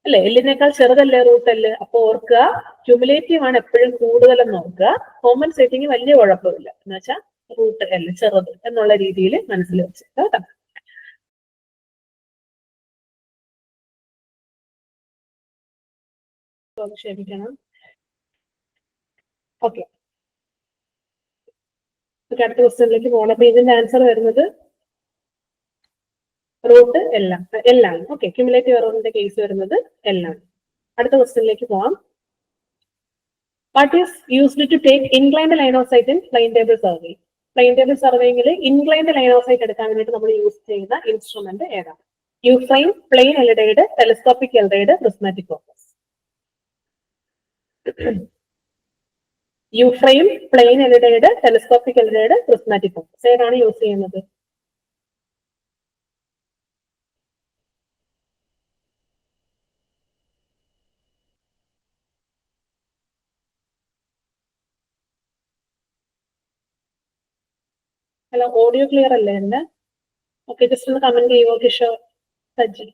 അല്ലെ. എല്ലിനേക്കാൾ ചെറുതല്ലേ റൂട്ട് എൽ. അപ്പൊ ഓർക്കുക, ക്യൂമുലേറ്റീവ് ആണ് എപ്പോഴും കൂടുതലെന്ന് ഓർക്കുക. കോമ്പൻസേറ്റിംഗ് വലിയ കുഴപ്പമില്ല, എന്ന് വെച്ചാൽ റൂട്ട് എൽ ചെറുത് എന്നുള്ള രീതിയിൽ മനസ്സിൽ വെച്ച് കേട്ടോ. ക്ഷമിക്കണം. ഓക്കെ, അടുത്ത ക്വസ്റ്റ്യനിലേക്ക് പോകണം. അപ്പൊ ഇതിന്റെ ആൻസർ വരുന്നത് റൂട്ട് എല്ലാണ്. ഓക്കെ, ക്യുമുലേറ്റീവ് എററിന്റെ കേസ് വരുന്നത് എല്ലാണ്. അടുത്ത ക്വസ്റ്റ്യനിലേക്ക് പോവാം. What is used to take inclined line of sight in plane table survey? Plane table സർവേയിൽ ഇൻക്ലൈൻഡ് ലൈൻ ഓഫ് സൈറ്റ് എടുക്കാൻ വേണ്ടിയിട്ട് നമ്മൾ യൂസ് ചെയ്യുന്ന ഇൻസ്ട്രുമെന്റ് ഏതാണ്? യു ഫ്രെയിം, പ്ലെയിൻ എൽഇഡിയുടെ, ടെലിസ്കോപ്പിക് എൽഇഡിയുടെ, prismatic focus. U frame, plane എൽഇഡിയുടെ, ടെലിസ്കോപ്പിക് എൽഇഡിയുടെ, പ്രിസ്മാറ്റിക് ഫോക്കസ്. ഏതാണ് യൂസ് ചെയ്യുന്നത്? ഹലോ, ഓഡിയോ ക്ലിയർ അല്ലേ എന്റെ? ഓക്കെ, ജസ്റ്റ് ഒന്ന് കമന്റ് ചെയ്യുമോ കിഷോർ, സജ്ജി?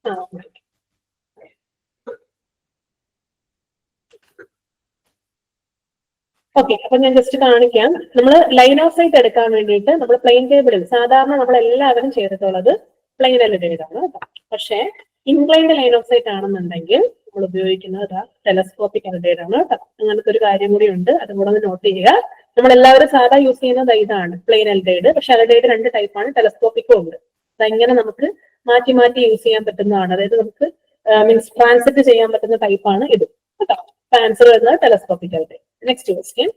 ആ, ഓക്കെ. അപ്പൊ ഞാൻ ജസ്റ്റ് കാണിക്കാം. നമ്മൾ ലൈൻ ഓഫ് സൈറ്റ് എടുക്കാൻ വേണ്ടിയിട്ട് നമ്മൾ പ്ലെയിൻ ടേബിളിൽ സാധാരണ നമ്മൾ എല്ലാവരും ചെയ്തിട്ടുള്ളത് പ്ലെയിൻ എൽഇഡിയിലാണ്. പക്ഷേ ഇൻക്ലൈൻഡ് ലൈൻ ഓഫ് സൈറ്റ് ആണെന്നുണ്ടെങ്കിൽ നമ്മൾ ഉപയോഗിക്കുന്നത് ടെലസ്കോപ്പിക് എൽഇഡിയാണ് കേട്ടോ. അങ്ങനത്തെ ഒരു കാര്യം കൂടി ഉണ്ട്, അതും കൂടെ ഒന്ന് നോട്ട് ചെയ്യുക. നമ്മൾ എല്ലാവരും സാധാ യൂസ് ചെയ്യുന്നത് ഇതാണ് പ്ലെയിൻ എൽഇഡി. പക്ഷെ എൽഇഡിയുടെ രണ്ട് ടൈപ്പാണ്, ടെലസ്കോപ്പിക്കും ഉണ്ട്. അതെങ്ങനെ നമുക്ക് മാറ്റി മാറ്റി യൂസ് ചെയ്യാൻ പറ്റുന്നതാണ്. അതായത് നമുക്ക് മീൻസ് ട്രാൻസിറ്റ് ചെയ്യാൻ പറ്റുന്ന ടൈപ്പാണ് ഇത് കേട്ടോ. ആൻസർ വരുന്നത് telescopic LED. Next question.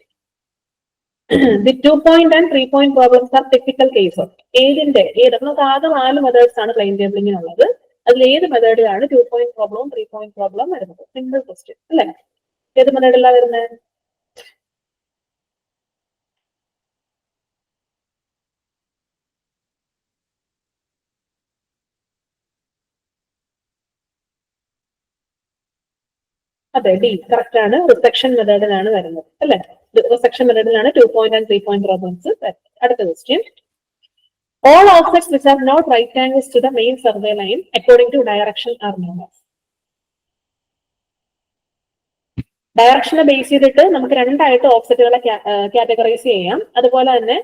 The 2-point and 3-point problems are typical case of നമുക്ക് ആകെ 4 മെത്തേഡ്സ് ആണ് പ്ലെയിൻ ടേബിളിങ്ങിനുള്ളത്. അതിൽ ഏത് മെത്തേഡിലാണ് 2-point പ്രോബ്ലം 3-point പ്രോബ്ലം വരുന്നത്? സിമ്പിൾ ക്വസ്റ്റ്യൻ അല്ലെ. ഏത് മെത്തേഡിലാണ് വരുന്നത്? അതെ, ഡി കറക്റ്റ് ആണ്. റിസെക്ഷൻ മെത്തേഡിലാണ് വരുന്നത് അല്ലെ. റിസെക്ഷൻ മെത്തേഡിലാണ് 2-point and 3-point പ്രോബ്ലംസ്. അടുത്ത question. All objects which are not right angles to the main survey line according to direction are known as. ഡയറക്ഷനെ ബേസ് ചെയ്തിട്ട് നമുക്ക് രണ്ടായിട്ട് ഓഫ്സെറ്റുകളെ കാറ്റഗറൈസ് ചെയ്യാം. അതുപോലെ തന്നെ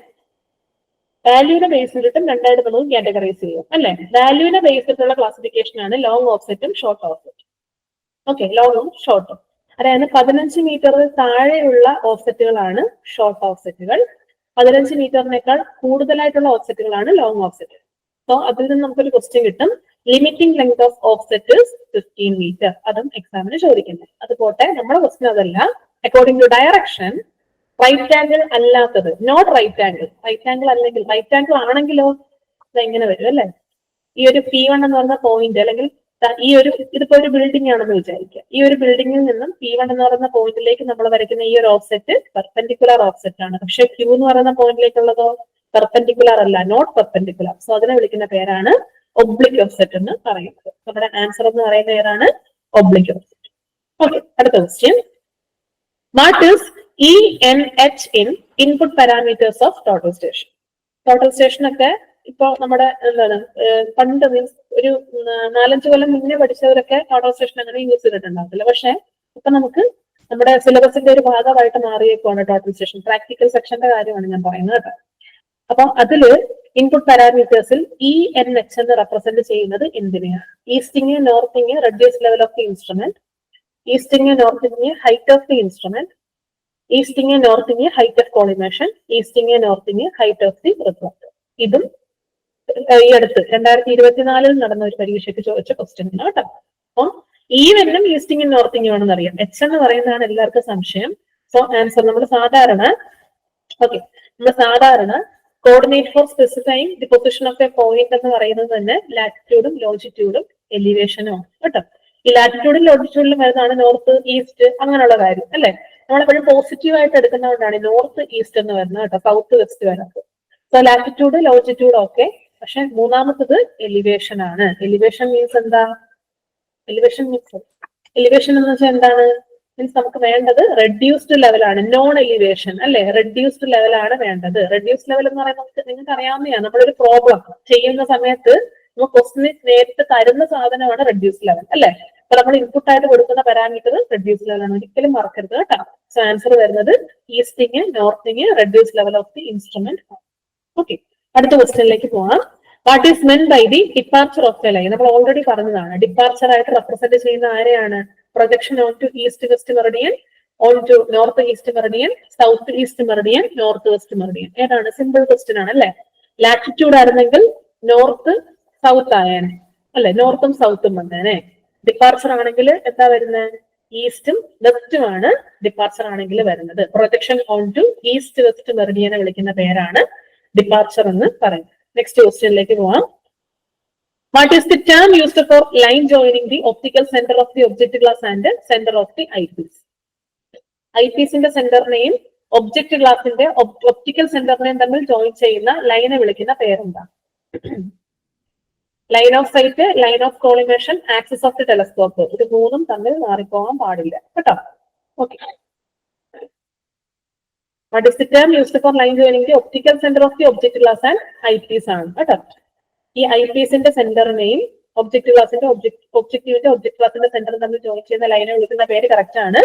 വാല്യൂവിനെ ബേസ് ചെയ്തിട്ടും രണ്ടായിട്ട് നമുക്ക് കാറ്റഗറൈസ് ചെയ്യാം അല്ലെ. വാല്യൂവിനെ ബേസ് ചെയ്തിട്ടുള്ള ക്ലാസിഫിക്കേഷൻ ആണ് ലോങ് ഓഫ്സെറ്റും ഷോർട്ട് ഓഫ്സെറ്റും. ഓക്കെ, ലോങ്ങും ഷോർട്ടും. അതായത് 15 മീറ്റർ താഴെയുള്ള ഓഫ്സെറ്റുകളാണ് ഷോർട്ട് ഓഫ്സെറ്റുകൾ. 15 മീറ്ററിനേക്കാൾ കൂടുതലായിട്ടുള്ള ഓഫ്സെറ്റുകളാണ് ലോങ് ഓഫ്സെറ്റ്. സോ അതിൽ നിന്ന് നമുക്കൊരു ക്വസ്റ്റ്യൻ കിട്ടും. Limiting length of offset 15 metre. അതും എക്സാമിന് ചോദിക്കുന്നത്. അത് പോട്ടെ, നമ്മുടെ ക്വസ്റ്റ്യൻ അതല്ല. According to direction right angle അല്ലാത്തത്, not right angle. Right angle അല്ലെങ്കിൽ റൈറ്റ് ആംഗിൾ ആണെങ്കിലോ ഇതെങ്ങനെ വരും അല്ലെ. ഈ ഒരു P1 എന്ന് പറഞ്ഞ പോയിന്റ്, അല്ലെങ്കിൽ ഈ ഒരു ഇതിപ്പോ ഒരു ബിൽഡിംഗ് ആണെന്ന് വിചാരിക്കുക. ഈ ഒരു ബിൽഡിംഗിൽ നിന്നും P1 എന്ന് പറയുന്ന പോയിന്റിലേക്ക് നമ്മൾ വരയ്ക്കുന്ന ഈ ഒരു ഓഫ്സെറ്റ് പെർപെൻഡിക്കുലർ ഓഫ്സെറ്റ് ആണ്. പക്ഷെ Q എന്ന് പറയുന്ന പോയിന്റിലേക്കുള്ളതോ പെർപെൻഡിക്കുലർ അല്ല, നോട്ട് പെർപെൻഡിക്കുലർ. സോ അതിനെ വിളിക്കുന്ന പേരാണ് ഒബ്ലിക് ഓഫ്സെറ്റ് എന്ന് പറയുന്നത്. നമ്മുടെ ആൻസർ എന്ന് പറയുന്ന പേരാണ് ഒബ്ലിക് ഓഫ്സെറ്റ്. ഓക്കെ, അടുത്ത question. What is ENH in input parameters of total station? Total station ഒക്കെ ഇപ്പൊ നമ്മുടെ എന്താണ് പണ്ട് മീൻസ് ഒരു 4-5 കൊല്ലം മുന്നേ പഠിച്ചവരൊക്കെ ടോട്ടൽ സ്റ്റേഷൻ അങ്ങനെ യൂസ് ചെയ്തിട്ടുണ്ടാവില്ല. പക്ഷെ ഇപ്പൊ നമുക്ക് നമ്മുടെ സിലബസിന്റെ ഒരു ഭാഗമായിട്ട് മാറിയേക്കുവാണ് ടോട്ടൽ സ്റ്റേഷൻ. പ്രാക്ടിക്കൽ സെക്ഷന്റെ കാര്യമാണ് ഞാൻ പറയുന്നത് കേട്ടോ. അപ്പൊ അതില് ഇൻപുട്ട് പാരാമീറ്റേഴ്സിൽ ENH എന്ന് റെപ്രസെന്റ് ചെയ്യുന്നത് എന്തിനെയാണ്? Easting, northing, radius level of the instrument. Easting, northing, height of the instrument. Easting, northing, height of collimation. Easting, northing, height of the reflector. ഇതും ഈ അടുത്ത് 2024 നടന്ന ഒരു പരീക്ഷയ്ക്ക് ചോദിച്ച ക്വസ്റ്റ്യൻ ആണ് കേട്ടോ. അപ്പം ഈവനും ഈസ്റ്റിങ്ങും നോർത്തിങ്ങും ആണെന്ന് അറിയാം. H എന്ന് പറയുന്നതാണ് എല്ലാവർക്കും സംശയം. സോ ആൻസർ നമ്മൾ സാധാരണ coordinate for specifying the position of a point എന്ന് പറയുന്നത് തന്നെ ലാറ്റിറ്റ്യൂഡും ലോജിറ്റ്യൂഡും എലിവേഷനും ആണ് കേട്ടോ. ഈ ലാറ്റിറ്റ്യൂഡും ലോജിറ്റ്യൂഡിലും വരുന്നതാണ് നോർത്ത് ഈസ്റ്റ് അങ്ങനെയുള്ള കാര്യം അല്ലെ. നമ്മളെപ്പോഴും പോസിറ്റീവ് ആയിട്ട് എടുക്കുന്നതുകൊണ്ടാണ് നോർത്ത് ഈസ്റ്റ് എന്ന് വരുന്നത് കേട്ടോ, സൗത്ത് വെസ്റ്റ് വരുന്നത്. So latitude longitude okay. പക്ഷെ മൂന്നാമത്തത് എലിവേഷൻ ആണ്. എലിവേഷൻ മീൻസ് എന്താ? എലിവേഷൻ എന്ന് വെച്ചാൽ എന്താണ്? മീൻസ് നമുക്ക് വേണ്ടത് റെഡ്യൂസ്ഡ് ലെവലാണ്, നോൺ എലിവേഷൻ അല്ലെ. റെഡ്യൂസ്ഡ് ലെവലാണ് വേണ്ടത്. റെഡ്യൂസ്ഡ് ലെവൽ എന്ന് പറയുന്നത് നിങ്ങൾക്ക് അറിയാവുന്നതാണ്. നമ്മളൊരു പ്രോബ്ലം ചെയ്യുന്ന സമയത്ത് നമ്മൾ ക്വസ്റ്റിന് നേരിട്ട് തരുന്ന സാധനമാണ് റെഡ്യൂസ്ഡ് ലെവൽ അല്ലെ. അപ്പൊ നമ്മൾ ഇൻപുട്ട് ആയിട്ട് കൊടുക്കുന്ന പാരാമീറ്റർ റെഡ്യൂസ്ഡ് ലെവൽ ആണ്. ഒരിക്കലും മറക്കരുത് കേട്ടോ. സോ ആൻസർ വരുന്നത് easting, northing, reduced level of the instrument. Okay, അടുത്ത ക്വസ്റ്റ്യനിലേക്ക് പോവാം. What is meant by the departure of a line? നമ്മൾ ഓൾറെഡി പറഞ്ഞതാണ്. ഡിപ്പാർച്ചർ ആയിട്ട് റെപ്രസെന്റ് ചെയ്യുന്ന ആരെയാണ്? Projection on to east west meridian, on to north east meridian, south east meridian, north west meridian. ഏതാണ്? Simple question ആണ് അല്ലെ. Latitude ആയിരുന്നെങ്കിൽ north south ആയേനെ അല്ലെ, നോർത്തും സൗത്തും വന്നേനെ. ഡിപ്പാർച്ചർ ആണെങ്കിൽ എന്താ വരുന്നത്? ഈസ്റ്റും വെസ്റ്റും ആണ് ഡിപ്പാർച്ചർ ആണെങ്കിൽ വരുന്നത്. Projection on to east west മെറിഡിയനെ വിളിക്കുന്ന പേരാണ് ഡിപ്പാർച്ചർ എന്ന് പറയുന്നത്. നെക്സ്റ്റ് ക്വസ്റ്റ്യനിലേക്ക് പോവാം. What is the term used for line joining the optical centre of the object glass and centre of the eyepiece? ഐപീസിന്റെ സെന്ററിനെയും ഒബ്ജക്ട് ഗ്ലാസിന്റെ ഒപ്റ്റിക്കൽ സെന്ററിനെയും തമ്മിൽ ജോയിൻ ചെയ്യുന്ന ലൈനെ വിളിക്കുന്ന പേരെന്താ? Line of sight, line of collimation, axis of the telescope. ഇത് മൂന്നും തമ്മിൽ മാറിപ്പോകാൻ പാടില്ല കേട്ടോ. Okay, what is the term used for line joining the optical center of the object glass and eyepiece ആണ് കേട്ടോ. ഈ ഐപീസിന്റെ സെന്ററിനെയും ഒബ്ജക്ട് ഗ്ലാസിന്റെ ഒബ്ജക്റ്റീവിന്റെ ഒബ്ജക്ട് ഗ്ലാസിന്റെ സെന്റർ തമ്മിൽ ജോയിൻ ചെയ്യുന്ന ലൈനെ വിളിക്കുന്ന പേര് കറക്റ്റ് ആണ്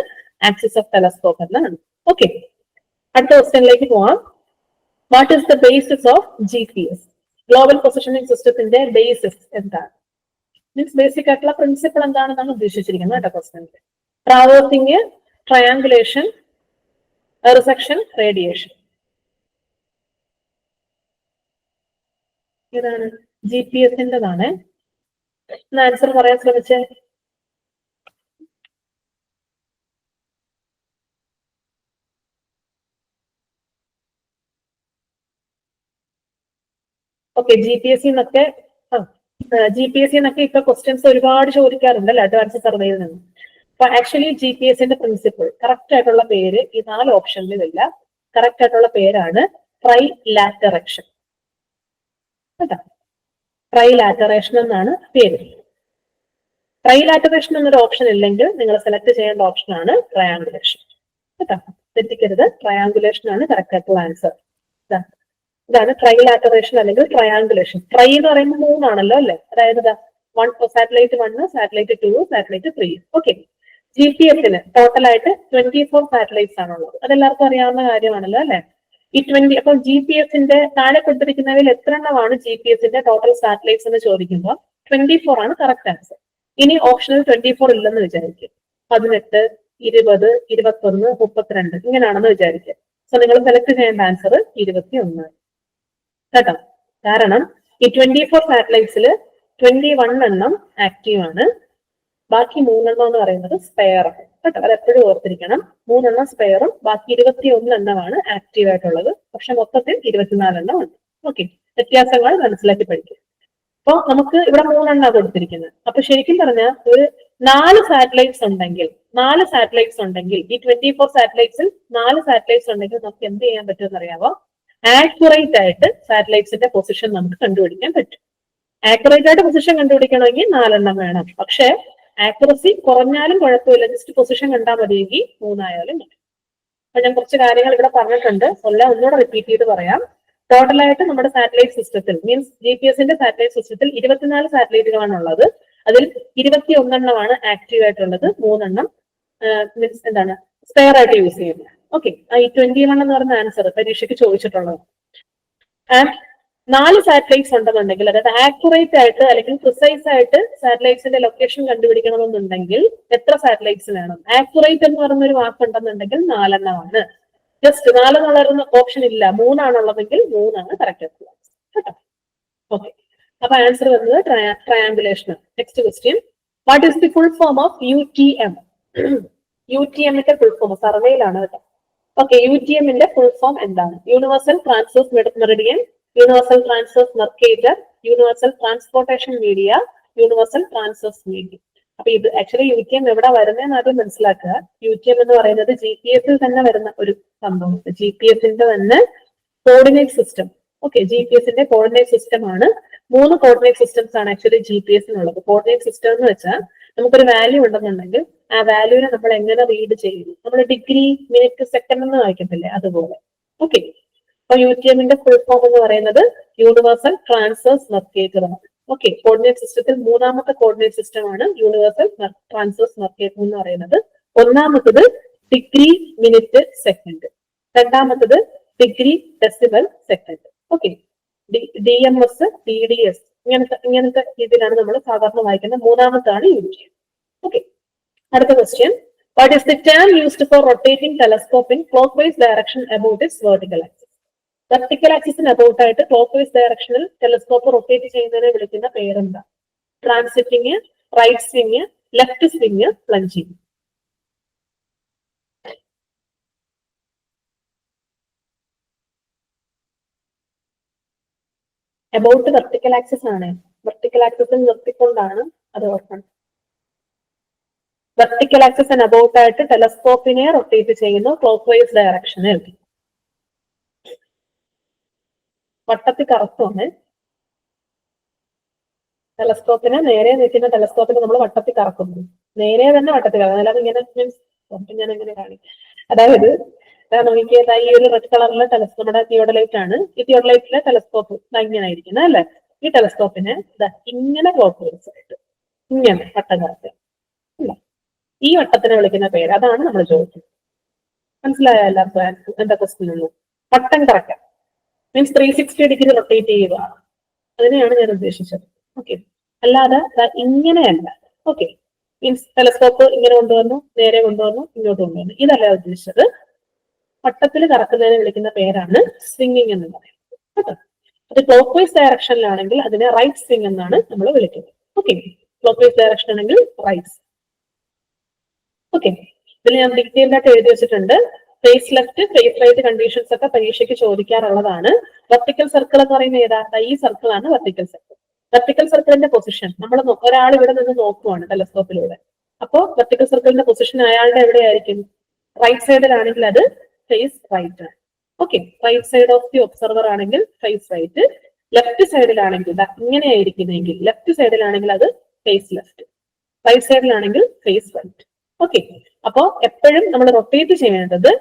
ആക്സിസ് ഓഫ് ടെലസ്കോപ്പ് എന്നാണ്. ഓക്കെ, അടുത്ത ക്വസ്റ്റ്യനിലേക്ക് പോവാം. What is the basis of GPS? Global positioning സിസ്റ്റത്തിന്റെ ബേസിസ് എന്താണ്? മീൻസ് ബേസിക് ആയിട്ടുള്ള പ്രിൻസിപ്പിൾ എന്താണെന്നാണ് ഉദ്ദേശിച്ചിരിക്കുന്നത് കേട്ടോ ക്വസ്റ്റ്യനിൽ. Traversing, triangulation, resection, radiation. ഇതാണ് GPS-ൻ്റെതാണ്. ആൻസർ പറയാൻ ശ്രമിച്ചേ. ഓക്കെ, GPS എന്നൊക്കെ ഇപ്പൊ ക്വസ്റ്റ്യൻസ് ഒരുപാട് ചോദിക്കാറുണ്ടല്ലോ അഡ്വാൻസ് സർവേയിൽ നിന്ന്. അപ്പൊ ആക്ച്വലി GPS-ന്റെ പ്രിൻസിപ്പിൾ കറക്റ്റ് ആയിട്ടുള്ള പേര് ഈ 4 ഓപ്ഷനിലില്ല. കറക്റ്റ് ആയിട്ടുള്ള പേരാണ് ട്രൈലാറ്ററേഷൻ കേട്ടോ. ട്രൈലാറ്ററേഷൻ എന്നാണ് പേര്. ട്രൈലാറ്ററേഷൻ എന്നൊരു ഓപ്ഷൻ ഇല്ലെങ്കിൽ നിങ്ങൾ സെലക്ട് ചെയ്യേണ്ട ഓപ്ഷൻ ആണ് ട്രയാങ്കുലേഷൻ കേട്ടോ. തെറ്റിക്കരുത്, ട്രയാങ്കുലേഷൻ ആണ് കറക്റ്റ് ആയിട്ടുള്ള ആൻസർ. ഇതാണ് ട്രൈലാറ്ററേഷൻ അല്ലെങ്കിൽ ട്രയാങ്കുലേഷൻ. ട്രൈ എന്ന് പറയുമ്പോൾ 3 ആണല്ലോ അല്ലെ. അതായത് സാറ്റലൈറ്റ് 1, സാറ്റലൈറ്റ് 2, സാറ്റലൈറ്റ് 3. ഓക്കെ, GPS-ന് ടോട്ടലായിട്ട് 24 സാറ്റലൈറ്റ്സ് ആണുള്ളത്. അതെല്ലാവർക്കും അറിയാവുന്ന കാര്യമാണല്ലോ അല്ലെ. ഈ 20 അപ്പൊ GPS-ന്റെ താഴെ കൊടുത്തിരിക്കുന്നതിൽ എത്ര എണ്ണമാണ് GPS-ന്റെ ടോട്ടൽ സാറ്റലൈറ്റ്സ് എന്ന് ചോദിക്കുമ്പോൾ 24 ആണ് കറക്റ്റ് ആൻസർ. ഇനി ഓപ്ഷനിൽ 24 ഇല്ലെന്ന് വിചാരിക്കും. 18, 20, 21, 32 ഇങ്ങനെയാണെന്ന് വിചാരിക്കുക. സോ നിങ്ങൾ സെലക്ട് ചെയ്യേണ്ട ആൻസർ 21 കേട്ടോ. കാരണം ഈ 24 സാറ്റലൈറ്റ്സിൽ 21 എണ്ണം ആക്റ്റീവ് ആണ്, ബാക്കി 3 എണ്ണം എന്ന് പറയുന്നത് സ്പെയർ ആണ് കേട്ടോ. അത് എപ്പോഴും ഓർത്തിരിക്കണം. 3 എണ്ണം സ്പെയറും ബാക്കി 21 എണ്ണമാണ് ആക്റ്റീവ് ആയിട്ടുള്ളത്. പക്ഷെ മൊത്തത്തിൽ 24 എണ്ണം ഉണ്ട്. ഓക്കെ, വ്യത്യാസങ്ങൾ മനസ്സിലാക്കി പഠിക്കും. അപ്പൊ നമുക്ക് ഇവിടെ 3 എണ്ണം കൊടുത്തിരിക്കുന്നത്. അപ്പൊ ശരിക്കും പറഞ്ഞാൽ ഒരു 4 സാറ്റലൈറ്റ്സ് ഉണ്ടെങ്കിൽ ഈ 24 സാറ്റലൈറ്റ്സിൽ 4 സാറ്റലൈറ്റ്സ് ഉണ്ടെങ്കിൽ നമുക്ക് എന്ത് ചെയ്യാൻ പറ്റുമെന്ന് അറിയാമോ? ആക്യുറേറ്റ് ആയിട്ട് സാറ്റലൈറ്റ്സിന്റെ പൊസിഷൻ നമുക്ക് കണ്ടുപിടിക്കാൻ പറ്റും. ആക്യുറേറ്റ് ആയിട്ട് പൊസിഷൻ കണ്ടുപിടിക്കണമെങ്കിൽ 4 എണ്ണം വേണം. പക്ഷെ ആക്യുറസി കുറഞ്ഞാലും കുഴപ്പമില്ല, ജസ്റ്റ് പൊസിഷൻ കണ്ടാൽ മതിയെങ്കിൽ 3 ആയാലും മതി. അപ്പൊ ഞാൻ കുറച്ച് കാര്യങ്ങൾ ഇവിടെ പറഞ്ഞിട്ടുണ്ട്, ഒന്നുകൂടെ റിപ്പീറ്റ് ചെയ്ത് പറയാം. ടോട്ടലായിട്ട് നമ്മുടെ സാറ്റലൈറ്റ് സിസ്റ്റത്തിൽ മീൻസ് GPS-ന്റെ സാറ്റലൈറ്റ് സിസ്റ്റത്തിൽ 24 സാറ്റലൈറ്റുകളാണ് ഉള്ളത്. അതിൽ 21 എണ്ണമാണ് ആക്റ്റീവ് ആയിട്ടുള്ളത്, 3 എണ്ണം മീൻസ് എന്താണ് സ്പെയർ ആയിട്ട് യൂസ് ചെയ്യുന്നത്. ഓക്കെ, ഈ 21 എന്ന് പറയുന്ന ആൻസർ പരീക്ഷയ്ക്ക് ചോദിച്ചിട്ടുള്ളത്. 4 സാറ്റലൈറ്റ്സ് ഉണ്ടെന്നുണ്ടെങ്കിൽ, അതായത് ആക്യുറേറ്റ് ആയിട്ട് അല്ലെങ്കിൽ പ്രിസൈസ് ആയിട്ട് സാറ്റലൈറ്റ്സിന്റെ ലൊക്കേഷൻ കണ്ടുപിടിക്കണമെന്നുണ്ടെങ്കിൽ എത്ര സാറ്റലൈറ്റ്സ് വേണം? ആക്യുറേറ്റ് എന്ന് പറയുന്ന ഒരു വാക്ക് ഉണ്ടെന്നുണ്ടെങ്കിൽ 4 എണ്ണമാണ്. ജസ്റ്റ് 4 എന്നുള്ള ഓപ്ഷൻ ഇല്ല, 3 ആണുള്ളതെങ്കിൽ 3 ആണ് കറക്റ്റ് ആയിട്ടുള്ള ആൻസർ കേട്ടോ. ഓക്കെ, അപ്പൊ ആൻസർ വരുന്നത് triangulation. Next question, what is the full form of UTM? UTMന്റെ ഫുൾ ഫോം സർവേയിലാണ് കേട്ടോ. ഓക്കെ, UTMന്റെ ഫുൾ ഫോം എന്താണ്? Universal transverse meridian, universal transverse mercator, universal transportation media, universal transverse media. അപ്പൊ ഇത് ആക്ച്വലി UTM എവിടെ വരുന്നതെന്ന് ആദ്യം മനസ്സിലാക്കുക. UTM എന്ന് പറയുന്നത് GPS തന്നെ വരുന്ന ഒരു സംഭവം. GPS തന്നെ coordinate system. Okay, GPS coordinate system ആണ്. 3 കോർഡിനേറ്റ് സിസ്റ്റംസ് ആണ് ആക്ച്വലി GPSനുള്ളത്. കോർഡിനേറ്റ് സിസ്റ്റം എന്ന് വെച്ചാൽ നമുക്കൊരു വാല്യൂ ഉണ്ടെന്നുണ്ടെങ്കിൽ ആ വാല്യൂവിനെ നമ്മൾ എങ്ങനെ റീഡ് ചെയ്യുന്നു? നമ്മൾ ഡിഗ്രി, മിനിറ്റ്, സെക്കൻഡ് എന്ന് വായിക്കത്തില്ലേ, അതുപോലെ. ഓക്കെ, അപ്പൊ UTMന്റെ ഫുൾ ഫോം എന്ന് പറയുന്നത് യൂണിവേഴ്സൽ ട്രാൻസ്വേഴ്സ് മെർക്കേറ്റർ ആണ്. ഓക്കെ, കോർഡിനേറ്റ് സിസ്റ്റത്തിൽ 3ാമത്തെ കോർഡിനേറ്റ് സിസ്റ്റം ആണ് യൂണിവേഴ്സൽ ട്രാൻസ്വേഴ്സ് മെർക്കേറ്റർ എന്ന് പറയുന്നത്. ഒന്നാമത്തത് ഡിഗ്രി, മിനിറ്റ്, സെക്കൻഡ്. രണ്ടാമത്തത് degree, decimal, second. Okay, DMS, TDS ഇങ്ങനത്തെ രീതിയിലാണ് നമ്മൾ സാധാരണ വായിക്കുന്നത്. 3ാമത്താണ് UTM. ഓക്കെ, അടുത്ത question. What is the term used for rotating telescope in clockwise direction about its vertical axis? Vertical ആക്സിസിന് അബൌട്ട് ആയിട്ട് ക്ലോക്ക് വൈസ് ഡയറക്ഷനിൽ ടെലസ്കോപ്പ് റൊട്ടേറ്റ് ചെയ്യുന്നതിനെ വിളിക്കുന്ന പേരെന്താ? Transiting, right swing, left swing, plunging. About vertical axis ആണ്. Vertical ആക്സിസിൽ നിർത്തിക്കൊണ്ടാണ് അത് ഓർക്കണം. വെർട്ടിക്കൽ ആക്സിസിന് അബൌട്ട് ആയിട്ട് ടെലസ്കോപ്പിനെ റൊട്ടേറ്റ് ചെയ്യുന്നു ക്ലോക്ക് വൈസ് ഡയറക്ഷനിൽ. വട്ടത്തിൽ കറക്കുമാണ്. ടെലസ്കോപ്പിനെ നേരെ നിൽക്കുന്ന ടെലസ്കോപ്പിനെ നമ്മൾ വട്ടത്തിൽ കറക്കുന്നു. നേരെ തന്നെ വട്ടത്തിൽ കറക്കും. അല്ലാതെ ഇങ്ങനെ മീൻസ് ഞാൻ എങ്ങനെ കാണിക്കും? അതായത് നോക്കിയത് ഈ ഒരു റെഡ് കളറിലെ ടെലസ്കോപ്പ് നമ്മുടെ തിയോഡലൈറ്റ് ആണ്. ഈ തിയോഡലൈറ്റിലെ ടെലസ്കോപ്പ് ഇങ്ങനെ ആയിരിക്കുന്നത് അല്ലെ? ഈ ടെലസ്കോപ്പിനെ ഇങ്ങനെ ക്ലോക്ക് വൈസ് ആയിട്ട് ഇങ്ങനെ വട്ടം കറക്കുക. അല്ല, ഈ വട്ടത്തിനെ വിളിക്കുന്ന പേര് അതാണ് നമ്മൾ ചോദിക്കുന്നത്. മനസ്സിലായ എല്ലാവർക്കും എന്താ ക്വസ്റ്റ്യൻ ഉള്ളൂ? വട്ടം കറക്കാം മീൻസ് 360 ഡിഗ്രി റൊട്ടേറ്റ് ചെയ്യുക. അതിനെയാണ് ഞാൻ ഉദ്ദേശിച്ചത്. ഓക്കെ, അല്ലാതെ ഇങ്ങനെയല്ല. ഓക്കെ, മീൻസ് ടെലസ്കോപ്പ് ഇങ്ങനെ കൊണ്ടുവന്നു, നേരെ കൊണ്ടുവന്നു, ഇങ്ങോട്ട് കൊണ്ടുവന്നു, ഇതല്ല ഉദ്ദേശിച്ചത്. വട്ടത്തിൽ കറക്കുന്നതിനെ വിളിക്കുന്ന പേരാണ് സ്വിംഗിങ് എന്ന് പറയുന്നത് കേട്ടോ. അത് ക്ലോക്ക് വൈസ് ഡയറക്ഷനിലാണെങ്കിൽ അതിനെ റൈറ്റ് സ്വിംഗ് എന്നാണ് നമ്മൾ വിളിക്കുന്നത്. ഓക്കെ, ക്ലോക്ക് വൈസ് ഡയറക്ഷൻ ആണെങ്കിൽ റൈറ്റ്. ഓക്കെ, ഇതിൽ ഞാൻ ഡീറ്റെയിൽഡ് ആയിട്ട് എഴുതി വെച്ചിട്ടുണ്ട്. Face left, face right conditions ഒക്കെ പരീക്ഷയ്ക്ക് ചോദിക്കാറുള്ളതാണ്. വെർട്ടിക്കൽ സർക്കിൾ എന്ന് പറയുന്നത് ഏതാ? ഈ സർക്കിൾ ആണ് വെർട്ടിക്കൽ സർക്കിൾ. വെർട്ടിക്കൽ സർക്കിളിന്റെ പൊസിഷൻ നമ്മൾ ഒരാൾ ഇവിടെ നിന്ന് നോക്കുവാണ് ടെലസ്കോപ്പിലൂടെ. അപ്പോ വെർട്ടിക്കൽ സർക്കിളിന്റെ പൊസിഷൻ അയാളുടെ എവിടെയായിരിക്കും? റൈറ്റ് സൈഡിലാണെങ്കിൽ അത് ഫേസ് റൈറ്റ് ആണ്. Okay, right side of the observer ആണെങ്കിൽ ഫേസ് റൈറ്റ്. ലെഫ്റ്റ് സൈഡിലാണെങ്കിൽ ഇങ്ങനെ ആയിരിക്കുന്നെങ്കിൽ ലെഫ്റ്റ് സൈഡിലാണെങ്കിൽ അത് ഫേസ് ലെഫ്റ്റ്. റൈറ്റ് സൈഡിലാണെങ്കിൽ ഫേസ് റൈറ്റ്. ഓക്കെ, അപ്പോ എപ്പോഴും നമ്മൾ റൊട്ടേറ്റ് ചെയ്യേണ്ടത്,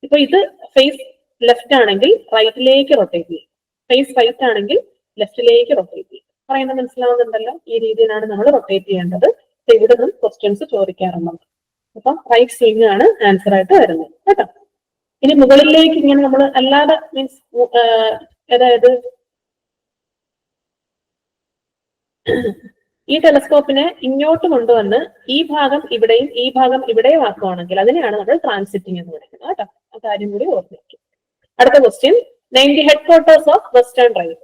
ഇപ്പൊ ഇത് ഫേസ് ലെഫ്റ്റ് ആണെങ്കിൽ റൈറ്റിലേക്ക് റൊട്ടേറ്റ് ചെയ്യും, ഫേസ് റൈറ്റ് ആണെങ്കിൽ ലെഫ്റ്റിലേക്ക് റൊട്ടേറ്റ് ചെയ്യും. പറയുന്നത് മനസ്സിലാവുന്നുണ്ടല്ലോ? ഈ രീതിയിലാണ് നമ്മൾ റൊട്ടേറ്റ് ചെയ്യേണ്ടത്. ഇവിടെ നിന്നും ക്വസ്റ്റ്യൻസ് ചോദിക്കാറുള്ളത്. അപ്പൊ റൈറ്റ് സ്വിംഗ് ആണ് ആൻസർ ആയിട്ട് വരുന്നത് കേട്ടോ. ഇനി മുകളിലേക്ക് ഇങ്ങനെ നമ്മൾ അല്ലാതെ മീൻസ് അതായത് ഈ ടെലസ്കോപ്പിനെ ഇങ്ങോട്ട് കൊണ്ടുവന്ന് ഈ ഭാഗം ഇവിടെയും ഈ ഭാഗം ഇവിടെയും ആക്കുവാണെങ്കിൽ അതിനെയാണ് നമ്മൾ ട്രാൻസിറ്റിംഗ് എന്ന് വിളിക്കുന്നത് കേട്ടോ. ആ കാര്യം കൂടി ഓർമ്മിക്കും. അടുത്ത question. Name the head quarters of western railway.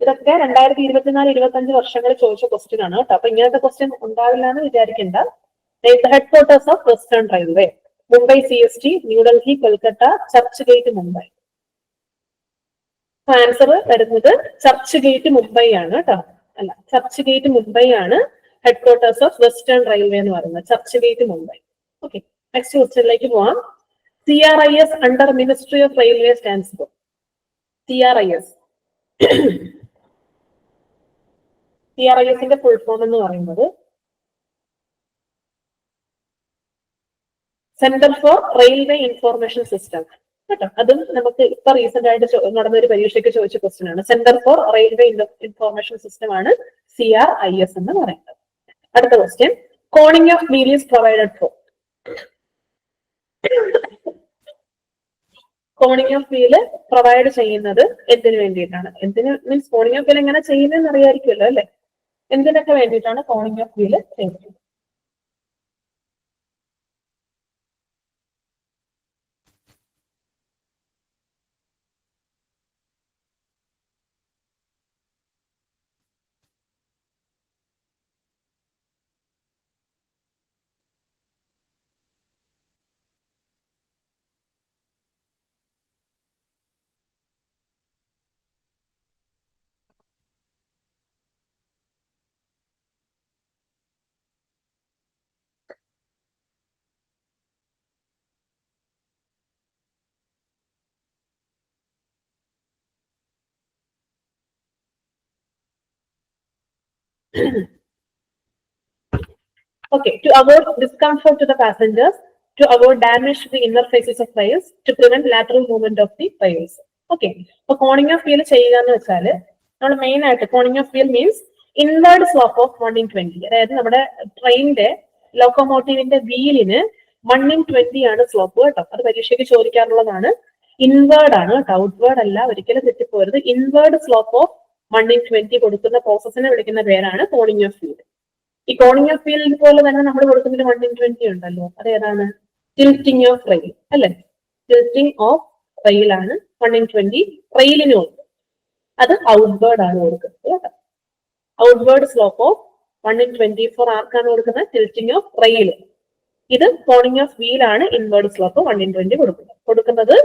ഇതൊക്കെ 2024-25 വർഷങ്ങളിൽ ചോദിച്ച ക്വസ്റ്റ്യൻ ആണ് കേട്ടോ. അപ്പൊ ഇങ്ങനത്തെ ക്വസ്റ്റ്യൻ ഉണ്ടാവില്ല എന്ന് വിചാരിക്കേണ്ട. Name the head quarters of western railway. Mumbai CST, New Delhi, Kolkata, church gate, Mumbai. Answer വരുന്നത് ചർച്ച് ഗേറ്റ്, മുംബൈ ആണ് കേട്ടോ. അല്ല, ചർച്ച് ഗേറ്റ്, മുംബൈ ആണ് head quarters of western railway എന്ന് പറയുന്നത്. Church gate, Mumbai. Okay, next ക്വസ്റ്റ്യനിലേക്ക് പോവാം. CRIS under ministry of railway stands for. CRISന്റെ full form എന്ന് പറയുന്നത് centre for railway information system കേട്ടോ. അതും നമുക്ക് ഇപ്പൊ റീസെന്റ് ആയിട്ട് നടന്ന ഒരു പരീക്ഷയ്ക്ക് ചോദിച്ച ക്വസ്റ്റ്യൻ ആണ്. Centre for railway information system ആണ് CRIS എന്ന് പറയുന്നത്. അടുത്ത question. Corning of wheel is provided four. Corning of wheel provide ചെയ്യുന്നത് എന്തിനു വേണ്ടിയിട്ടാണ്? എന്തിന് മീൻസ് കോണിംഗ് ഓഫ് വീൽ എങ്ങനെ ചെയ്യുന്നതെന്ന് അറിയായിരിക്കുമല്ലോ അല്ലെ? എന്തിനൊക്കെ വേണ്ടിയിട്ടാണ് കോണിംഗ് ഓഫ് വീല് ചെയ്യുന്നത്? Okay, to avoid discomfort to the passengers, to avoid damage to the inner faces of rails, to prevent lateral movement of the rails. Okay, so coning of wheel ചെയ്യുക എന്ന് വെച്ചാൽ നമ്മൾ main ആയിട്ട് coning of wheel means inward slope of 1/20. അതായത് നമ്മുടെ ട്രെയിനിന്റെ ലോക്കോമോട്ടീവിന്റെ വീലിന് 1/20 ആണ് slope കേട്ടോ. അത് പരീക്ഷയ്ക്ക് ചോദിക്കാറുള്ളതാണ്. ഇൻവേർഡ് ആണ് കേട്ടോ, ഔട്ട്വേർഡ് അല്ല, ഒരിക്കലും തെറ്റിപ്പോരുത്. ഇൻവേർഡ് സ്ലോപ്പ് ഓഫ് 1/20 കൊടുക്കുന്ന പ്രോസസ്സിനെ വിളിക്കുന്ന പേരാണ് കോണിംഗ് ഓഫ് വീൽ. ഈ കോണിംഗ് ഓഫ് വീൽ പോലെ തന്നെ നമ്മൾ കൊടുക്കുന്നതിന് 1/20 ഉണ്ടല്ലോ, അത് ഏതാണ്? ടിൽറ്റിംഗ് ഓഫ് റെയിൽ അല്ലെ? ടിൽറ്റിംഗ് ഓഫ് റെയിൽ ആണ് 1/20 റെയിലിന് കൊടുക്കുന്നത്. അത് ഔട്ട്വേർഡ് ആണ് കൊടുക്കുന്നത് കേട്ടോ. ഔട്ട്വേർഡ് സ്ലോപ്പ് ഓഫ് 1/20 ഫോർ ആർക്കാണ് കൊടുക്കുന്നത്? Tilting of rail. ഇത് കോണിംഗ് ഓഫ് വീൽ ആണ് ഇൻവേർഡ് സ്ലോപ്പ് 1/20 കൊടുക്കുന്നത്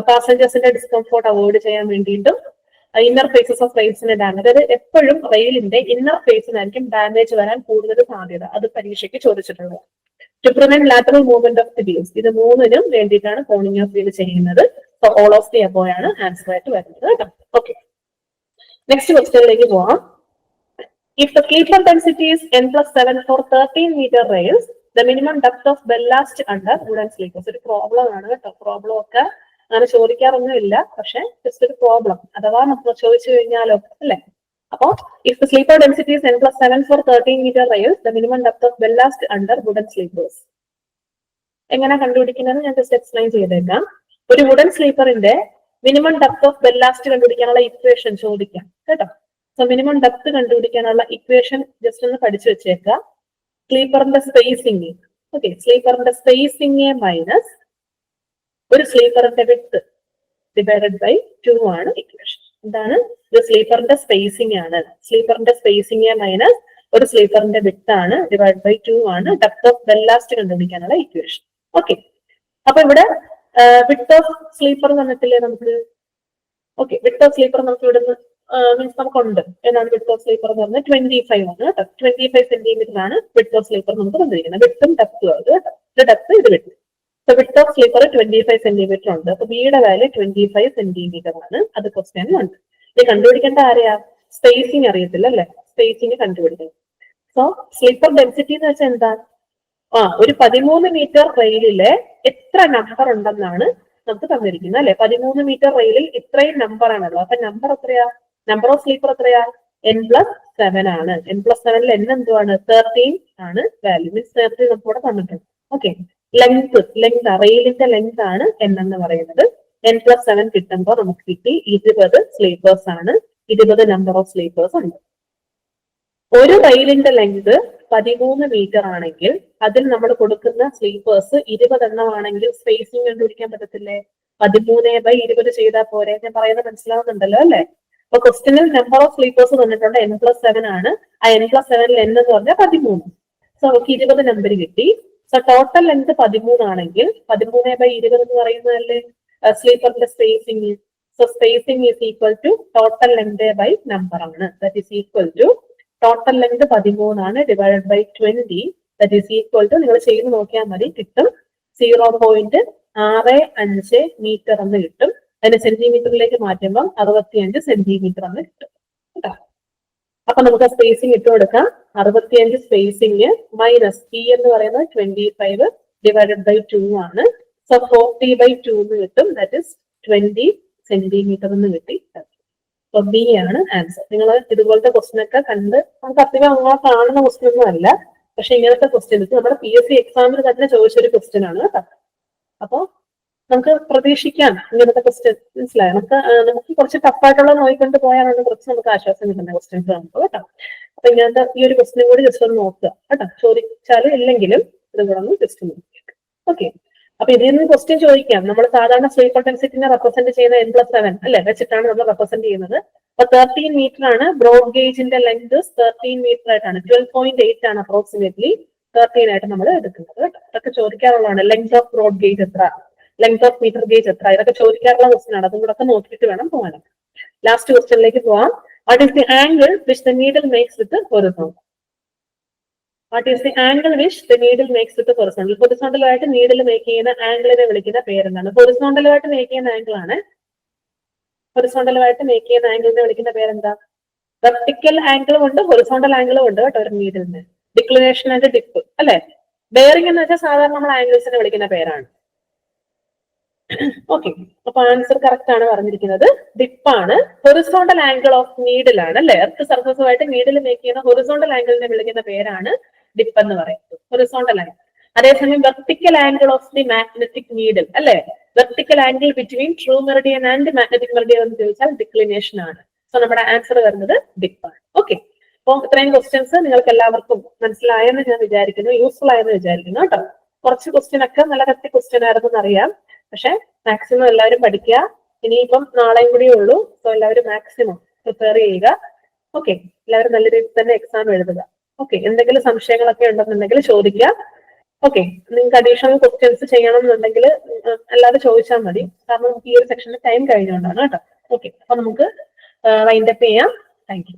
പാസഞ്ചേഴ്സിന്റെ ഡിസ്കംഫോർട്ട് അവോയ്ഡ് ചെയ്യാൻ വേണ്ടിയിട്ടും ഇന്നർ ഫേസസ് ഓഫ് റെയിൽസിന് ഡാമേജ്. അതായത് എപ്പോഴും റെയിലിന്റെ ഇന്നർ ഫേസിനായിരിക്കും ഡാമേജ് വരാൻ കൂടുതൽ സാധ്യത. അത് പരീക്ഷയ്ക്ക് ചോദിച്ചിട്ടുള്ളത്. To prevent lateral movement of the wheels, ഇത് മൂന്നിനും വേണ്ടിയിട്ടാണ് കോണിംഗ് ഓഫ് വീൽ ചെയ്യുന്നത്. So all of the above ആണ് ആൻസർ ആയിട്ട് വരുന്നത് കേട്ടോ. ഓക്കെ, നെക്സ്റ്റ് ക്വസ്റ്റ്യനിലേക്ക് പോവാം. If the sleeper density is n+7 for 13 meter rails, the minimum depth of ballast under wooden sleepers. ഒരു പ്രോബ്ലം ആണ് കേട്ടോ. പ്രോബ്ലം ഒക്കെ അങ്ങനെ ചോദിക്കാറൊന്നും ഇല്ല, പക്ഷെ ജസ്റ്റ് ഒരു പ്രോബ്ലം അഥവാ നമ്മൾ ചോദിച്ചു കഴിഞ്ഞാലോ അല്ലെ. അപ്പോ if the sleeper density is n+7 for 13 meter rails, the minimum depth of ballast under wooden sleepers. എങ്ങനെ കണ്ടുപിടിക്കുന്നത് ഞാൻ ജസ്റ്റ് എക്സ്പ്ലെയിൻ ചെയ്തേക്കാം. ഒരു വുഡൻ സ്ലീപ്പറിന്റെ മിനിമം ഡെപ്ത് ഓഫ് ബെല്ലാസ്റ്റ് കണ്ടുപിടിക്കാനുള്ള ഇക്വേഷൻ ചോദിക്കാം കേട്ടോ. സോ മിനിമം ഡെപ്ത് കണ്ടുപിടിക്കാനുള്ള ഇക്വേഷൻ ജസ്റ്റ് ഒന്ന് പഠിച്ചു വെച്ചേക്കാം. സ്ലീപ്പറിന്റെ സ്പേസിംഗ്, ഓക്കെ, സ്ലീപ്പറിന്റെ സ്പേസിംഗ് മൈനസ് ഒരു സ്ലീപ്പറിന്റെ വിഡ്ത്ത് ഡിവൈഡഡ് ബൈ 2 ആണ് ഇക്വേഷൻ. എന്താണ് ഇത്? സ്ലീപ്പറിന്റെ സ്പേസിംഗ് ആണ്. സ്ലീപ്പറിന്റെ സ്പേസിംഗ് മൈനസ് ഒരു സ്ലീപ്പറിന്റെ വിഡ്ത്ത് ആണ് ഡിവൈഡ് ബൈ 2 ആണ് ഡെപ്ത് ഓഫ് ബെല്ലാസ്റ്റ് കണ്ടുപിടിക്കാനുള്ള ഇക്വേഷൻ. ഓക്കെ, അപ്പൊ ഇവിടെ വിഡ്ത്ത് ഓഫ് സ്ലീപ്പർ തന്നിട്ടില്ലേ നമുക്ക്? ഓക്കെ, വിഡ്ത്ത് ഓഫ് സ്ലീപ്പർ നമുക്ക് ഇവിടുന്ന് മീൻസ് നമുക്കുണ്ട്. ഏതാണ് വിഡ്ത്ത് ഓഫ് സ്ലീപ്പർ എന്ന് പറഞ്ഞാൽ 25 ആണ് കേട്ടോ. 25 സെന്റിമീറ്റർ ആണ് വിഡ്ത്ത് ഓഫ് സ്ലീപ്പർ നമുക്ക് തന്നിരിക്കുന്നത്. വിഡ്ത്തും ഡെപ്തും ആണ് കേട്ടോ. ഇത് ഡെപ്ത്, ഇത് width. So width of sleeper 25 centimetre ഉണ്ട്. അപ്പൊ ബിയുടെ വാല്യൂ 25 സെന്റിമീറ്റർ ആണ്. അത് ക്വസ്റ്റ്യനിലുണ്ട്. ഇത് കണ്ടുപിടിക്കേണ്ട ആരെയാ? സ്പേസിംഗ് അറിയത്തില്ല അല്ലെ? സ്പേസിംഗ് കണ്ടുപിടിക്കണം. സോ സ്ലീപ്പർ ഡെൻസിറ്റി എന്ന് വെച്ചാൽ എന്താ? ഒരു 13 മീറ്റർ റെയിലില് എത്ര നമ്പർ ഉണ്ടെന്നാണ് നമുക്ക് തന്നിരിക്കുന്നത് അല്ലെ. 13 മീറ്റർ റെയിലിൽ ഇത്രയും നമ്പർ ആണല്ലോ. അപ്പൊ നമ്പർ എത്രയാ? നമ്പർ ഓഫ് സ്ലീപ്പർ എത്രയാ? n+7 ആണ്. n+7 n എന്തുവാണ്? 13 ആണ് വാല്യൂ. മീൻസ് 13 നമുക്ക് ഇവിടെ തന്നിട്ടുണ്ട്. ഓക്കെ, ലെങ്ത് റെയിലിന്റെ ലെങ്ത് ആണ് n എന്ന് പറയുന്നത്. n+7 കിട്ടുമ്പോൾ നമുക്ക് കിട്ടി 20 സ്ലീപ്പേഴ്സ് ആണ്. 20 നമ്പർ ഓഫ് സ്ലീപ്പേഴ്സ് ഉണ്ട്. ഒരു റെയിലിന്റെ ലെങ്ത് 13 മീറ്റർ ആണെങ്കിൽ അതിൽ നമ്മൾ കൊടുക്കുന്ന സ്ലീപ്പേഴ്സ് 20 എണ്ണം ആണെങ്കിൽ സ്പേസിംഗ് കണ്ടുപിടിക്കാൻ പറ്റത്തില്ലേ? 13/20 ചെയ്താൽ പോരെ? ഞാൻ പറയുന്നത് മനസ്സിലാവുന്നുണ്ടല്ലോ അല്ലെ? അപ്പൊ ക്വസ്റ്റ്യനിൽ നമ്പർ ഓഫ് സ്ലീപ്പേഴ്സ് തന്നിട്ടുണ്ട് n+7 ആണ്. ആ n+7 n എന്ന് പറഞ്ഞാൽ 13. സോ നമുക്ക് 20 നമ്പർ കിട്ടി. സോ ടോട്ടൽ ലെങ്ത് 13 ആണെങ്കിൽ 13/20 എന്ന് പറയുന്നതല്ലേ സ്ലീപ്പറിന്റെ spacing. So spacing is equal to total length by number ആണ്. That is equal to total length 13 ആണ് divided by 20. That is equal to നിങ്ങൾ ചെയ്ത് നോക്കിയാൽ മതി, കിട്ടും 0.65 മീറ്റർ എന്ന് കിട്ടും. അതിന് സെന്റിമീറ്ററിലേക്ക് മാറ്റുമ്പോൾ 65 സെന്റിമീറ്റർ എന്ന് കിട്ടും കേട്ടോ. അപ്പൊ നമുക്ക് സ്പേസിംഗ് ഇട്ട് കൊടുക്കാം. 65 സ്പേസിംഗ് മൈനസ് പി എന്ന് പറയുന്നത് 25 ഡിവൈഡഡ് ബൈ 2 ആണ്. സോ 40/2 എന്ന് കിട്ടും. ദാറ്റ് ഇസ് 20 സെന്റിമീറ്റർ എന്ന് കിട്ടി. സോ ബി ആണ് ആൻസർ. നിങ്ങൾ ഇതുപോലത്തെ ക്വസ്റ്റ്യൻ ഒക്കെ കണ്ട് നമുക്ക് അധികം അങ്ങനെ കാണുന്ന ക്വസ്റ്റ്യൻ ഒന്നും അല്ല, പക്ഷെ ഇങ്ങനത്തെ ക്വസ്റ്റ്യൻസ് നമ്മുടെ PSC എക്സാമിന് തന്നെ ചോദിച്ചൊരു ക്വസ്റ്റ്യൻ ആണ് കേട്ടോ. അപ്പൊ നമുക്ക് പ്രതീക്ഷിക്കാം ഇങ്ങനത്തെ ക്വസ്റ്റ്യൻ. മനസ്സിലായോ? നമുക്ക് കുറച്ച് ടഫായിട്ടുള്ള നോക്കിക്കൊണ്ട് പോയാലാണ് കുറച്ച് നമുക്ക് ആശ്വാസം കിട്ടുന്ന ക്വസ്റ്റ്യൻസ് നമുക്ക് കേട്ടോ. അപ്പൊ ഇങ്ങനത്തെ ഈ ഒരു ക്വസ്റ്റ്യൻ കൂടി ജസ്റ്റ് ഒന്ന് നോക്കുക കേട്ടോ. ചോദിച്ചാലും ഇല്ലെങ്കിലും ഇത് കൂടെ ഒന്ന് ജസ്റ്റ് നോക്കുക. ഓക്കെ, അപ്പൊ ഇതിൽ നിന്ന് ക്വസ്റ്റ്യൻ ചോദിക്കാം. നമ്മൾ സാധാരണ സ്ലീപ്പർ ഡെൻസിറ്റിനെ റെപ്രസെന്റ് ചെയ്യുന്ന n+7 അല്ലെ വെച്ചിട്ടാണ് നമ്മൾ റെപ്രസെന്റ് ചെയ്യുന്നത്. അപ്പൊ 13 മീറ്റർ ആണ് ബ്രോഡ് ഗേജിന്റെ ലെങ്ത്. 13 മീറ്റർ ആയിട്ടാണ് 12.8 ആണ് അപ്രോക്സിമേറ്റ്ലി 13 ആയിട്ട് നമ്മൾ എടുക്കുന്നത് കേട്ടോ. അതൊക്കെ ചോദിക്കാറുള്ളതാണ്. ലെങ്ത് ഓഫ് ബ്രോഡ് ഗേജ് എത്ര, ലെങ്ത് ഓഫ് മീറ്റർ ഗേജ് എത്ര, ഇതൊക്കെ ചോദിക്കാറുള്ള ക്വസ്റ്റ്യൻ ആണ്. അതും കൂടെ ഒക്കെ നോക്കിയിട്ട് വേണം പോകാൻ. ലാസ്റ്റ് ക്വസ്റ്റ്യനിലേക്ക് പോവാം. What is the angle which the needle makes with horizontal? What is the angle which the needle makes with horizontal? Horizontal ആയിട്ട് നീഡിൽ മേക്ക് ചെയ്യുന്ന ആംഗിളിനെ വിളിക്കുന്ന പേരെന്താണ്? ഹൊറിസോണ്ടൽ ആയിട്ട് മേക്ക് ചെയ്യുന്ന ആംഗിൾ ആണ്. ഹൊറിസോണ്ടൽ ആയിട്ട് മേക്ക് ചെയ്യുന്ന ആംഗിളിനെ വിളിക്കുന്ന പേരെന്താ? വെർട്ടിക്കൽ ആംഗിളും ഉണ്ട് ഹൊറിസോണ്ടൽ ആംഗിളും ഉണ്ട് കേട്ടോ ഒരു നീഡിലിന്. ഡിക്ലിനേഷൻ ആൻഡ് ഡിപ്പ് അല്ലെ. ബെയറിംഗ് എന്ന് വെച്ചാൽ സാധാരണ നമ്മൾ ആംഗിൾസിനെ വിളിക്കുന്ന പേരാണ്. ഓക്കെ, അപ്പൊ ആൻസർ കറക്റ്റ് ആണ് പറഞ്ഞിരിക്കുന്നത്. ഡിപ്പാണ്. ഹൊറിസോണ്ടൽ ആംഗിൾ ഓഫ് നീഡിലാണ് അല്ലെ. എർത്ത് സർഫസുമായിട്ട് നീഡിൽ മേക്ക് ചെയ്യുന്ന ഹൊറിസോണ്ടൽ ആംഗിളിനെ വിളിക്കുന്ന പേരാണ് ഡിപ്പ് എന്ന് പറയുന്നത്. Horizontal angle. അതേസമയം vertical angle of the magnetic needle അല്ലെ. Vertical angle between true meridian and magnetic meridian എന്ന് ചോദിച്ചാൽ ഡിക്ലിനേഷൻ ആണ്. സോ നമ്മുടെ ആൻസർ വരുന്നത് ഡിപ്പാണ്. ഓക്കെ, അപ്പോൾ ഇത്രയും ക്വസ്റ്റ്യൻസ് നിങ്ങൾക്ക് എല്ലാവർക്കും മനസ്സിലായെന്ന് ഞാൻ വിചാരിക്കുന്നു, യൂസ്ഫുൾ ആയെന്ന് വിചാരിക്കുന്നു കേട്ടോ. കുറച്ച് ക്വസ്റ്റ്യൻ ഒക്കെ നല്ല കത്തി ക്വസ്റ്റ്യൻ ആയിരുന്നു എന്നറിയാം, പക്ഷെ മാക്സിമം എല്ലാവരും പഠിക്കുക. ഇനിയിപ്പം നാളെയും കൂടിയേ ഉള്ളൂ. സോ എല്ലാവരും മാക്സിമം പ്രിപ്പയർ ചെയ്യുക. ഓക്കെ, എല്ലാവരും നല്ല രീതിയിൽ തന്നെ എക്സാം എഴുതുക. ഓക്കെ, എന്തെങ്കിലും സംശയങ്ങളൊക്കെ ഉണ്ടെന്നുണ്ടെങ്കിൽ ചോദിക്കുക. ഓക്കെ, നിങ്ങൾക്ക് അഡീഷണൽ ക്വസ്റ്റ്യൻസ് ചെയ്യണം എന്നുണ്ടെങ്കിൽ അല്ലാതെ ചോദിച്ചാൽ മതി, കാരണം നമുക്ക് ഈ ഒരു സെക്ഷനിൽ ടൈം കഴിഞ്ഞുകൊണ്ടാണ് കേട്ടോ. ഓക്കെ, അപ്പൊ നമുക്ക് വൈൻഡപ്പ് ചെയ്യാം. Thank you.